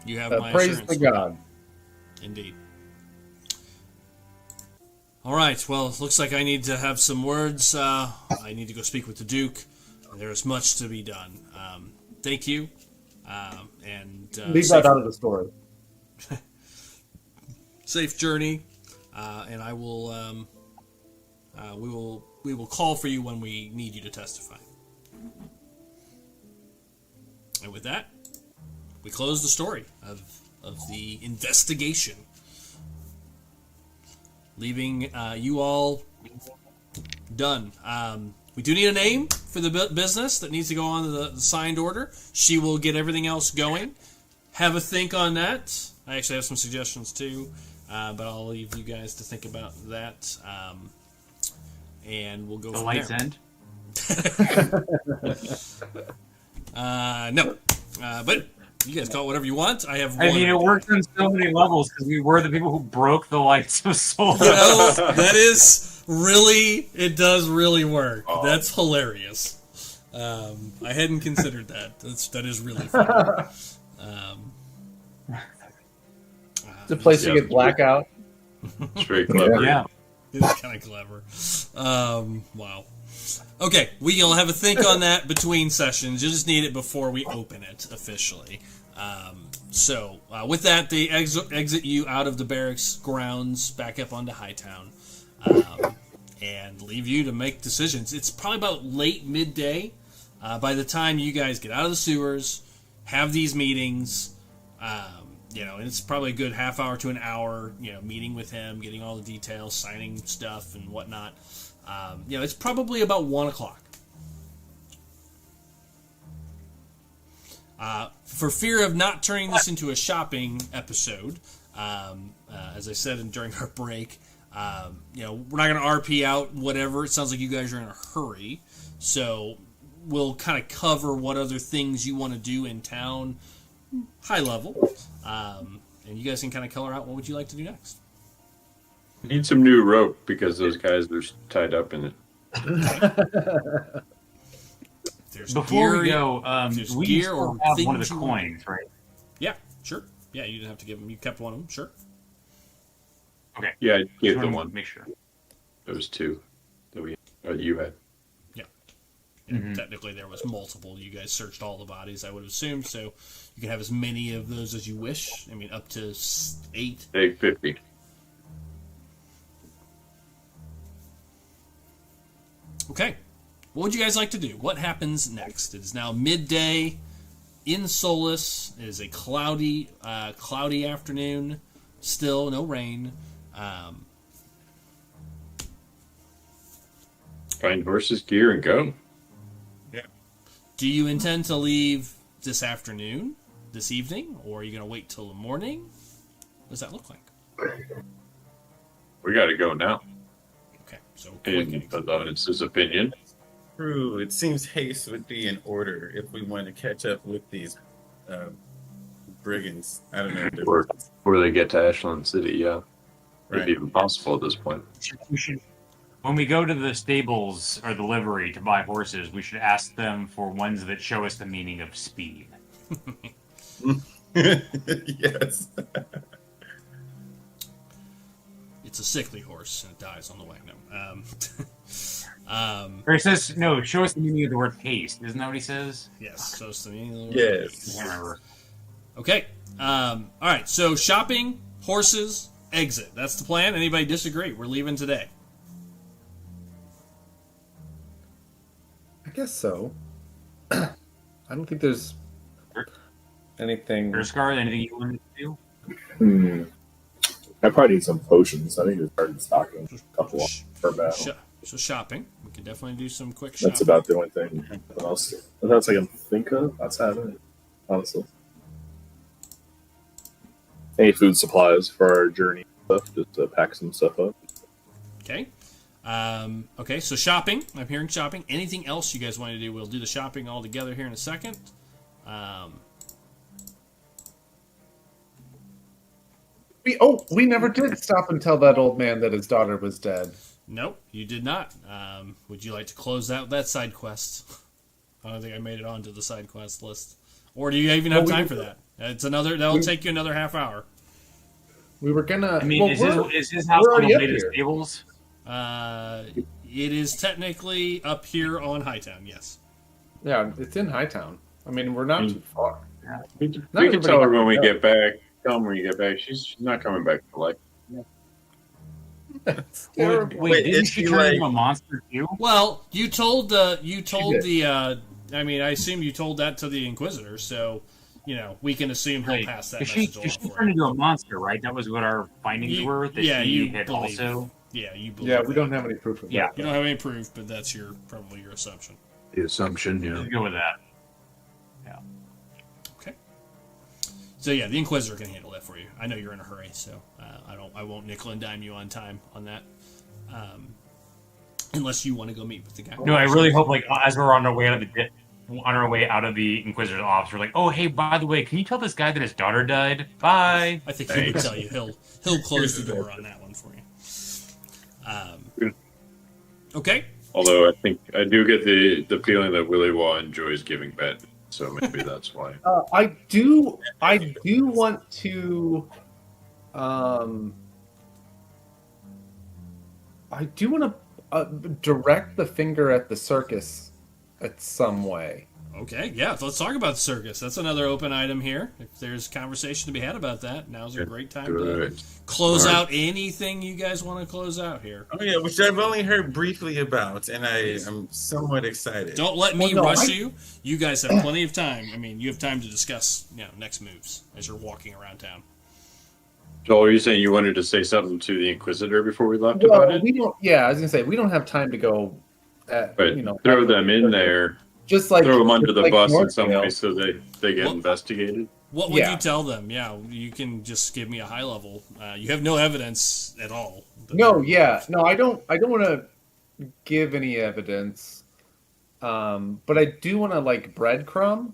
You have my praise assurance. to God. Indeed. All right. Well, it looks like I need to have some words. I need to go speak with the Duke. There is much to be done. Thank you. And leave that out of the story. Safe journey, and I will. We will call for you when we need you to testify. And with that, we close the story of the investigation, leaving you all done. We do need a name for the business that needs to go on the signed order. She will get everything else going. Have a think on that. I actually have some suggestions too, but I'll leave you guys to think about that. And we'll go the from Light's there. End? No. But you guys call it whatever you want. I have one. I mean, it works on so many levels because we were the people who broke the lights of Solus. That is really, it does really work. Oh. That's hilarious. I hadn't considered that. That is really funny. It's a place to get blackout. It's very clever. Yeah. It's kind of clever. Wow. Okay, we'll have a think on that between sessions. You'll just need it before we open it officially. So with that, they exit you out of the barracks grounds, back up onto Hightown, and leave you to make decisions. It's probably about late midday by the time you guys get out of the sewers, have these meetings. And it's probably a good half hour to an hour, meeting with him, getting all the details, signing stuff and whatnot. It's probably about 1 o'clock. For fear of not turning this into a shopping episode, as I said during our break, we're not going to RP out whatever. It sounds like you guys are in a hurry. So we'll kind of cover what other things you want to do in town, high level. And you guys can kind of color out what would you like to do next. We need some new rope because those guys are tied up in it. Before we go, we still have one of the coins, right? Yeah, sure. Yeah, you didn't have to give them. You kept one of them, sure. Okay. Yeah, I gave them one. Make sure. There was two that you had. Yeah. And technically, there was multiple. You guys searched all the bodies, I would assume, so you can have as many of those as you wish. I mean, up to 8. Take 50. Okay. What would you guys like to do? What happens next? It is now midday in Solus. It is a cloudy afternoon. Still no rain. Find horses, gear, and go. Do you intend to leave this afternoon, this evening, or are you going to wait till the morning? What does that look like? We got to go now. Okay, so In Lawrence's opinion. True. It seems haste would be in order if we want to catch up with these brigands. I don't know. If they're Before they get to Ashland City, yeah. Right. Maybe even possible at this point. We should, when we go to the stables or the livery to buy horses, we should ask them for ones that show us the meaning of speed. Yes. it's a sickly horse and it dies on the way. No. Or he says, no, show us the meaning of the word haste. Isn't that what he says? Yes. So it's the meaning of the word. Yes. I can't remember. Okay. All right. So shopping, horses, exit. That's the plan. Anybody disagree? We're leaving today. I guess so. I don't think there's anything. Erskar, anything you wanted to do? I probably need some potions. I think it's started stocking a couple per battle. So shopping. We could definitely do some quick shopping. That's about the only thing. What else I can think of outside of it, honestly. Any food supplies for our journey stuff, just to pack some stuff up. Okay. Okay, so shopping. I'm hearing shopping. Anything else you guys want to do? We'll do the shopping all together here in a second. We never did stop and tell that old man that his daughter was dead. Nope, you did not. Would you like to close out that side quest? I don't think I made it onto the side quest list. Or do you even have time for that? That'll take you another half hour. We were gonna. I mean, well, is his house on the latest stables? It is technically up here on Hightown, yes. Yeah, it's in Hightown. I mean, we're not too far. We can tell her when we get back. Tell them when you get back. She's not coming back for like. That's terrible. Wait, didn't is she she turn like- into a monster too? Well, you told I assume you told that to the Inquisitor, so, we can assume he'll pass that She message along for turned you. into a monster, right? That was what our findings were. That yeah, she you had believe. also. Yeah, you believe. Yeah, we that. don't have any proof of Yeah. that. You don't have any proof, but that's probably your assumption. The assumption, yeah. Let's go with that. Yeah. Okay. So yeah, the Inquisitor can handle that for you. I know you're in a hurry, so I won't nickel and dime you on time on that, unless you want to go meet with the guy. No, I really hope, like, as we're on our way out of the Inquisitor's office, we're like, oh, hey, by the way, can you tell this guy that his daughter died? Bye. I think he would tell you. He'll close the door on that one for you. Okay. Although I do get the feeling that Willy Waw enjoys giving back, so maybe that's why. I do want to. I do want to direct the finger at the circus at some way. Okay, yeah, let's talk about the circus. That's another open item here. If there's conversation to be had about that, now's a great time to close out anything you guys want to close out here. Oh yeah, which I've only heard briefly about, and I'm somewhat excited. Don't let me rush you. You guys have plenty of time. I mean, you have time to discuss next moves as you're walking around town. Joel, are you saying you wanted to say something to the Inquisitor before we left about it? We don't. Yeah, I was gonna say we don't have time to go. But throw them in there. Just like throw them under the bus in Northvale. some way so they get investigated. What would you tell them? Yeah, you can just give me a high level. You have no evidence at all. No, I don't want to give any evidence, but I do want to breadcrumb,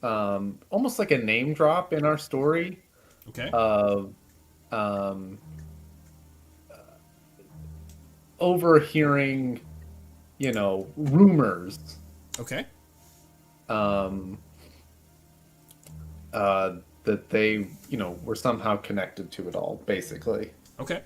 almost like a name drop in our story. Okay. Of overhearing, rumors. Okay. That they, were somehow connected to it all, basically. Okay.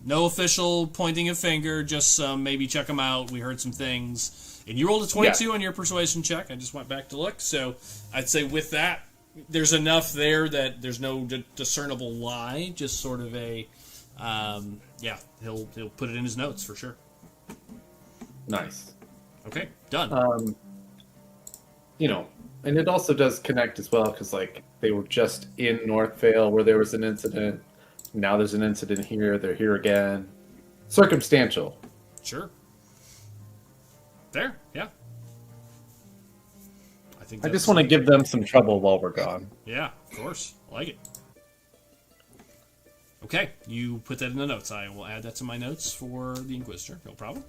No official pointing a finger, just some maybe check them out. We heard some things. And you rolled a 22 on your persuasion check. I just went back to look. So I'd say with that, there's enough there that there's no discernible lie. Just sort of a, he'll put it in his notes for sure. Nice. Okay, done. And it also does connect as well because like they were just in North Vale where there was an incident. Now there's an incident here. They're here again. Circumstantial. Sure. There, yeah. I just want to give them some trouble while we're gone. Yeah, of course. I like it. Okay, you put that in the notes. I will add that to my notes for the Inquisitor. No problem.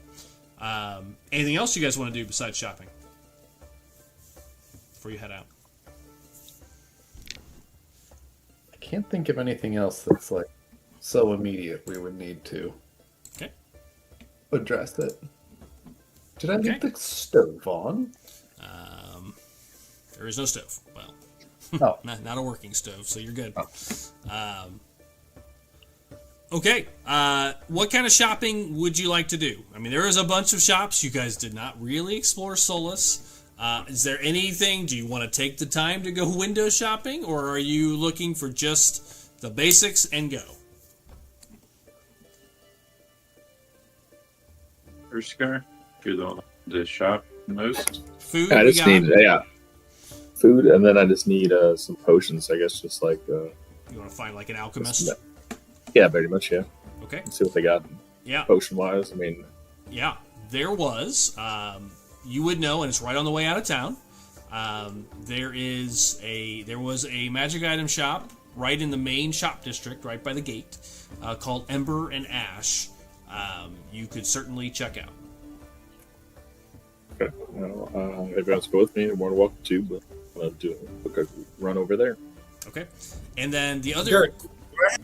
Anything else you guys want to do besides shopping? Before you head out. I can't think of anything else that's like so immediate we would need to address it. Did I leave the stove on? There is no stove. Oh. Well, not a working stove, so you're good. Oh. Okay. What kind of shopping would you like to do? I mean, there is a bunch of shops. You guys did not really explore Solus. Is there anything? Do you want to take the time to go window shopping, or are you looking for just the basics and go? Erskar, you're the one to shop most. Food. I just need food, and then I just need some potions. I guess just like. You want to find like an alchemist? Yeah, very much. Yeah. Okay. Let's see what they got. Yeah. Potion wise, I mean. Yeah, there was. You would know, and it's right on the way out of town. There was a magic item shop right in the main shop district, right by the gate, called Ember and Ash. You could certainly check out. Okay. If you want to go with me, you're more than welcome to, but I'll do a quick run over there. Okay. And then the other...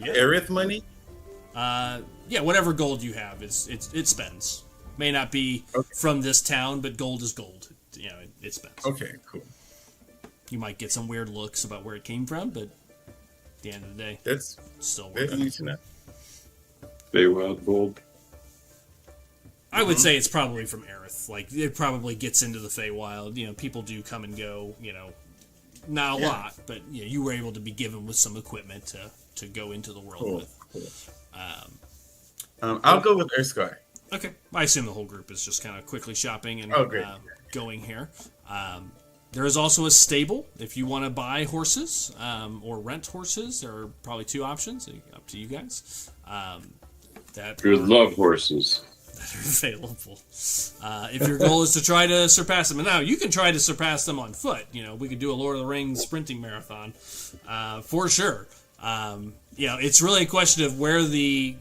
Aerith money? Yeah, whatever gold you have, it spends. May not be from this town, but gold is gold. You know, it spends. Okay, cool. You might get some weird looks about where it came from, but at the end of the day, that's still worth it. easy enough. Feywild gold. I would say it's probably from Aerith. Like, it probably gets into the Feywild. You know, people do come and go, you know, not a lot, but you know, you were able to be given with some equipment to go into the world with. Cool. I'll go with Erskar. Okay. I assume the whole group is just kind of quickly shopping and going here. There is also a stable if you want to buy horses or rent horses. There are probably two options, up to you guys. You love horses. That are available. If your goal is to try to surpass them, and now you can try to surpass them on foot. You know, we could do a Lord of the Rings sprinting marathon for sure. You know, it's really a question of where the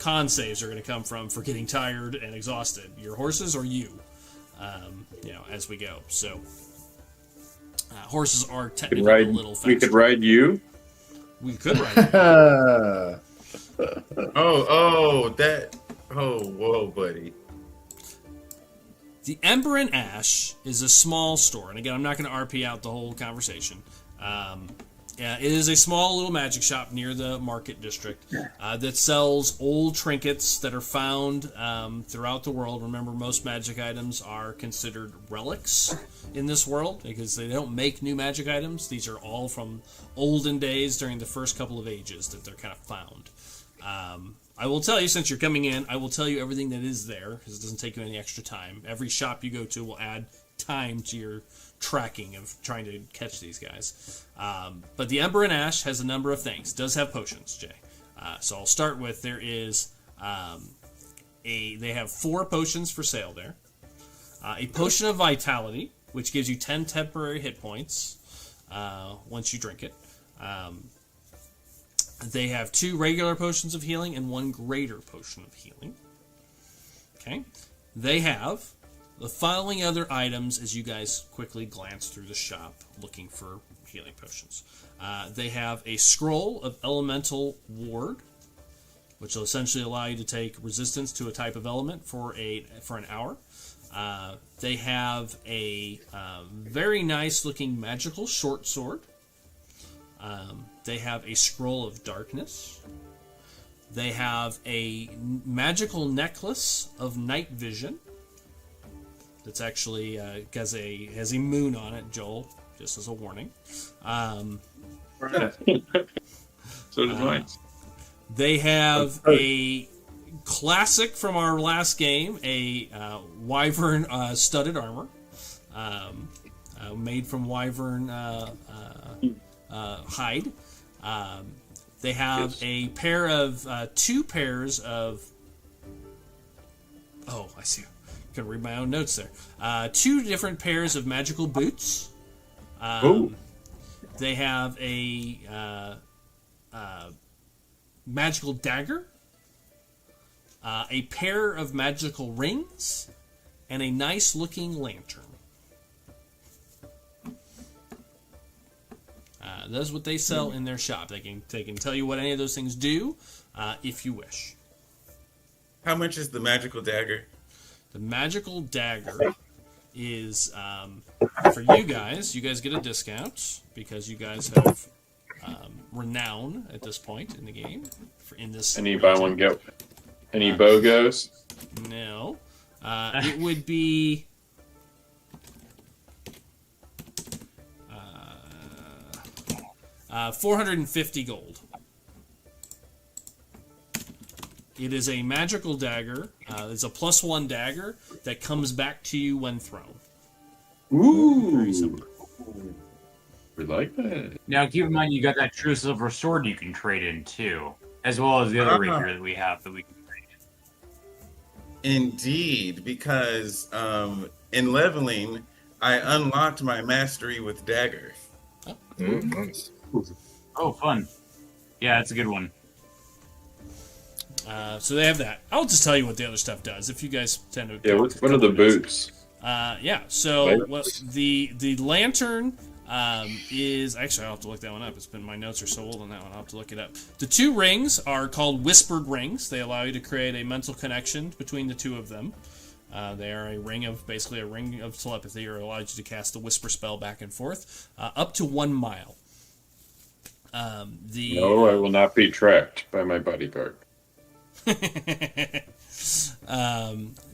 con saves are going to come from for getting tired and exhausted. Your horses or you, as we go. So horses are technically a little faster. We could ride you. We could ride you. Whoa, buddy. The Ember and Ash is a small store, and again, I'm not going to RP out the whole conversation. It is a small little magic shop near the market district that sells old trinkets that are found throughout the world. Remember, most magic items are considered relics in this world because they don't make new magic items. These are all from olden days during the first couple of ages that they're kind of found. I will tell you, since you're coming in, I will tell you everything that is there because it doesn't take you any extra time. Every shop you go to will add time to your tracking of trying to catch these guys. But the Ember and Ash has a number of things. It does have potions, Jay. So I'll start with they have 4 potions for sale there. A potion of vitality, which gives you 10 temporary hit points once you drink it. They have 2 regular potions of healing and 1 greater potion of healing. Okay. They have the following other items as you guys quickly glance through the shop looking for healing potions. They have a scroll of elemental ward, which will essentially allow you to take resistance to a type of element for an hour. They have a very nice looking magical short sword. They have a scroll of darkness. They have a magical necklace of night vision. That's actually has a moon on it, Joel, just as a warning. So does mine. They have a classic from our last game, a wyvern studded armor, made from wyvern hide. They have a pair of two pairs of. Oh, I see. Can read my own notes there. Two different pairs of magical boots. They have a magical dagger, a pair of magical rings, and a nice-looking lantern. That's what they sell in their shop. They can tell you what any of those things do, if you wish. How much is the magical dagger? The magical dagger is for you guys. You guys get a discount because you guys have renown at this point in the game. In this, Any buy one get any BOGOs? No, it would be. 450 gold. It is a magical dagger. It's a +1 dagger that comes back to you when thrown. Ooh. We like that. Now, keep in mind, you got that true silver sword you can trade in, too. As well as the other rapier that we have that we can trade in. Indeed, because in leveling, I unlocked my mastery with dagger. Nice. Oh, fun. Yeah, that's a good one. So they have that. I'll just tell you what the other stuff does. If you guys tend to What are the boots? So the lantern is actually I'll have to look that one up. It's been my notes are so old on that one. I'll have to look it up. The two rings are called whispered rings. They allow you to create a mental connection between the two of them. They are basically a ring of telepathy, or allows you to cast a whisper spell back and forth up to 1 mile. No, I will not be tracked by my bodyguard.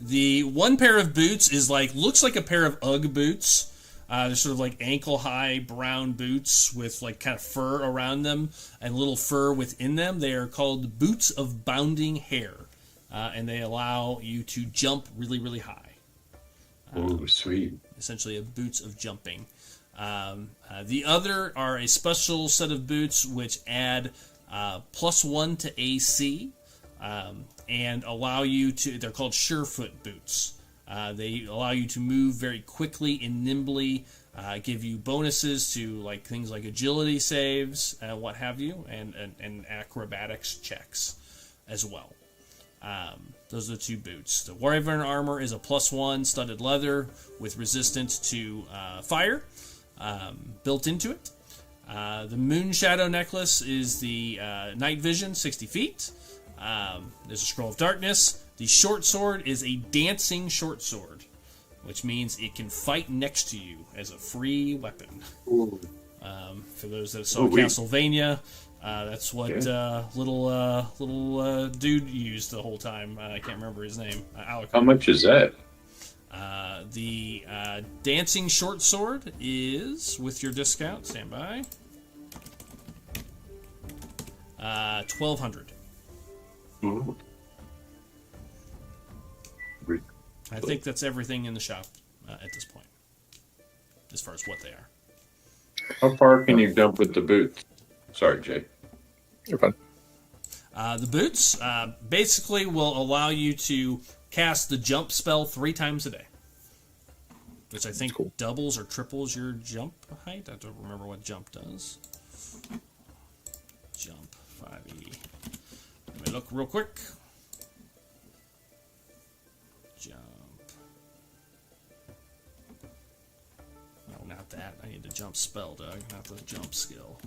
The one pair of boots looks like a pair of Ugg boots. They're sort of like ankle-high brown boots with like kind of fur around them and little fur within them. They are called boots of bounding hair, and they allow you to jump really, really high. Oh, sweet. Essentially, a boots of jumping. The other are a special set of boots which add +1 to AC. And allow you to, they're called surefoot boots. They allow you to move very quickly and nimbly, give you bonuses to like things like agility saves, what have you, and acrobatics checks as well. Those are the two boots. The Wyvern armor is a +1 studded leather with resistance to fire built into it. The Moon Shadow necklace is the night vision, 60 feet. There's a scroll of darkness. The short sword is a dancing short sword, which means it can fight next to you as a free weapon. For those that saw Castlevania, that's what little dude used the whole time. I can't remember his name. Alec. How much is that? The dancing short sword is, with your discount, stand by, 1,200. Ooh. I think that's everything in the shop at this point, as far as what they are. How far can you jump with the boots? Sorry, Jay. You're fine. The boots basically will allow you to cast the jump spell 3 times a day, which I think doubles or triples your jump height. I don't remember what jump does. Jump 5e. Let me look real quick. Jump. No, not that. I need the jump spell, Doug, not the jump skill.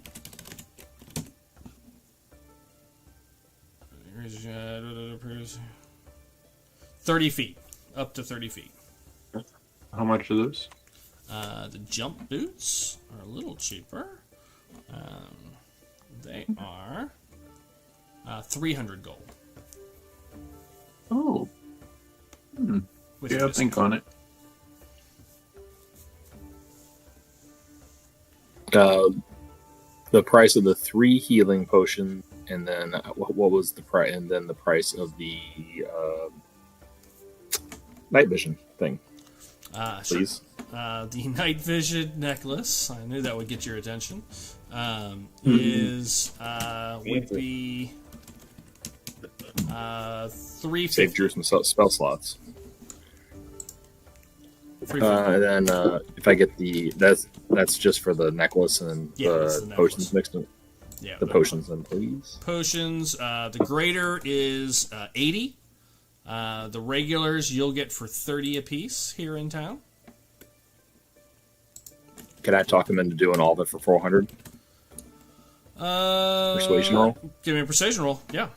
30 feet. Up to 30 feet. How much are those? The jump boots are a little cheaper. They are 300 gold. Oh. With Yeah, your I'll think on it. The price of the 3 healing potions, and then what was the price? And then the price of the night vision thing, please. Sure. The night vision necklace. I knew that would get your attention. Would be 350. Save Drew some spell slots. 350. And then if I get that's just for the necklace and that's the the potions necklace. mixed in. Yeah, The potions then, please. Potions. The greater is 80. The regulars you'll get for 30 apiece here in town. Can I talk him into doing all of it for 400? Persuasion roll? Give me a persuasion roll. Yeah.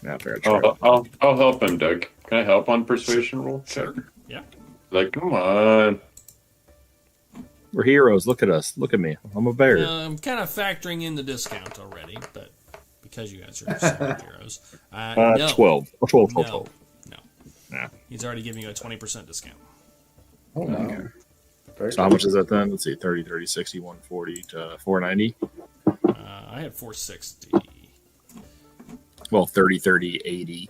Yeah, I figured I'd try. I'll help him, Doug. Can I help on persuasion roll? Sure. Yeah. Like, come on. We're heroes. Look at us. Look at me. I'm a bear. I'm kind of factoring in the discount already, but because you guys are super heroes. No. 12. 12. No. Nah. He's already giving you a 20% discount. Oh, no. Okay. Very So how good. much is that then? Let's see. 30, 30, 60, 140 to 490. I had 460. Well, 30, 30, 80.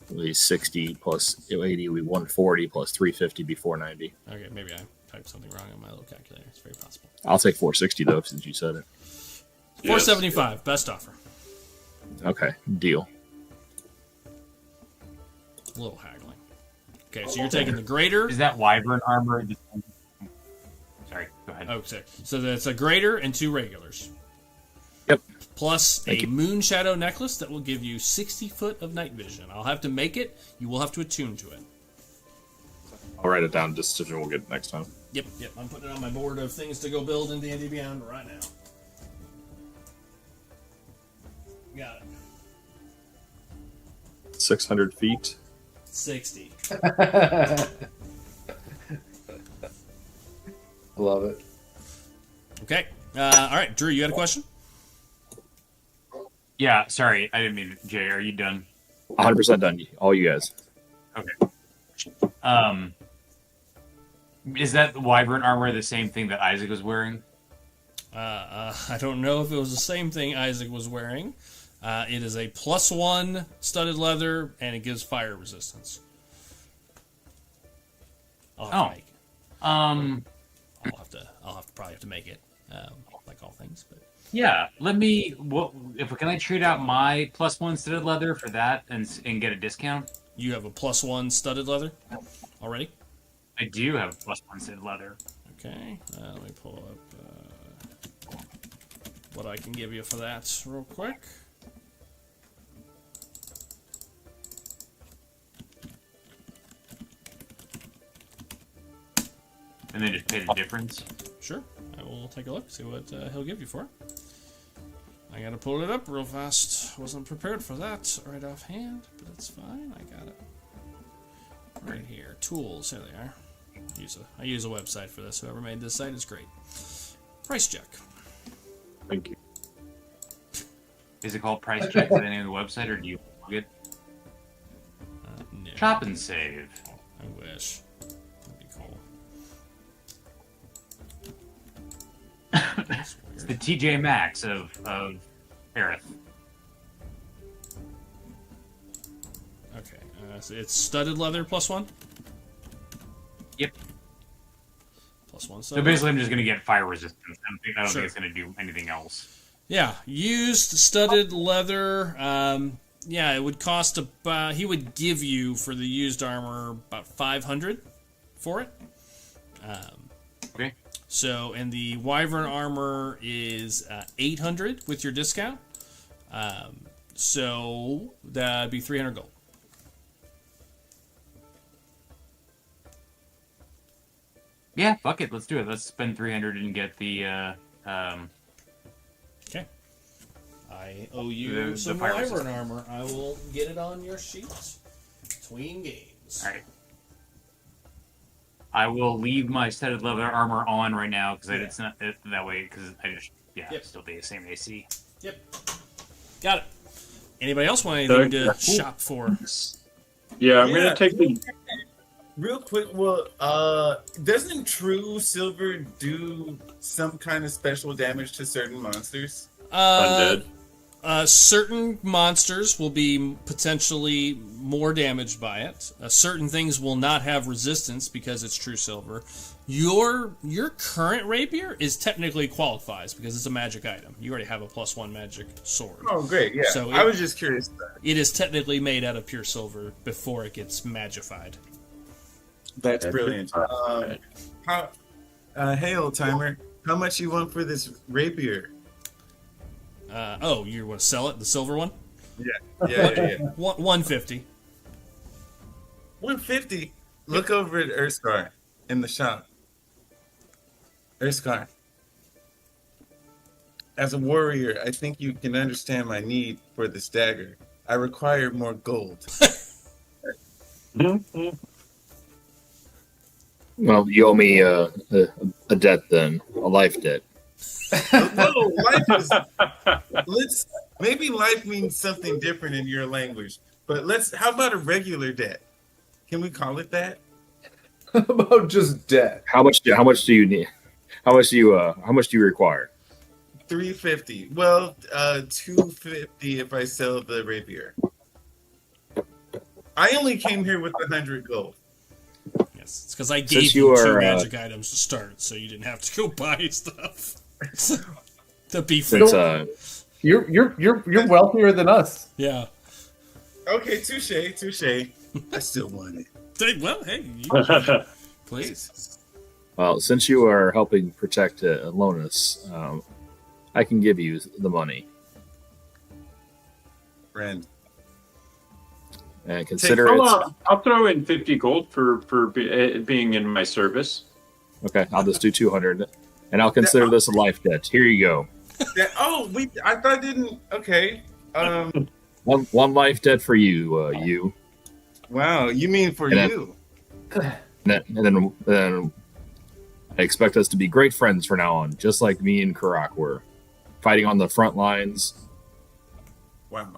At least 60 plus 80 will be 140 plus 350 be 490. Okay, maybe I typed something wrong on my little calculator. It's very possible. I'll take 460 though, since you said it. 475, best offer. Okay, deal. A little haggling. Okay, so you're taking the greater. Is that wyvern armor? Sorry, go ahead. Oh, so that's a greater and 2 regulars. Yep. Plus Thank a you. moon shadow necklace that will give you 60 foot of night vision. I'll have to make it. You will have to attune to it. I'll write it down just so we'll get it next time. Yep. I'm putting it on my board of things to go build in D&D Beyond right now. Got it. 600 feet. 60. Love it. Okay. All right, Drew, you had a question? Yeah, sorry, I didn't mean. Jay, are you done? 100% done. All you guys. Okay. Is that wyvern armor the same thing that Isaac was wearing? I don't know if it was the same thing Isaac was wearing. It is a +1 studded leather, and it gives fire resistance. I'll have to make it. I'll probably have to make it, like all things. But Yeah, can I trade out my +1 studded leather for that and get a discount? you have a +1 studded leather already. I do have +1 studded leather. Okay, let me pull up what I can give you for that real quick. And then just pay the difference. Sure, I will take a look, see what he'll give you for it. I gotta pull it up real fast. Wasn't prepared for that right offhand, but it's fine. I got it right here. Tools, here they are. I use a website for this. Whoever made this site is great. Price check. Thank you. Is it called Price Check? Is that the name of the website, or do you plug it? No, Chop and save. I wish. That'd be cool. That's It's weird. the TJ Maxx of Aerith. Okay, so it's studded leather +1. Yep. +1 So studded basically, I'm just going to get fire resistance. I don't Sure. think it's going to do anything else. Yeah, used studded leather. Yeah, it would cost about. He would give you for the used armor about 500 for it. Okay. So, and the wyvern armor is 800 with your discount. So that'd be 300 gold. Yeah, fuck it. Let's do it. Let's spend 300 and get the. Okay. I owe you The some fire wyvern armor. I will get it on your sheet between games. All right. I will leave my studded leather armor on right now because it's not that way. Because I just Yep. still be the same AC. Yep. Got it. Anybody else want anything to shop for? Yeah, I'm gonna take the. Real quick, well, doesn't true silver do some kind of special damage to certain monsters? Undead. Certain monsters will be potentially more damaged by it. Certain things will not have resistance because it's true silver. Your current rapier is technically qualifies because it's a magic item. You already have a +1 magic sword. Oh, great! Yeah, So I was just curious. It is technically made out of pure silver before it gets magified. That's brilliant. Hey, old timer, how much you want for this rapier? You want to sell it, the silver one? Yeah. 150. 150. Look over at Urskar in the shop. Urskar, as a warrior, I think you can understand my need for this dagger. I require more gold. Well, you owe me a debt then, a life debt. No, maybe life means something different in your language. But how about a regular debt? Can we call it that? How about just debt? How much do you need? How much do you require? 350. Well, 250 if I sell the rapier. I only came here with 100 gold. Yes, it's because I gave you 2 magic items to start, so you didn't have to go buy stuff. To be fair, you're wealthier than us. Yeah. Okay, touche. I still want it. Well, hey, please. Well, since you are helping protect Alonus, I can give you the money. Friend. And consider it. I'll throw in 50 gold for being in my service. Okay, I'll just do 200, and I'll consider this a life debt. Here you go. I thought didn't. Okay. One life debt for you. You. Wow, you mean for you? And then I expect us to be great friends from now on, just like me and Karak were, fighting on the front lines. Wow.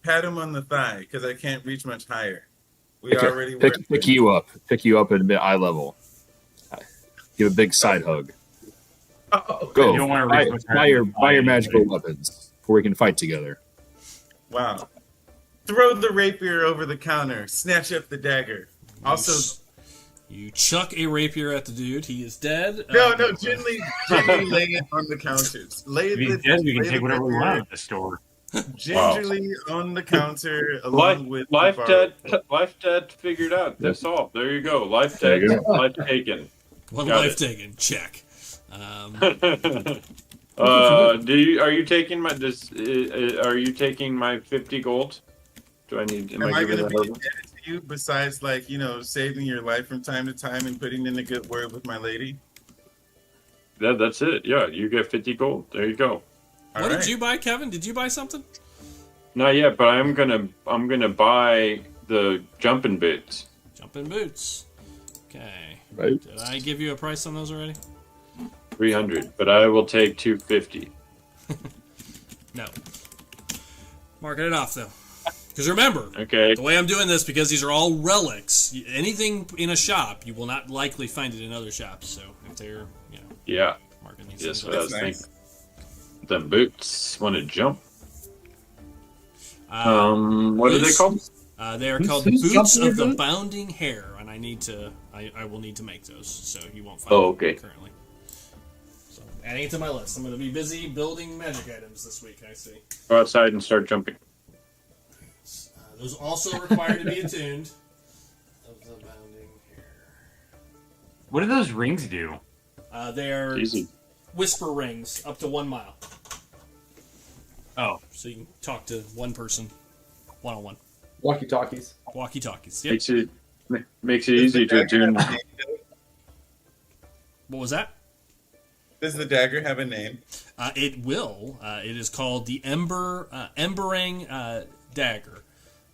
Pat him on the thigh because I can't reach much higher. Pick you up at eye level. Give a big side hug. Oh, Go. You don't want to buy your magical weapons before we can fight together. Wow. Throw the rapier over the counter. Snatch up the dagger. Also, you chuck a rapier at the dude. He is dead. No, gently lay it on the counters. If he's dead, we can take whatever we want at the store. Gingerly on the counter, along with life debt figured out. That's all. There you go. Life debt, life taken. One life taken. Check. Are you taking my? Are you taking my 50 gold? Do I need? Am I going to be indebted to you? Besides, saving your life from time to time and putting in a good word with my lady. That's it. Yeah, you get 50 gold. There you go. What did you buy, Kevin? Did you buy something? Not yet, but I'm gonna buy the jumping boots. Jumping boots. Okay. Right. Did I give you a price on those already? 300, but I will take 250. No. Marking it off though. Because remember, okay, the way I'm doing this, because these are all relics. Anything in a shop, you will not likely find it in other shops. So if they're, yeah, marking these. Yes, things what I was thinking. Them boots want to jump. What are they called? They are called Boots of the Bounding Hare, and I will need to make those, so you won't find them currently. So adding it to my list. I'm going to be busy building magic items this week. I see. Go outside and start jumping. Those also require to be attuned. Of the Bounding Hare. What do those rings do? They are easy. Whisper rings up to 1 mile. Oh, so you can talk to one person, one-on-one. Walkie-talkies. Walkie-talkies. Yep. Makes it easy to attune. What was that? Does the dagger have a name? It will. It is called the Embering Dagger.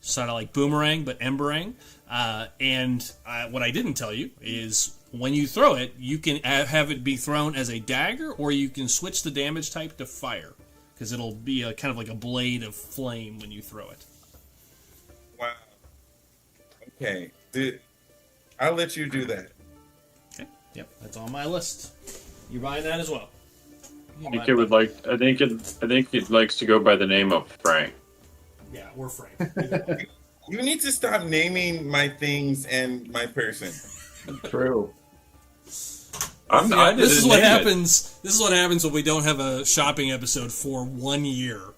Sort of like boomerang, but emberang. And what I didn't tell you is when you throw it, you can have it be thrown as a dagger, or you can switch the damage type to fire. because it'll be a kind of like a blade of flame when you throw it. Wow. Okay. I'll let you do that. Okay. Yep, that's on my list. You buying that as well? I think it would like. I think it likes to go by the name of Frank. Yeah, we're Frank. You need to stop naming my things and my person. True. This is what happens. This is what happens when we don't have a shopping episode for 1 year.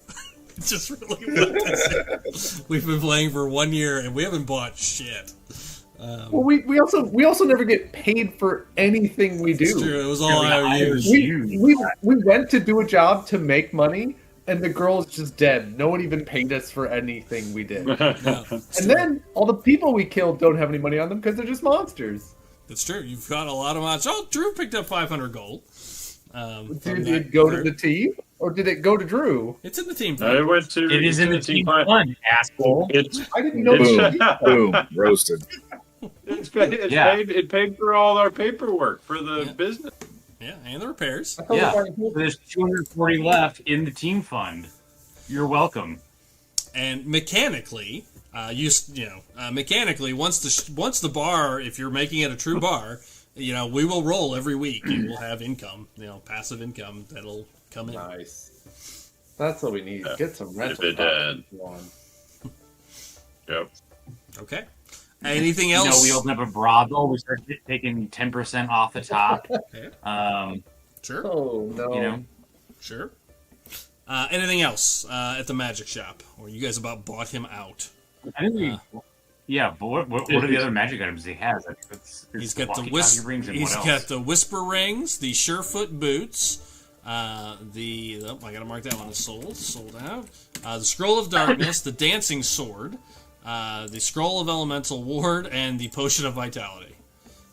It's just really what this is. We've been playing for 1 year and we haven't bought shit. Well, we also never get paid for anything we do. It's true. It was all IOUs. We went to do a job to make money, and the girl's just dead. No one even paid us for anything we did. Yeah, And then all the people we killed don't have any money on them because they're just monsters. that's true. You've got a lot of odds. Oh, Drew picked up 500 gold. Did it go to the team, or did it go to Drew? It's in the team. It went to. It is in the team fund, asshole. I didn't know. Boom, roasted. It paid for all our paperwork for the business. Yeah, and the repairs. Yeah, there's 240 left in the team fund. You're welcome. And mechanically, mechanically, once the bar, if you're making it a true bar, we will roll every week and we'll have income, passive income that'll come in. Nice. That's what we need. Get some rental. Yep. Okay. Anything else? We open up a brothel. We start taking 10% off the top. Okay. Sure. Oh no. Sure. Anything else at the magic shop, or you guys about bought him out? I think but what are the other magic items he has? He's got the whisper rings, the surefoot boots, I gotta mark that one as sold out. The scroll of darkness, the dancing sword, the scroll of elemental ward, and the potion of vitality.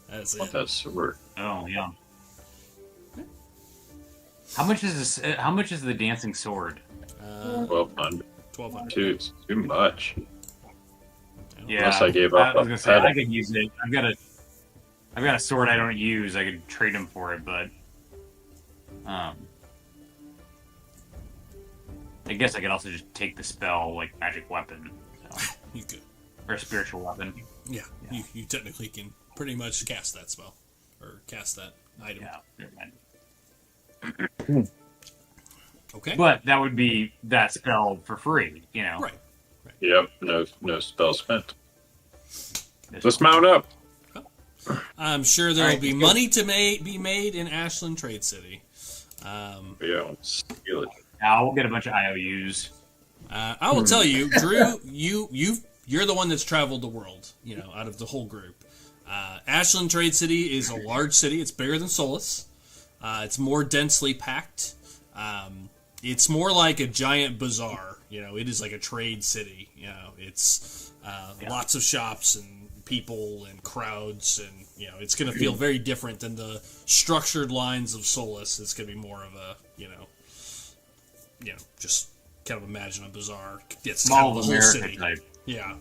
That's it. That's the word. Oh yeah. How much is this? How much is the dancing sword? 1,200. 1,200. Dude, it's too much. Yeah, unless I gave up. I was gonna say I could use it. I've got a sword I don't use. I could trade him for it, but I guess I could also just take the spell like magic weapon. So. You could. Or spiritual weapon. Yeah. You technically can pretty much cast that spell or cast that item. Yeah. Okay. But that would be that spell for free, Right. Yep. No spell spent. Let's mount up. I'm sure there will be money to be made in Ashland Trade City. Let's steal it. I'll get a bunch of IOUs. I will tell you, Drew, you're the one that's traveled the world, out of the whole group. Ashland Trade City is a large city. It's bigger than Solus. It's more densely packed. It's more like a giant bazaar. It is like a trade city. It's lots of shops and people and crowds, and it's going to feel very different than the structured lines of Solus. It's going to be more of a just kind of imagine a bazaar. It's small kind of the America whole city type. Yeah,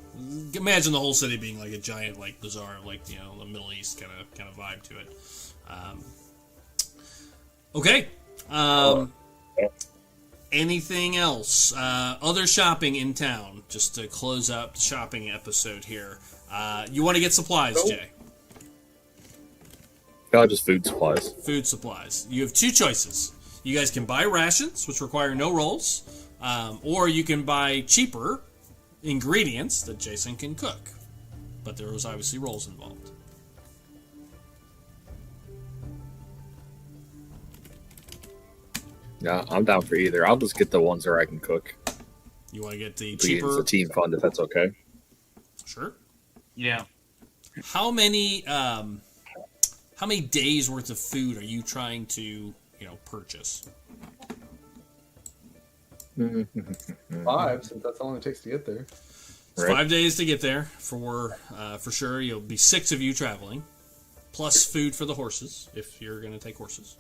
imagine the whole city being like a giant bazaar, the Middle East kind of vibe to it. Okay. Anything else? Other shopping in town, just to close out the shopping episode here. You want to get supplies, Jay? Just food supplies. Food supplies. You have two choices. You guys can buy rations, which require no rolls, or you can buy cheaper ingredients that Jason can cook. But there was obviously rolls involved. Yeah, I'm down for either. I'll just get the ones where I can cook. You want to get the It's cheaper? a team fund if that's okay. Sure. Yeah. How many days worth of food are you trying to purchase? 5, since that's how long it takes to get there. It's 5 days to get there for sure. You'll be 6 of you traveling, plus food for the horses if you're going to take horses.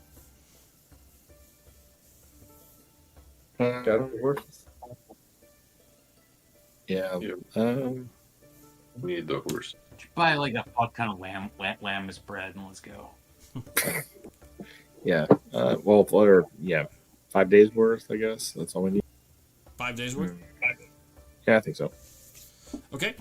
Got the horses. Yeah. We need the horse. Buy like a fuck ton of lamb bread and let's go. Yeah. 5 days worth, I guess. That's all we need. 5 days worth? Yeah, I think so. Okay.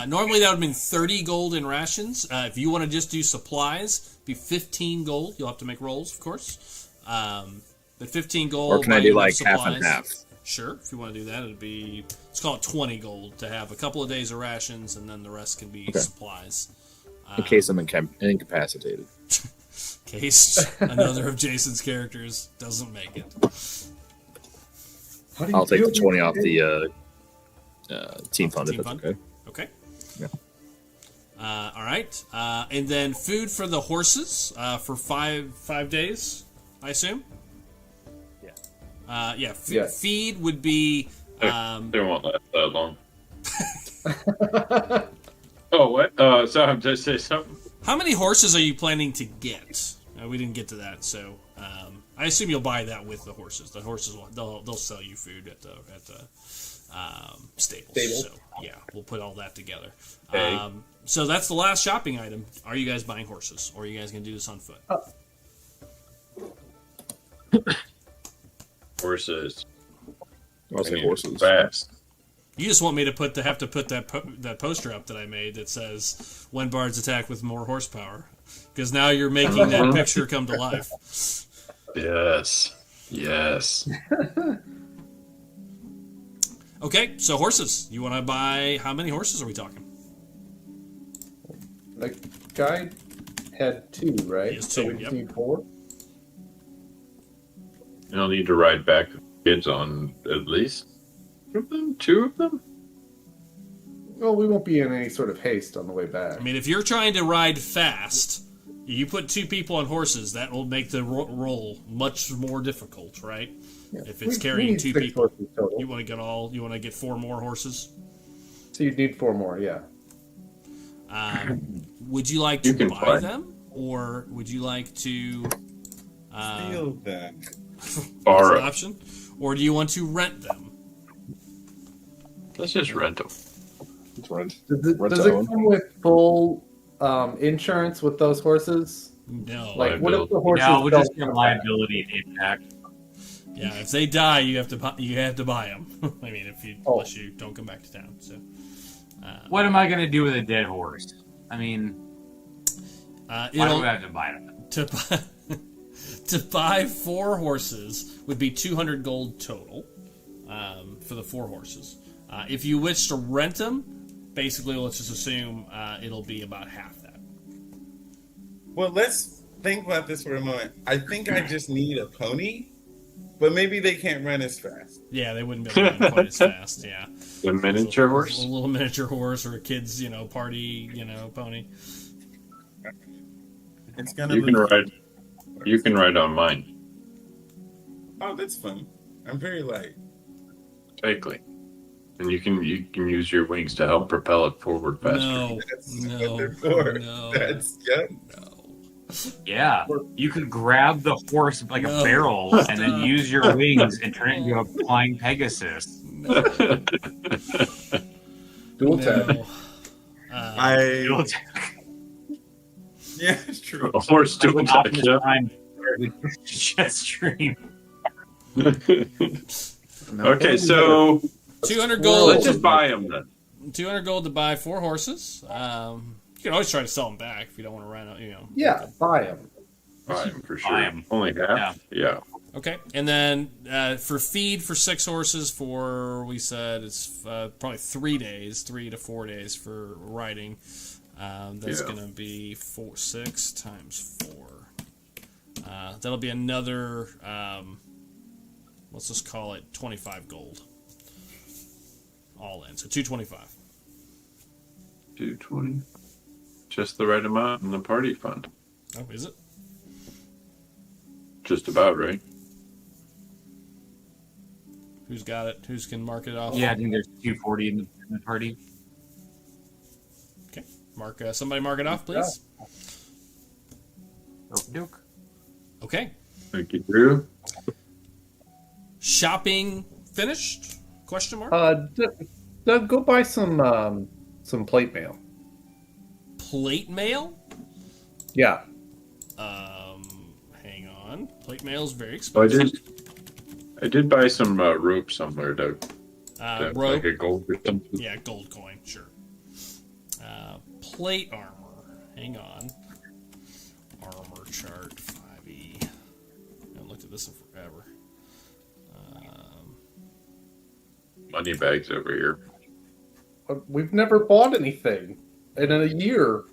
Normally that would mean 30 gold in rations. If you want to just do supplies, it'd be 15 gold. You'll have to make rolls, of course. But 15 gold. Or can I do like half and half? Sure. If you want to do that, let's call it 20 gold to have a couple of days of rations, and then the rest can be supplies. In case I'm incapacitated. In case another of Jason's characters doesn't make it. I'll take the 20 off the team fund if that's okay. Okay. Yeah. All right. And then food for the horses for 5 days, I assume? Yeah. Feed would be... They won't last that long. Oh, what? So I'm just saying something. How many horses are you planning to get? We didn't get to that, so I assume you'll buy that with the horses. The horses they'll sell you food at the stables. So yeah, we'll put all that together. Okay. So that's the last shopping item. Are you guys buying horses, or are you guys gonna do this on foot? Horses. I'll say horses. Fast. You just want me to have to put that poster up that I made that says "When Bards attack with more horsepower," because now you're making that picture come to life. Yes. Okay, so horses. You want to buy? How many horses are we talking? The guy had 2, right? He has 2, So we yep. need 4. You'll need to ride back with kids on at least 2 of them. Well, we won't be in any sort of haste on the way back. I mean, if you're trying to ride fast, you put 2 people on horses, that will make the roll much more difficult, right? Yeah. If it's We carrying need 2 6 people, horses total. you want to get 4 more horses. So you'd need 4 more, yeah. Would you like You to can buy fly. them, or would you like to Steal that. that's an Borrow. option, or do you want to rent them? Let's just rent them. It's rent. Does it Rent to own. come with full insurance with those horses? No. Like, what if the horses No, we'll don't just get come liability and impact. Yeah, if they die, you have to buy them. I mean, unless you don't come back to town. So. What am I going to do with a dead horse? I mean, why do I have to buy them? To buy 4 horses would be 200 gold total for the 4 horses. If you wish to rent them, basically, let's just assume it'll be about half that. Well, let's think about this for a moment. I think I just need a pony, but maybe they can't run as fast. Yeah, they wouldn't be able to run quite as fast. Yeah, The miniature horse. a little miniature horse or a kid's party pony. It's gonna. You can look- ride. You can ride on mine. Oh, that's fun. I'm very light. Vaguely. And you can use your wings to help propel it forward faster. No, That's no, what they're for. no, That's yeah. no. Yeah, you could grab the horse like No. a barrel and then use your wings and turn it into a flying Pegasus. Dual tap. No. Yeah, it's true. A horse doing With that. Optimus Yeah. Prime with jet stream. Okay, so 200 gold. let's just buy them then. 200 gold to buy 4 horses. You can always try to sell them back if you don't want to rent out. Yeah, buy them. Buy them for sure. Buy 'em. Only half. Yeah. Okay, and then for feed for 6 horses, we said it's probably 3 days, 3 to 4 days for riding. That's Yeah. going to be 6 times 4. That'll be another. Let's just call it 25 gold. All in, so 225. 220. Just the right amount in the party fund. Oh, is it? Just about right. Who's got it? Who's can mark it off? Yeah, I think there's 240 in the party. Okay, somebody mark it off, please. Duke. Okay. Thank you, Drew. Shopping finished? Question mark. Doug, go buy some plate mail. Plate mail? Yeah. Hang on. Plate mail is very So I expensive. did. I did buy some rope somewhere to Rope. like a gold or something. Yeah, gold coin, sure. Plate armor. Hang on. Armor chart 5e. I haven't looked at this in forever. Money bags over here. We've never bought anything in a year.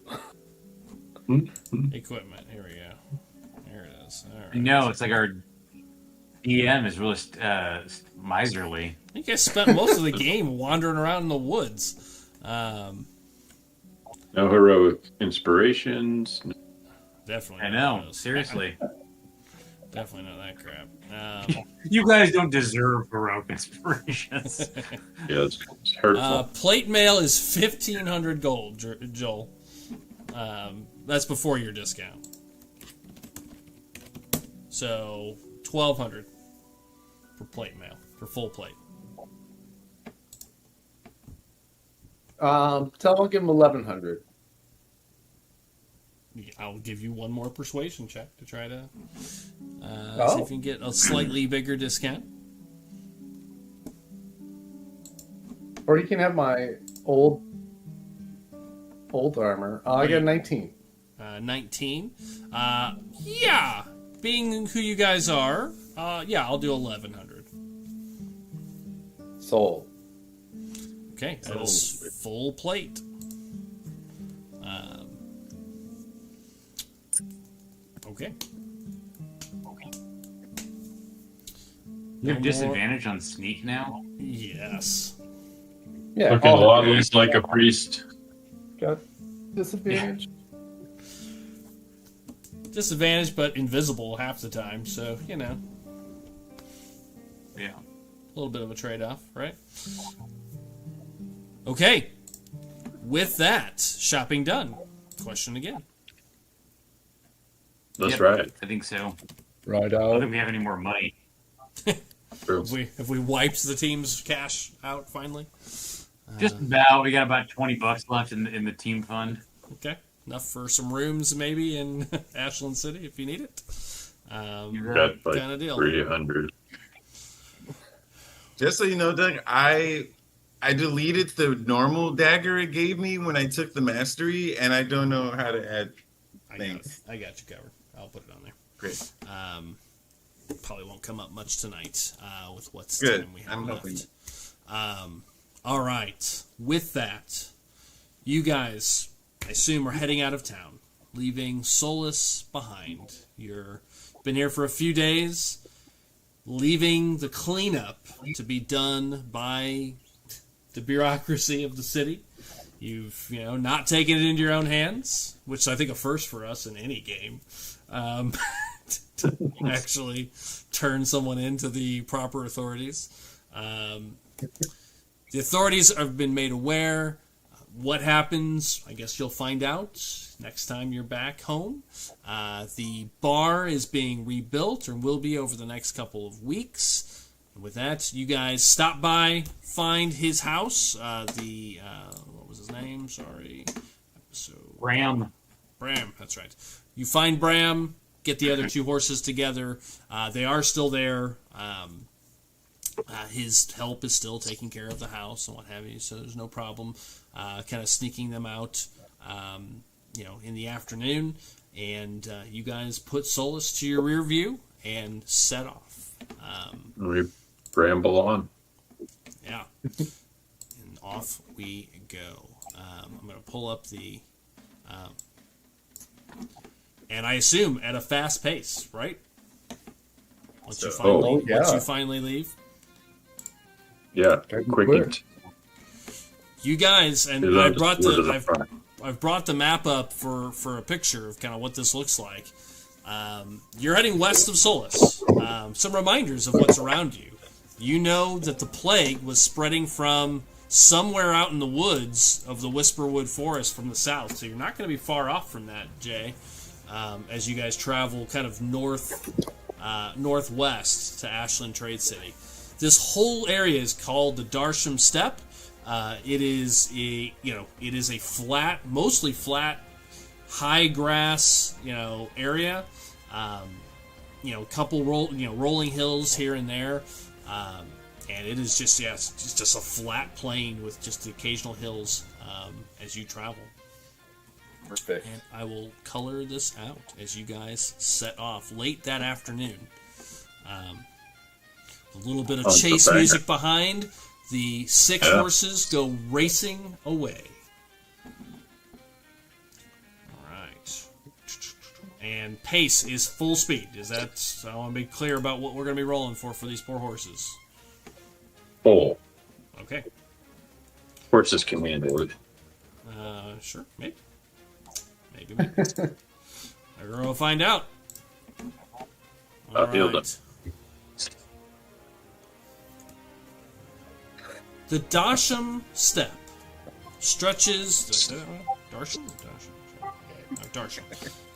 Equipment. Here we go. There it is. All right. I know, it's like our DM is really miserly. I think I spent most of the game wandering around in the woods. No heroic inspirations. Definitely. I not know, those. seriously. Definitely not that crap. You guys don't deserve heroic inspirations. Yeah, it's hurtful. Plate mail is 1,500 gold, Joel. That's before your discount. So 1,200 for plate mail, for full plate. Tell him I'll give him 1,100. I'll give you one more persuasion check to try to see Oh. if you can get a slightly bigger discount. Or you can have my old armor. I got 19. 19. Yeah, being who you guys are, yeah, I'll do 1,100. Sold. Okay, that is full plate. Okay. You have disadvantage on sneak now? Yes. Yeah. Looking a all lot less like a priest. got disadvantage. Disadvantage, but invisible half the time, so, you know, Yeah. a little bit of a trade-off, right? Okay. With that, shopping done. Question again. That's Yep, right. I think so. Right I don't out. think we have any more money. True. Have we wiped the team's cash out finally? Just about. We got about $20 left in the team fund. Okay. Enough for some rooms maybe in Ashland City if you need it. Got like Kinda deal. 300. Just so you know, Doug, I deleted the normal dagger it gave me when I took the mastery, and I don't know how to add things. I got you covered. I'll put it on there. Great. Probably won't come up much tonight with what's Good. time we have I'm left. hoping. All right. With that, you guys, I assume, are heading out of town, leaving Solus behind. You've been here for a few days, leaving the cleanup to be done by the bureaucracy of the city. You've, not taken it into your own hands, which I think a first for us in any game. To actually turn someone into the proper authorities. The authorities have been made aware. What happens, I guess you'll find out next time you're back home. The bar is being rebuilt, or will be over the next couple of weeks. And with that, you guys stop by, find his house. What was his name? Sorry. Ram. Bram, that's right. You find Bram, get the other two horses together. They are still there. His help is still taking care of the house and what have you, so there's no problem kind of sneaking them out, in the afternoon. And you guys put Solus to your rear view and set off. We bramble on. Yeah. And off we go. I'm going to pull up the... and I assume at a fast pace, right? Once you finally leave. Yeah, quick. You guys, and I've brought the map up for a picture of kind of what this looks like. You're heading west of Solus. Some reminders of what's around you. You know that the plague was spreading from somewhere out in the woods of the Whisperwood Forest from the south, so you're not going to be far off from that, Jay, as you guys travel kind of northwest to Ashland Trade City. This whole area is called the Darsham Steppe. It is a flat, mostly flat, high grass, area. a couple rolling hills here and there, and it is just it's just a flat plain with just the occasional hills as you travel. Perfect. And I will color this out as you guys set off late that afternoon. A little bit of chase music behind. The 6 horses go racing away. All right. And pace is full speed. I want to be clear about what we're going to be rolling for these poor horses. Full. Okay. Horses can handle it. Sure. Maybe. We'll find out. All right. The Darsham Steppe stretches.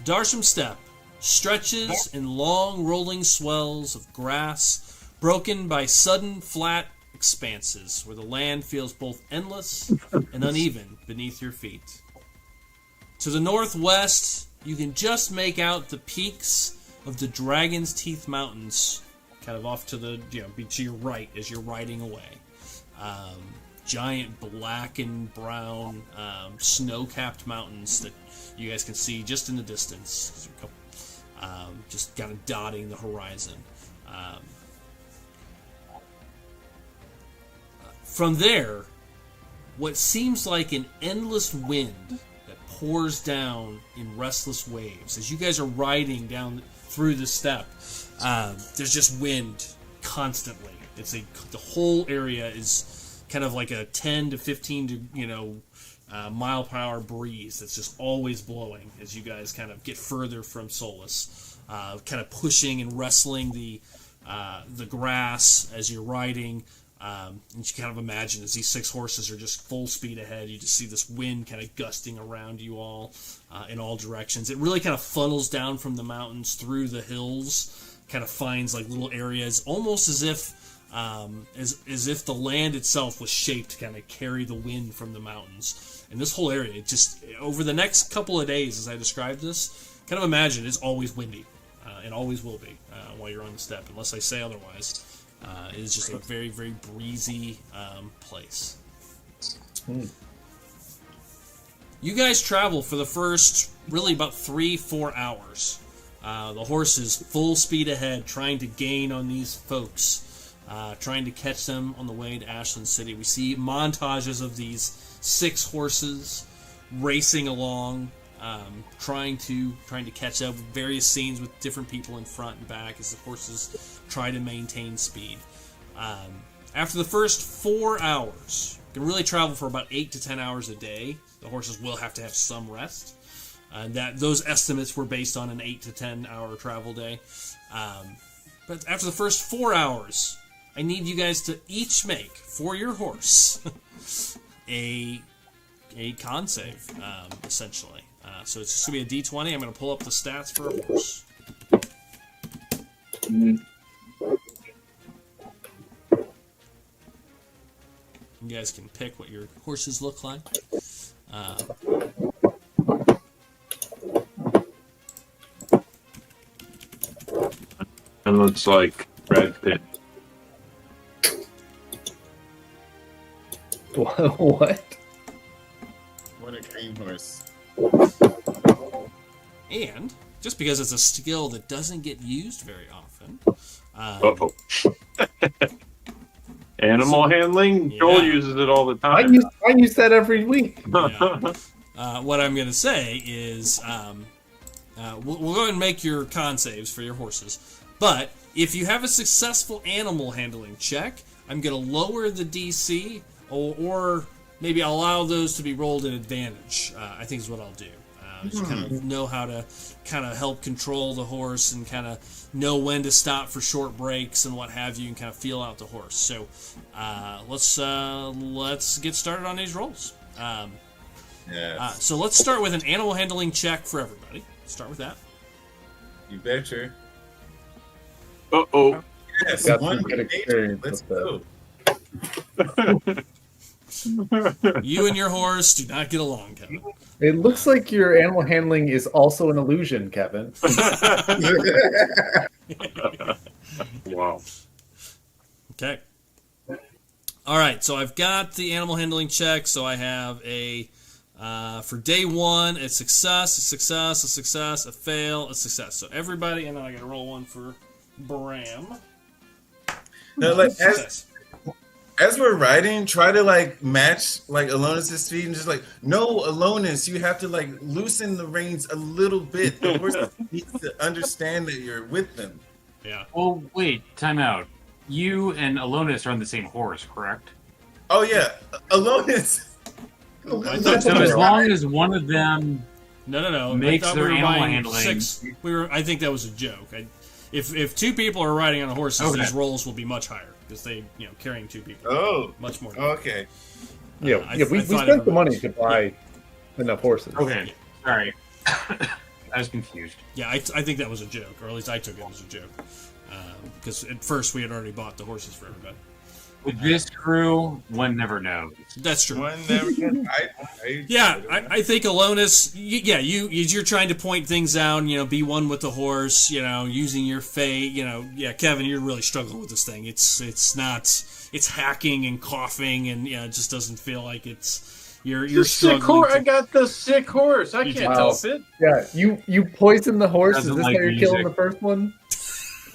Darsham Steppe stretches in long rolling swells of grass, broken by sudden flat expanses where the land feels both endless and uneven beneath your feet. To the northwest, you can just make out the peaks of the Dragon's Teeth Mountains, kind of off to the to your right as you're riding away. Giant black and brown snow-capped mountains that you guys can see just in the distance, just kind of dotting the horizon. From there, what seems like an endless wind that pours down in restless waves. As you guys are riding down through the steppe, there's just wind constantly. The whole area is kind of like a 10 to 15 mile per hour breeze that's just always blowing as you guys kind of get further from Solus, kind of pushing and wrestling the grass as you're riding. And you kind of imagine as these 6 horses are just full speed ahead, you just see this wind kind of gusting around you all in all directions. It really kind of funnels down from the mountains through the hills, kind of finds like little areas, almost as if the land itself was shaped to kind of carry the wind from the mountains. And this whole area, just over the next couple of days, as I describe this, kind of imagine it's always windy, and always will be while you're on the steppe, unless I say otherwise. It is just a very, very breezy place. You guys travel for the first, really about 3-4 hours. The horses full speed ahead, trying to gain on these folks, trying to catch them on the way to Ashland City. We see montages of these 6 horses racing along, trying to catch up. Various scenes with different people in front and back as the horses try to maintain speed. After the first 4 hours, you can really travel for about 8 to 10 hours a day. The horses will have to have some rest. Those estimates were based on an 8 to 10 hour travel day. But after the first 4 hours, I need you guys to each make, for your horse, a con save, essentially. So it's just going to be a d20. I'm going to pull up the stats for a horse. You guys can pick what your horses look like. It looks like Brad Pitt. What? What a green horse. And just because it's a skill that doesn't get used very often. Animal handling? Yeah. Joel uses it all the time. I use that every week. Yeah. What I'm going to say is we'll go ahead and make your con saves for your horses. But if you have a successful animal handling check, I'm going to lower the DC or maybe allow those to be rolled in advantage, I think is what I'll do. Just kind of know how to kind of help control the horse and kind of know when to stop for short breaks and what have you, and kind of feel out the horse. So let's get started on these rolls. Yes. So let's start with an animal handling check for everybody. Start with that. You betcha. Uh-oh. Yes, Got one some good engagement. experience Let's with go. You and your horse do not get along, Kevin. It looks like your animal handling is also an illusion, Kevin. Wow. Okay. All right, so I've got the animal handling check. So I have a, for day one, a success, a success, a success, a fail, a success. So everybody, and then I got to roll one for Bram. No, like Success. as we're riding, try to like match like Alonis's speed and just like, no, Alonis, you have to like loosen the reins a little bit. The horse needs to understand that you're with them. Yeah. Oh, wait, time out. You and Alonis are on the same horse, correct? Oh yeah, Alonis. thought So you as were long as one of them No. makes I thought their we were animal buying handling- six. I think that was a joke. If two people are riding on a horse, Okay. these rolls will be much higher because they, carrying two people. Oh, Much more. okay. Yeah, I we thought spent the it- money to buy enough horses. Okay, sorry. I was confused. Yeah, I think that was a joke, or at least I took it as a joke. Because at first we had already bought the horses for everybody. With this crew, one never knows. That's true. One never. Yeah, I think Alonis. You're trying to point things out. Be one with the horse. Using your fate. Yeah, Kevin, you're really struggling with this thing. It's not. It's hacking and coughing, and it just doesn't feel like it's. You're Sick struggling. horse. I got the sick horse. I You can't did. help it. Yeah, you poisoned the horse. Is Doesn't this like how you're killing music. the first one?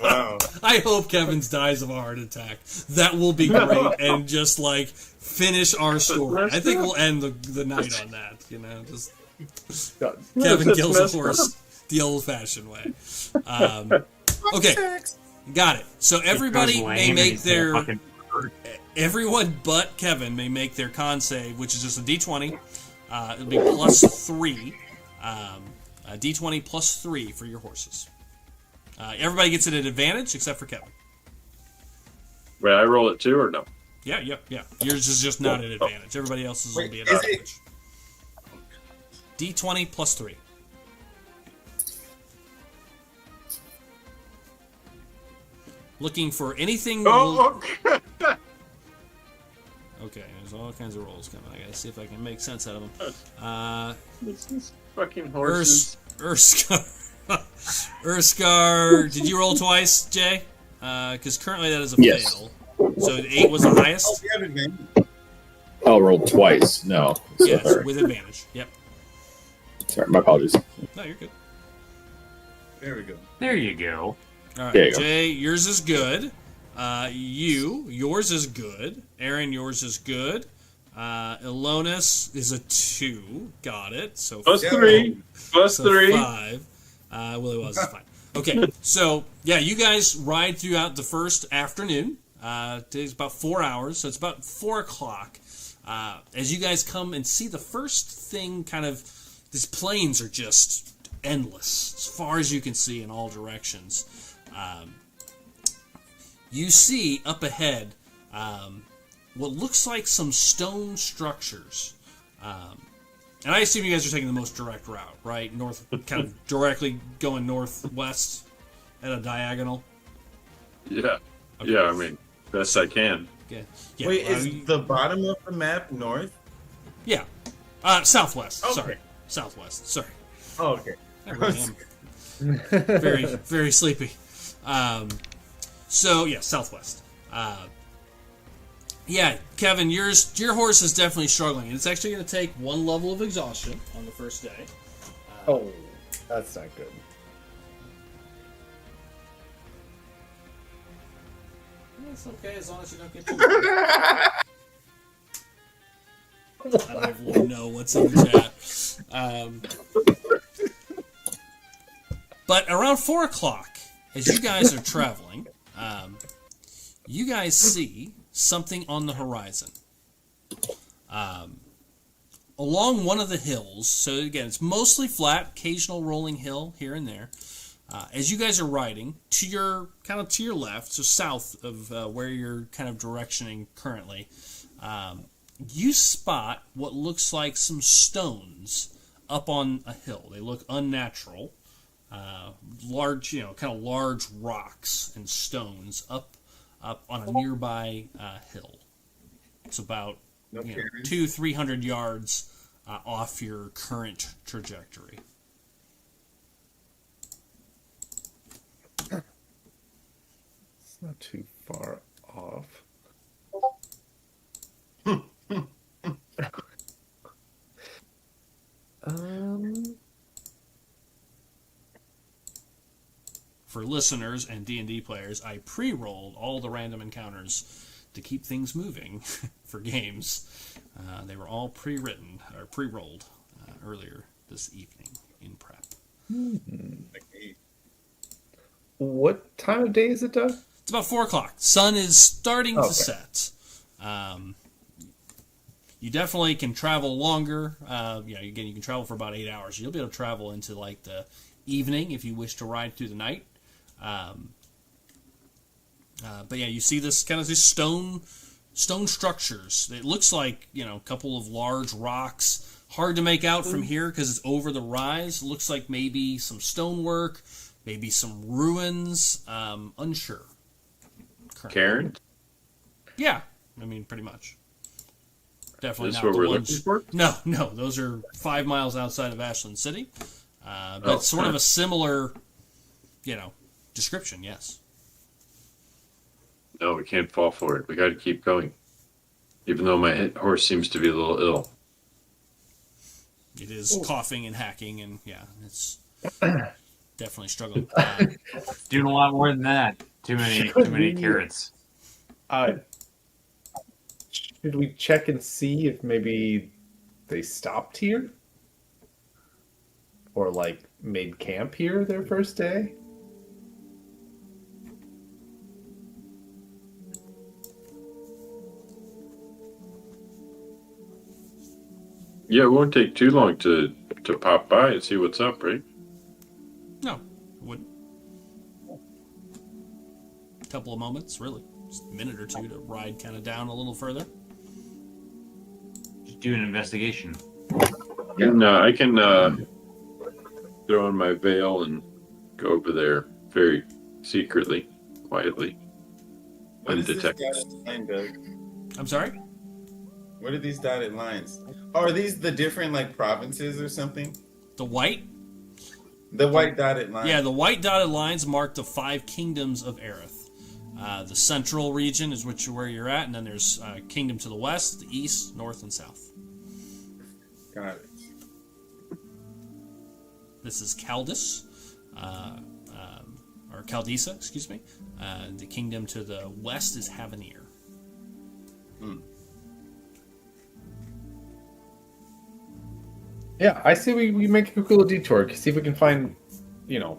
Wow. I hope Kevin's dies of a heart attack. That will be great, and just like finish our story. I think we'll end the night on that. Just Kevin That's kills a messed horse the old-fashioned way. Okay, got it. So everybody Goes may lame make and their fucking- everyone but Kevin may make their con save, which is just a D20. It'll be +3. A D20 +3 for your horses. Everybody gets it at advantage except for Kevin. Wait, I roll it too or no? Yeah. Yours is just not at advantage. Everybody else's will Wait, be at is it- advantage. D20 +3. Looking for anything. Oh, okay. Okay, there's all kinds of rolls coming. I gotta see if I can make sense out of them. This is fucking horses. Urskar, did you roll twice, Jay? Because currently that is a Yes. fail. So 8 was the highest? You have advantage. I'll roll twice. No. Yes, Sorry. with advantage. Yep. Sorry, my apologies. No, you're good. There we go. There you go. All right, There you go. Jay, yours is good. Yours is good. Aaron, yours is good. Ilonis is a 2. Got it. So Plus Yeah. 3. Plus So 3. 5. Willie was is fine. Okay, so yeah, you guys ride throughout the first afternoon. It takes about 4 hours, so it's about 4 o'clock. As you guys come and see the first thing, these plains are just endless, as far as you can see in all directions. You see up ahead what looks like some stone structures. And I assume you guys are taking the most direct route, right? North, kind of directly going northwest at a diagonal. Yeah. Okay. Yeah, I mean, best I can. Yeah. Wait, is the bottom of the map north? Yeah. Southwest. Okay. Sorry. Southwest. Sorry. Oh, okay. I really am very, very sleepy. So, yeah, southwest. Yeah, Kevin, your horse is definitely struggling. It's actually going to take 1 level of exhaustion on the first day. Oh, that's not good. It's okay as long as you don't get too I don't even know what's in the chat. But around 4 o'clock, as you guys are traveling, you guys see something on the horizon. Along one of the hills, so again, it's mostly flat, occasional rolling hill here and there. As you guys are riding to your left, so south of where you're kind of directioning currently, you spot what looks like some stones up on a hill. They look unnatural, large, kind of large rocks and stones up on a nearby hill. It's about No you know, Karens? 200-300 yards off your current trajectory. It's not too far off. For listeners and D&D players, I pre-rolled all the random encounters to keep things moving for games. They were all pre-written or pre-rolled earlier this evening in prep. What time of day is it, Doug? It's about 4 o'clock. Sun is starting to set. You definitely can travel longer. Again, you can travel for about 8 hours. You'll be able to travel into like the evening if you wish to ride through the night. But yeah, you see this kind of these stone structures. It looks like, a couple of large rocks. Hard to make out from here because it's over the rise. Looks like maybe some stonework, maybe some ruins. Unsure. Karen? Yeah, pretty much. Definitely This not what the we're ones. looking for? No, those are 5 miles outside of Ashland City. But sort of a similar, description, yes. No, we can't fall for it. We got to keep going. Even though my horse seems to be a little ill. It is coughing and hacking, and it's definitely struggling. Doing a lot more than that. Too many carrots. Should we check and see if maybe they stopped here? Or, made camp here their first day? Yeah, it won't take too long to pop by and see what's up, right? No, wouldn't. A couple of moments, really. Just a minute or two to ride kind of down a little further. Just do an investigation. And I can throw on my veil and go over there very secretly, quietly, What is this undetected. dotted line, Doug? I'm sorry? What are these dotted lines? Oh, are these the different provinces or something? The white? The white dotted line. Yeah, the white dotted lines mark the 5 kingdoms of Aerith. The central region is where you're at, and then there's kingdom to the west, the east, north, and south. Got it. This is Caldis, or Caldisa, excuse me. The kingdom to the west is Havanir. Yeah, I say we make a quick little detour, see if we can find, because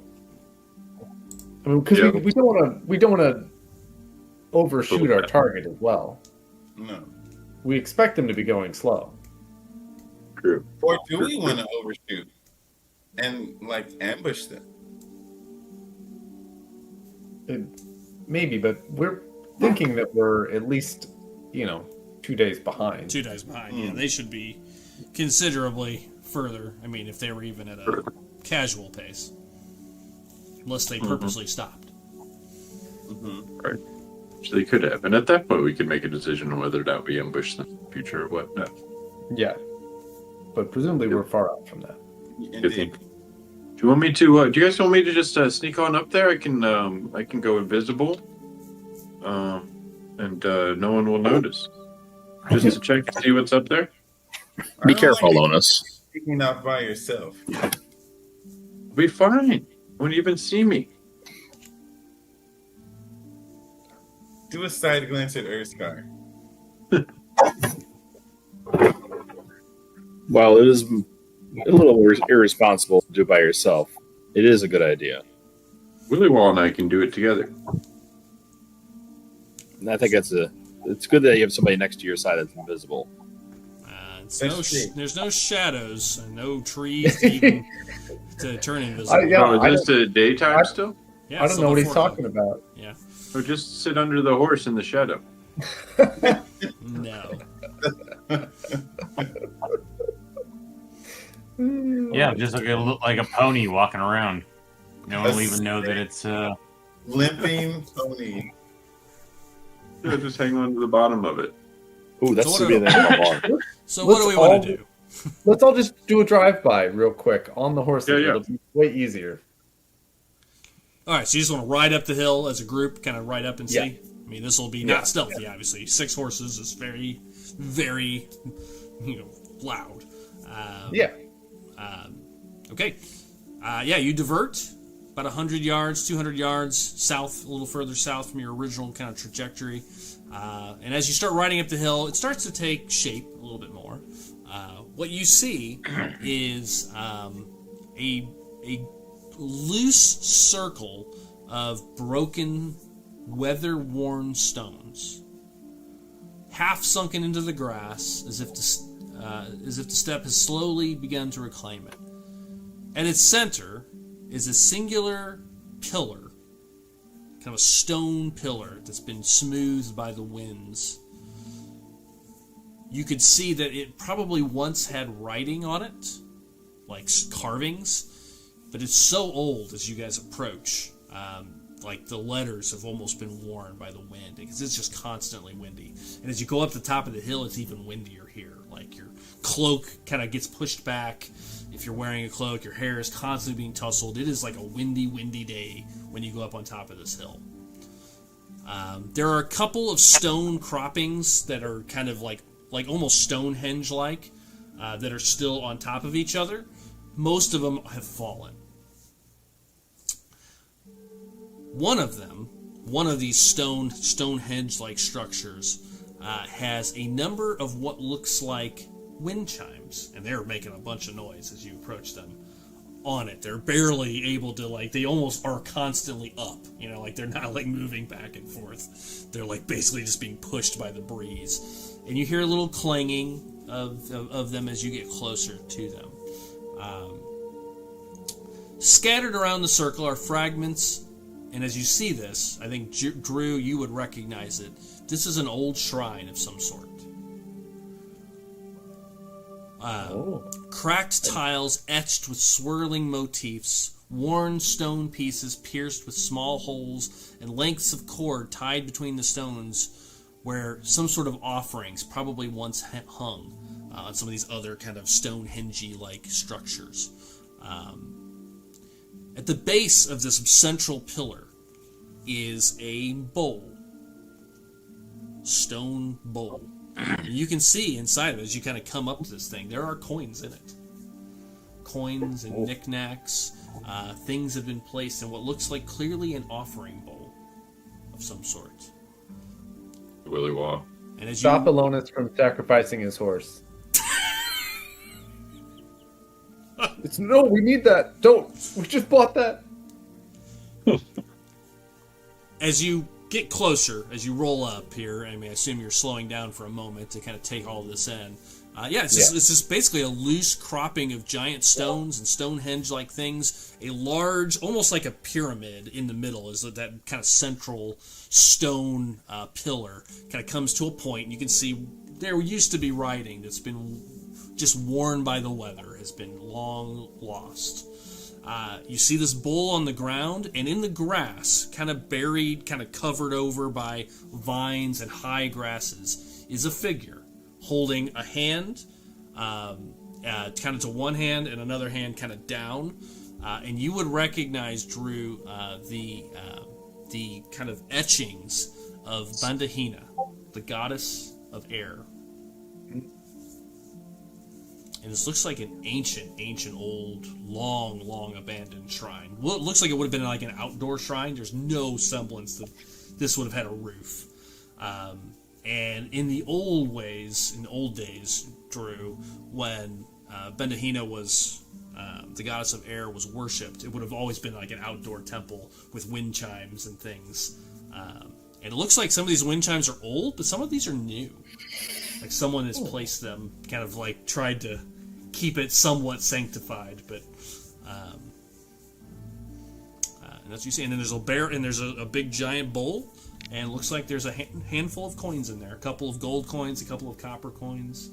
we don't want to overshoot our target as well. No. We expect them to be going slow. True. Or do we want to overshoot and ambush them? Maybe, but we're thinking that we're at least, 2 days behind. 2 days behind, yeah. They should be considerably further. If they were even at a casual pace. Unless they purposely stopped. Right. So they could have. And at that point, we could make a decision on whether or not we ambush them in the future or what. No. Yeah. But presumably we're far out from that. Good thing. Do you want me to? Do you guys want me to just sneak on up there? I can go invisible, and no one will notice. Just to check to see what's up there. Be careful, Lonus. Sneaking out by yourself. Be fine. Won't even see me. Do a side glance at Urskar. While it is a little irresponsible to do it by yourself, it is a good idea. Willywall and I can do it together. And I think it's good that you have somebody next to your side that's invisible. There's no shadows and no trees to even to turn invisible. Is this the daytime still? Yeah, I don't know what he's talking about. Yeah. Or just sit under the horse in the shadow. No. Yeah, just like a pony walking around. No one will even know that it's limping pony. Yeah, just hang on to the bottom of it. Ooh, that So should be the name of a bar. So what do we want to do? Let's all just do a drive-by real quick on the horses. Yeah. It'll be way easier. All right, so you just want to ride up the hill as a group, kind of ride up and see? Yeah. I mean, this will be not stealthy, obviously. 6 horses is very, very, loud. Okay. You divert about 100 yards, 200 yards south, a little further south from your original kind of trajectory. And as you start riding up the hill, it starts to take shape a little bit more. What you see is a loose circle of broken, weather-worn stones, half sunken into the grass, as if the step has slowly begun to reclaim it. At its center is a singular pillar, kind of a stone pillar that's been smoothed by the winds. You could see that it probably once had writing on it, like carvings, but it's so old as you guys approach. Like the letters have almost been worn by the wind because it's just constantly windy. And as you go up the top of the hill, it's even windier here. Like your cloak kind of gets pushed back. If you're wearing a cloak, your hair is constantly being tousled. It is like a windy, windy day when you go up on top of this hill. There are a couple of stone croppings that are kind of like almost Stonehenge-like that are still on top of each other. Most of them have fallen. One of these Stonehenge-like structures has a number of what looks like wind chimes, and they're making a bunch of noise as you approach them on it. They're barely able to, they almost are constantly up, they're not moving back and forth. They're basically just being pushed by the breeze. And you hear a little clanging of them as you get closer to them. Scattered around the circle are fragments, and as you see this, I think, Drew, you would recognize it. This is an old shrine of some sort. Cracked tiles etched with swirling motifs, worn stone pieces pierced with small holes, and lengths of cord tied between the stones where some sort of offerings probably once hung on some of these other kind of Stonehenge-like structures. At the base of this central pillar is a bowl. Stone bowl. And you can see inside of it, as you kind of come up to this thing, there are coins in it. Coins and knickknacks. Things have been placed in what looks like clearly an offering bowl of some sort. Willy Wah. And as Stop Alonis from sacrificing his horse. No, we need that. Don't. We just bought that. As you get closer, as you roll up here, I assume you're slowing down for a moment to kind of take all this in. It's just basically a loose cropping of giant stones and Stonehenge-like things. A large, almost like a pyramid in the middle is that kind of central stone pillar. Kind of comes to a point, and you can see there used to be writing that's been just worn by the weather, has been long lost. You see this bowl on the ground, and in the grass, kind of buried, kind of covered over by vines and high grasses, is a figure holding a hand, kind of to one hand and another hand kind of down. And you would recognize, Drew, the kind of etchings of Bandahina, the goddess of air. And this looks like an ancient, old, long abandoned shrine. Well, it looks like it would have been like an outdoor shrine. There's no semblance that this would have had a roof. And in the old days, Drew, when Bandahina was the goddess of air was worshipped, it would have always been like an outdoor temple with wind chimes and things. And it looks like some of these wind chimes are old, but some of these are new. Like someone has placed them, kind of like tried to keep it somewhat sanctified, but and that's what you see. And then there's a big giant bowl, and it looks like there's a handful of coins in there. A couple of gold coins, a couple of copper coins.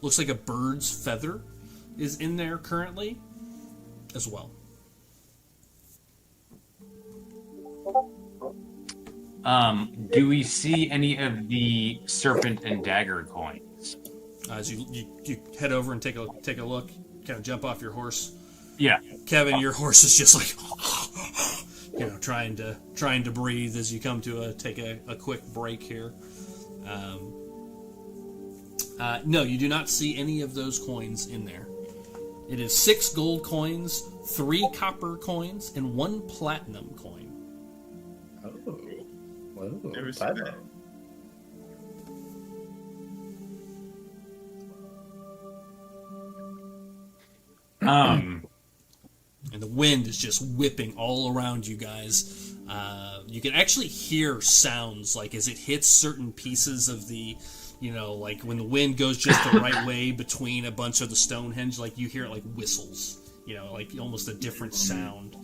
Looks like a bird's feather is in there currently, as well. Do we see any of the serpent and dagger coins? As you head over and take a look, kind of jump off your horse. Yeah. Kevin, your horse is just like, trying to breathe as you come to take a quick break here. No, you do not see any of those coins in there. It is 6 gold coins, 3 copper coins, and 1 platinum coin. Oh. Whoa. Never seen that. And the wind is just whipping all around you guys. You can actually hear sounds like as it hits certain pieces of the, like when the wind goes just the right way between a bunch of the Stonehenge, like you hear it like whistles, like almost a different sound.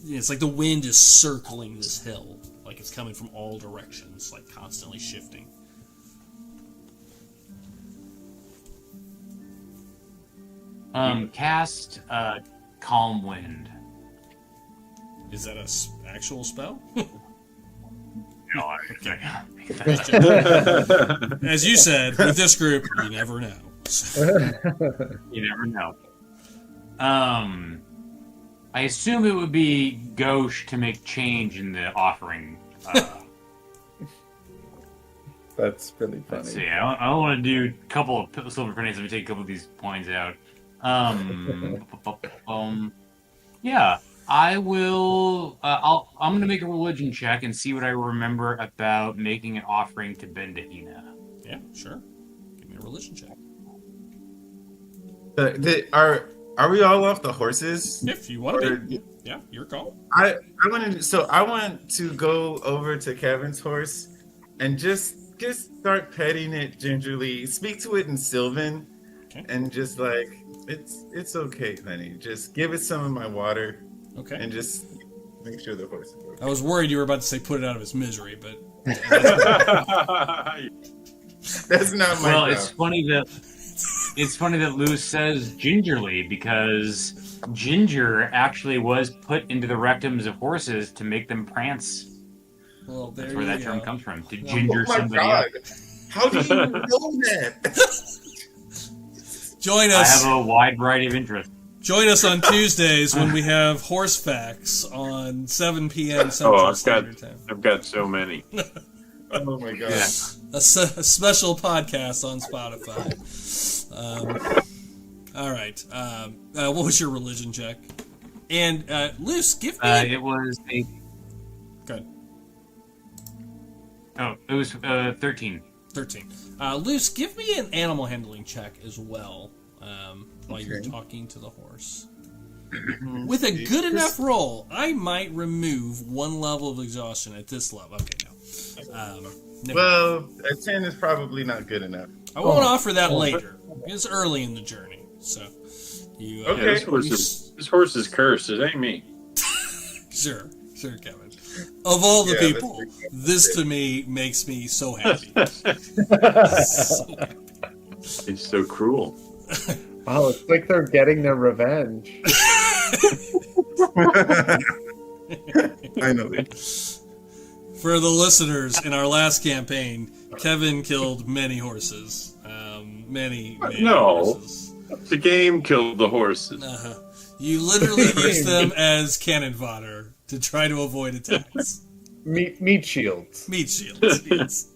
It's like the wind is circling this hill, like it's coming from all directions, like constantly shifting. Cast Calm Wind. Is that a actual spell? No, As you said, with this group, you never know. You never know. I assume it would be gauche to make change in the offering. That's really funny. Let's see. I want to do a couple of silver pennies. Let me take a couple of these points out. Yeah, I will. I'm gonna make a religion check and see what I remember about making an offering to Bendahina. Yeah, sure. Give me a religion check. Are we all off the horses? If you want to be. Yeah, your call. I want to go over to Kevin's horse and just start petting it gingerly. Speak to it in Sylvan, and just like it's okay, honey. Just give it some of my water. Okay. And just make sure the horse is okay. I was worried you were about to say put it out of its misery, but that's not my job. It's funny that Lou says gingerly because ginger actually was put into the rectums of horses to make them prance. Well, that's where that term comes from. To Oh ginger my somebody God. up. How do you know that? Join us. I have a wide variety of interests. Join us on Tuesdays when we have horse facts on 7 p.m. Central Standard Time. I've got so many. Oh my God. Yeah. A special podcast on Spotify. All right. What was your religion check? And Luce, give me. It was a. Good. Oh, it was 13. 13. Luce, give me an animal handling check as well. While you're talking to the horse. With a good enough roll, I might remove 1 level of exhaustion at this level. Okay, no. Well, a 10 is probably not good enough. I won't offer that later. It's early in the journey, so you. Okay. Yeah, this horse is cursed. It ain't me. Sure, Kevin. Of all the people, this to me makes me so happy. So happy. It's so cruel. Oh, it's like they're getting their revenge. I know it. For the listeners, in our last campaign, Kevin killed many horses. Many horses. The game killed the horses. You literally used them as cannon fodder to try to avoid attacks. Meat shields. Meat shields, yes.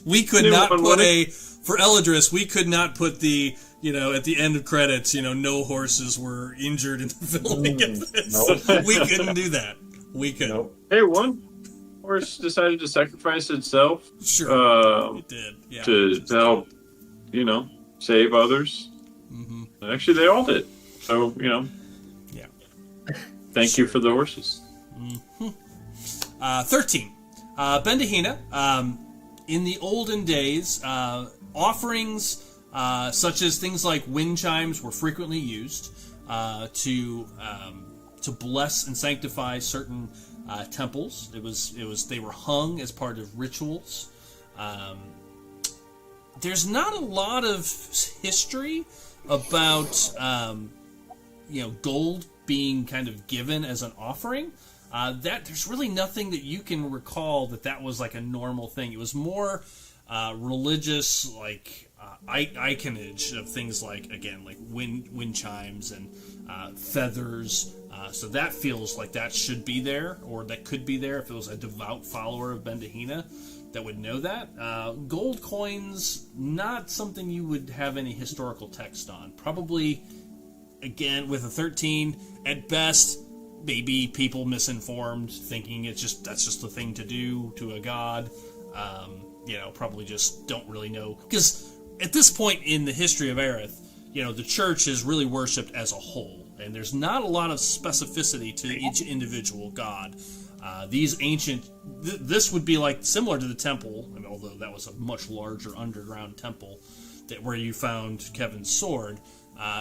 We could not put for Eladris, we could not put the, at the end of credits, no horses were injured in the filming of this. Nope. We couldn't do that. We couldn't. Nope. Hey, one horse decided to sacrifice itself. Sure. It did. Yeah. To help, save others. Mm-hmm. Actually, they all did. So, Yeah. Thank you for the horses. Mm-hmm. 13. Bendahina. In the olden days, offerings such as things like wind chimes were frequently used to bless and sanctify certain temples. They were hung as part of rituals. There's not a lot of history about gold being kind of given as an offering. that there's really nothing that you can recall that was like a normal thing. It was more religious, like iconage of things like, again, like wind chimes and feathers. So that feels like that should be there, or that could be there if it was a devout follower of Bendahina that would know that. Gold coins, not something you would have any historical text on. Probably, again, with a 13, at best, maybe people misinformed, thinking that's just the thing to do to a god. Probably just don't really know. Because at this point in the history of Aerith, the church is really worshipped as a whole, and there's not a lot of specificity to each individual god. These ancient... this would be like similar to the temple, although that was a much larger underground temple where you found Kevin's sword.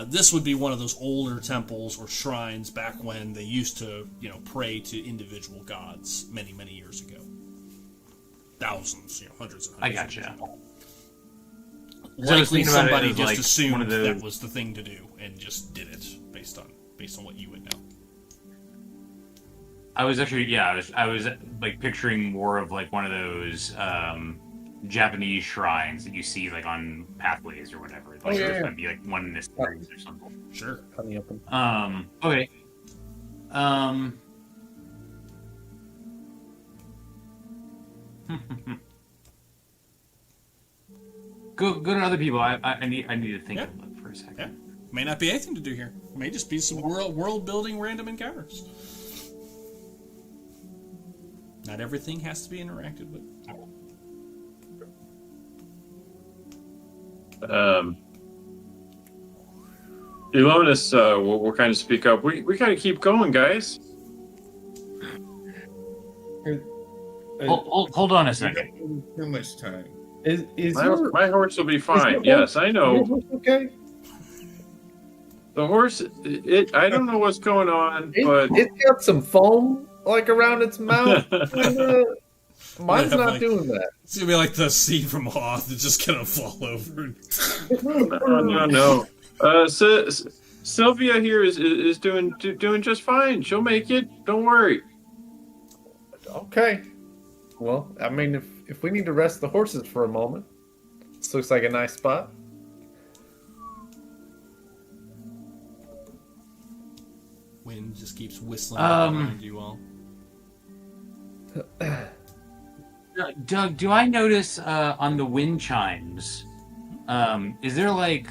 This would be one of those older temples or shrines back when they used to, pray to individual gods many, many years ago. Thousands, hundreds and hundreds. I gotcha. Likely somebody just like assumed that was the thing to do and just did it based on what you would know. I was actually, I was like picturing more of like one of those Japanese shrines that you see like on pathways or whatever. Like there's gonna be like one in this series or something. Sure. Okay. Go to other people. I need to think of it for a second. Yeah. May not be anything to do here. May just be some world building random encounters. Not everything has to be interacted with. Elonis will kind of speak up. We gotta keep going, guys. Hold on a second. Too much time. My horse will be fine. Yes, I know. Okay. The horse, I don't know what's going on, but it's got some foam like around its mouth. Mine's not doing that. It's gonna be like the scene from Hoth. It's just gonna fall over. No. Sylvia here is doing just fine. She'll make it. Don't worry. Okay. Well, I mean, if we need to rest the horses for a moment, this looks like a nice spot. Wind just keeps whistling around you all. Doug, do I notice on the wind chimes, is there like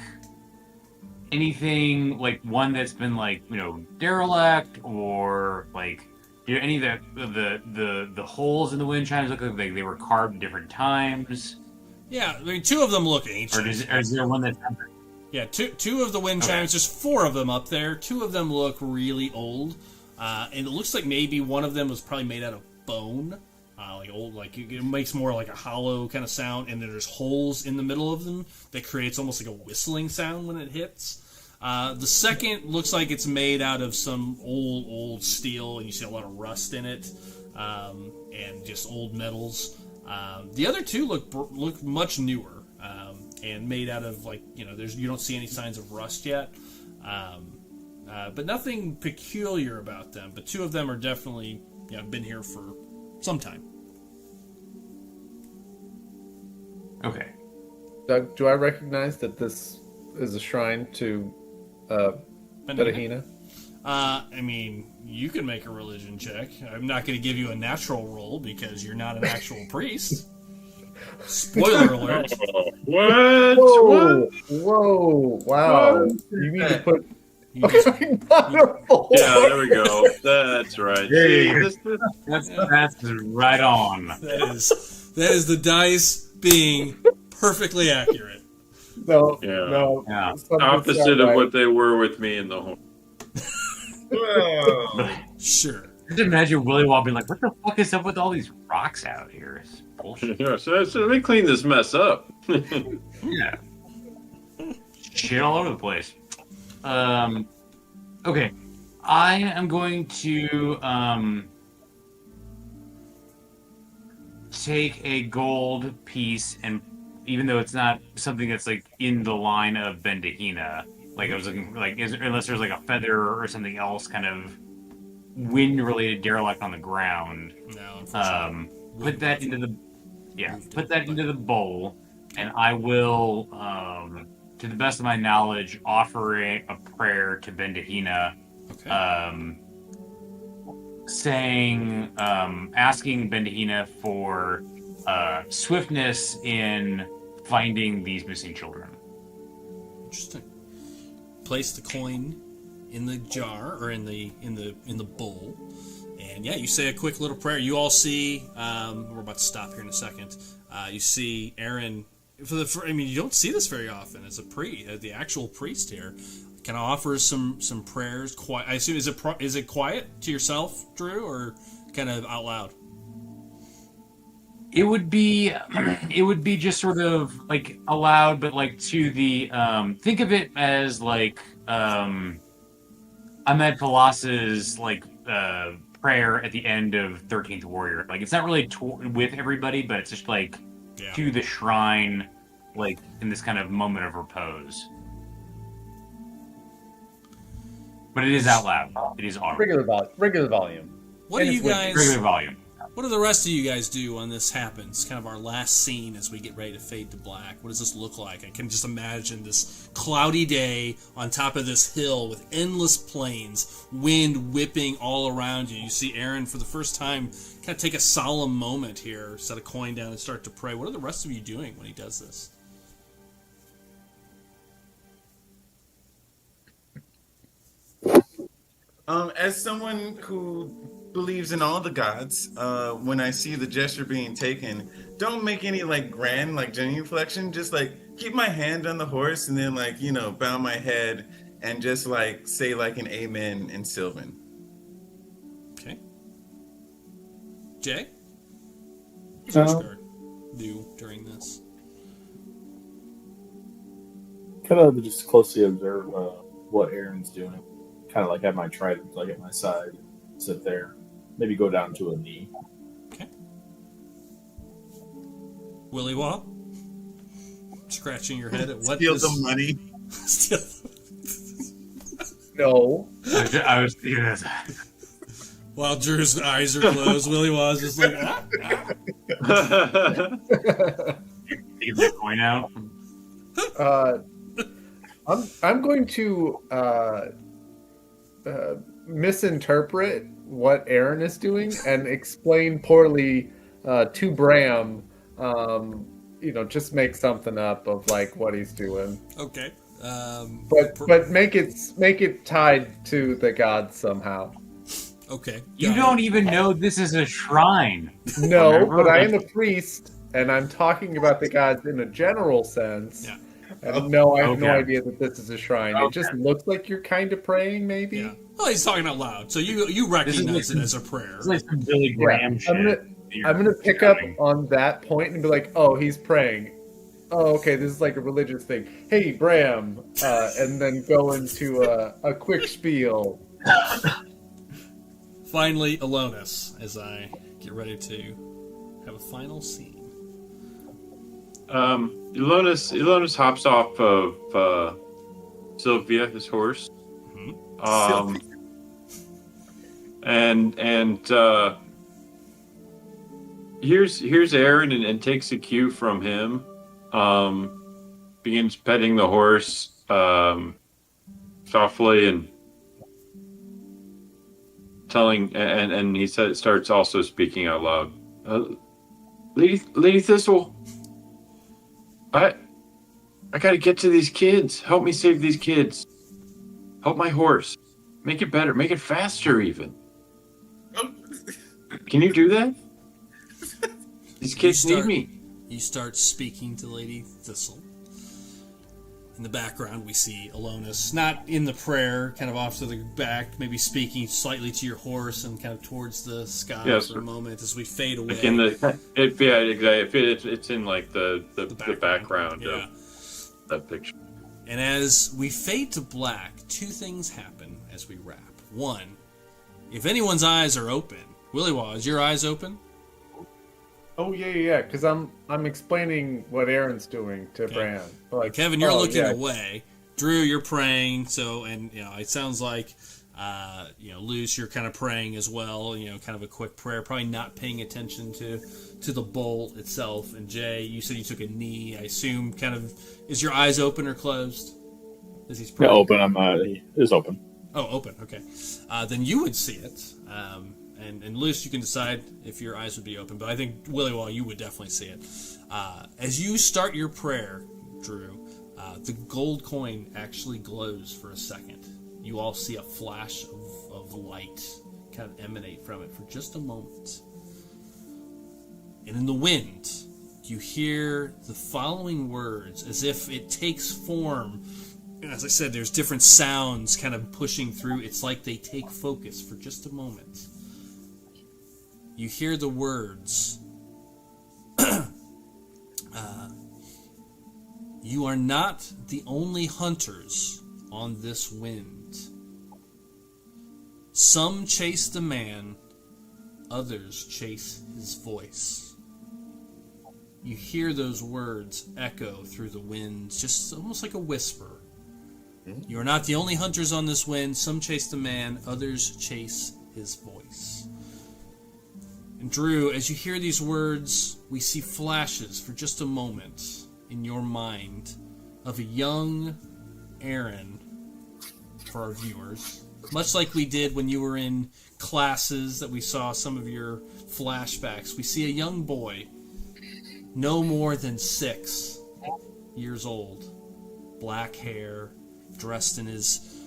anything like one that's been like, derelict, or like do any of the holes in the wind chimes look like they were carved at different times? Yeah, I mean, two of them look ancient. Or is there one that's... Yeah, two of the wind chimes, there's four of them up there. Two of them look really old. And it looks like maybe one of them was probably made out of bone. Like old, like it makes more like a hollow kind of sound, and then there's holes in the middle of them that creates almost like a whistling sound when it hits. The second looks like it's made out of some old steel, and you see a lot of rust in it, and just old metals. The other two look much newer, and made out of like you don't see any signs of rust yet, but nothing peculiar about them. But two of them are definitely been here for some time. Okay. Doug, do I recognize that this is a shrine to Bendahina? I mean, you can make a religion check. I'm not going to give you a natural roll because you're not an actual priest. Spoiler alert. What? Whoa! Wow! What? You need to put. Yeah, there we go. That's right. That's right on. That is the dice being perfectly accurate. No. Opposite of what they were with me in the home. Sure. Just imagine Willy Wall being like, "What the fuck is up with all these rocks out here? It's bullshit." Yeah, so let me clean this mess up. Yeah. Shit all over the place. Okay. I am going to take a gold piece, and even though it's not something that's like in the line of Bendahina, like I was looking for, like unless there's like a feather or something else kind of wind-related derelict on the ground. No, unfortunately. Put that into the bowl, and I will, to the best of my knowledge, offer a prayer to Bendahina, Okay. saying, asking Bendahina for swiftness in finding these missing children. Interesting. Place the coin in the jar or in the bowl, and yeah, you say a quick little prayer. You all see. We're about to stop here in a second. You see Aaron. I mean, you don't see this very often as a the actual priest here. Kind of offers some prayers. I assume is it quiet to yourself, Drew, or kind of out loud? It would be just sort of like aloud, but like to the think of it as like Ahmed Falas's like prayer at the end of 13th Warrior. Like it's not really with everybody, but it's just like to the shrine, like in this kind of moment of repose. But it is out loud. It is audible. Regular volume. What do you guys? Regular volume. What do the rest of you guys do when this happens? Kind of our last scene as we get ready to fade to black. What does this look like? I can just imagine this cloudy day on top of this hill with endless plains, wind whipping all around you. You see Aaron for the first time kind of take a solemn moment here, set a coin down and start to pray. What are the rest of you doing when he does this? As someone who believes in all the gods, when I see the gesture being taken, don't make any like grand like genuflection. Just like keep my hand on the horse and then like bow my head and just like say like an amen in Sylvan. Okay. Jay? Do during this? Kind of just closely observe what Aaron's doing. Kind of like have my trident like at my side, sit there, maybe go down to a knee. Okay. Willie Wah, scratching your head at what? Steal the money. Steal. No. I was thinking that. While Drew's eyes are closed, Willie Wah's just like, Take the coin out. I'm going to misinterpret what Aaron is doing and explain poorly to Bram. Just make something up of like what he's doing. Okay. But make it tied to the gods somehow. Okay. You don't even know this is a shrine. No, Remember? but I am a priest, and I'm talking about the gods in a general sense. Yeah. And no, I have no Okay. idea that this is a shrine. Okay. It just looks like you're kind of praying, maybe. Yeah. Well, he's talking out loud, so you recognize it as a prayer. It's like some Billy Graham shit. I'm gonna pick up on that point and be like, oh, he's praying. Oh, okay, this is like a religious thing. Hey, Bram, and then go into a quick spiel. Finally, Alonis, as I get ready to have a final scene. Ilonis hops off of Sylvia, his horse. And here's Aaron and takes a cue from him. Begins petting the horse softly and telling, and he starts also speaking out loud. Lady Thistle, I gotta get to these kids. Help me save these kids. Help my horse. Make it better. Make it faster, even. Can you do that? These kids need me. You start speaking to Lady Thistle. In the background, we see Alonis, not in the prayer, kind of off to the back, maybe speaking slightly to your horse and kind of towards the sky for a moment as we fade away. Like in exactly. It's in like the background of that picture. And as we fade to black, two things happen as we wrap. One, if anyone's eyes are open, Willie Wah, is your eyes open? Oh yeah, because I'm explaining what Aaron's doing to Bram. Like, Kevin, you're looking away. Drew, you're praying. So, and it sounds like Luce, you're kind of praying as well. Kind of a quick prayer, probably not paying attention to the bolt itself. And Jay, you said you took a knee. I assume kind of, is your eyes open or closed as he's praying? Yeah, open. It is open. Oh, open. Okay. Then you would see it. And Luce, you can decide if your eyes would be open. But I think, Willywall, you would definitely see it. As you start your prayer, Drew, the gold coin actually glows for a second. You all see a flash of light kind of emanate from it for just a moment. And in the wind, you hear the following words as if it takes form. And as I said, there's different sounds kind of pushing through. It's like they take focus for just a moment. You hear the words, you are not the only hunters on this wind. Some chase the man, others chase his voice. You hear those words echo through the wind, just almost like a whisper. You are not the only hunters on this wind. Some chase the man, others chase his voice. And Drew, as you hear these words, we see flashes for just a moment in your mind of a young Aaron, for our viewers, much like we did when you were in classes that we saw some of your flashbacks. We see a young boy, no more than 6 years old, black hair, dressed in his,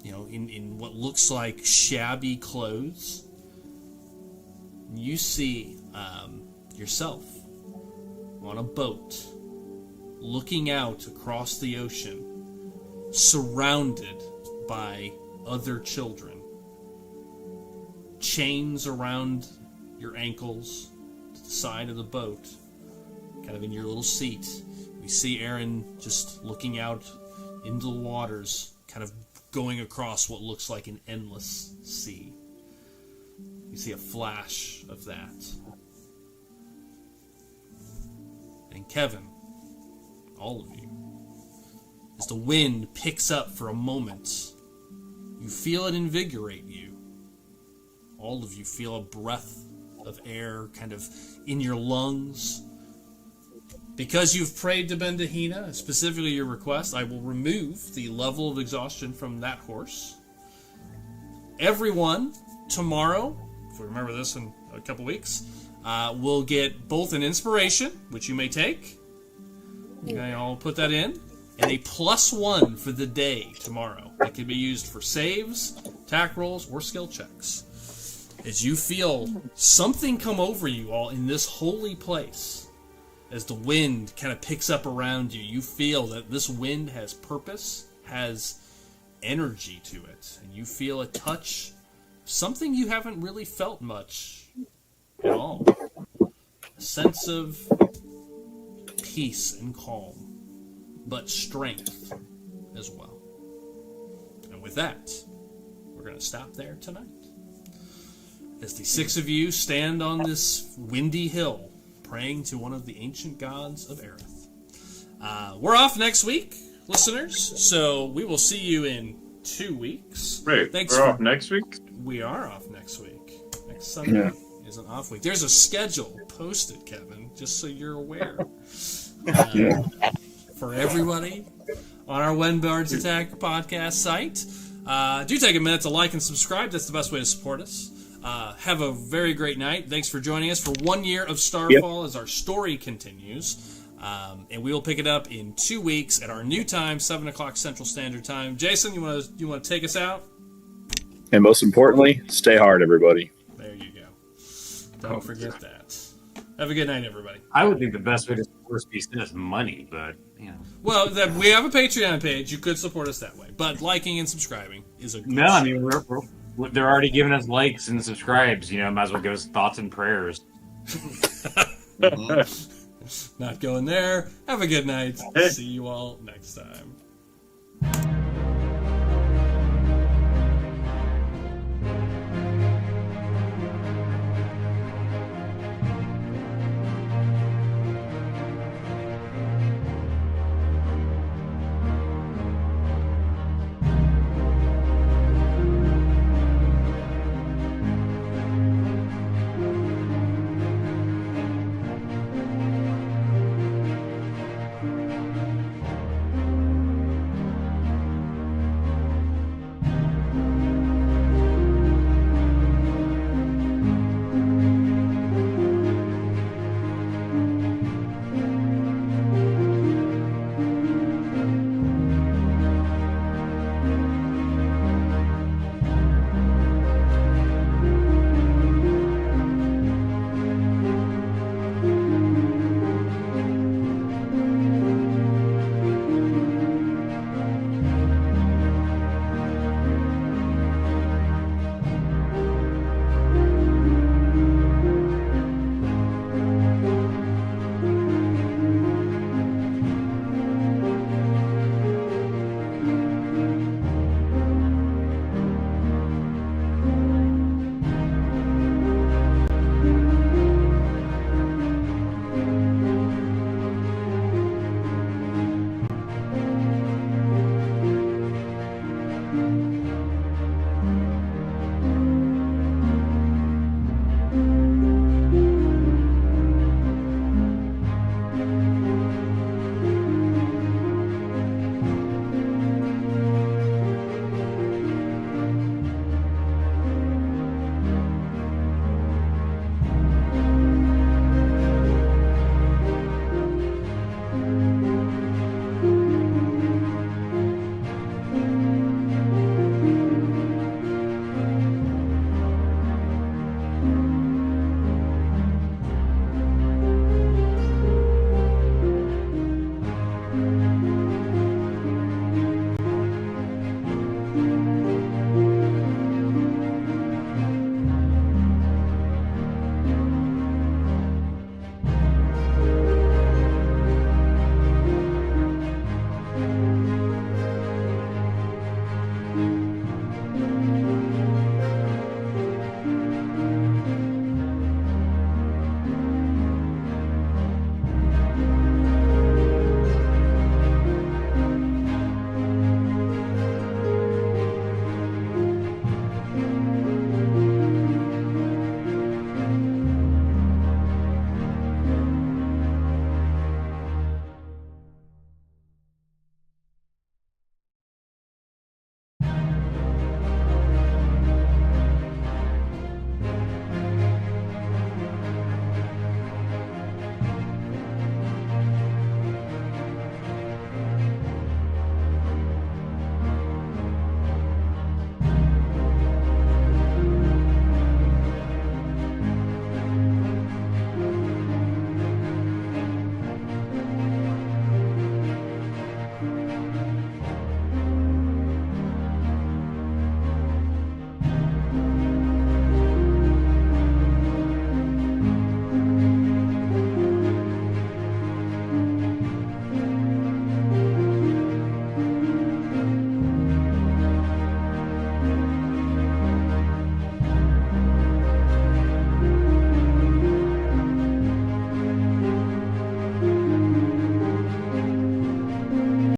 in what looks like shabby clothes. You see yourself on a boat, looking out across the ocean, surrounded by other children. Chains around your ankles, to the side of the boat, kind of in your little seat. We see Aaron just looking out into the waters, kind of going across what looks like an endless sea. You see a flash of that. And Kevin, all of you, as the wind picks up for a moment, you feel it invigorate you. All of you feel a breath of air kind of in your lungs. Because you've prayed to Bendahina, specifically your request, I will remove the level of exhaustion from that horse. Everyone, tomorrow, if we remember this in a couple weeks, will get both an inspiration, which you may take. Okay, I'll put that in. And a +1 for the day tomorrow. It can be used for saves, attack rolls, or skill checks. As you feel something come over you all in this holy place, as the wind kind of picks up around you, you feel that this wind has purpose, has energy to it. And you feel a touch, something you haven't really felt much at all. A sense of peace and calm, but strength as well. And with that, we're going to stop there tonight. As the 6 of you stand on this windy hill, praying to one of the ancient gods of Aerith. We're off next week, listeners, so we will see you in 2 weeks. Wait, we're off next week? We are off next week. Next Sunday is an off week. There's a schedule posted, Kevin, just so you're aware. For everybody on our When Bards Attack podcast site. Do take a minute to like and subscribe. That's the best way to support us. Have a very great night. Thanks for joining us for 1 year of StarFall as our story continues. And we will pick it up in 2 weeks at our new time, 7 o'clock Central Standard Time. Jason, you want to take us out? And most importantly, stay hard, everybody. There you go. Don't forget that. Have a good night, everybody. I would think the best way to support us is send us money, but, Well, we have a Patreon page. You could support us that way. But liking and subscribing is a good No, I mean, they're already giving us likes and subscribes. Might as well give us thoughts and prayers. Not going there. Have a good night. See you all next time.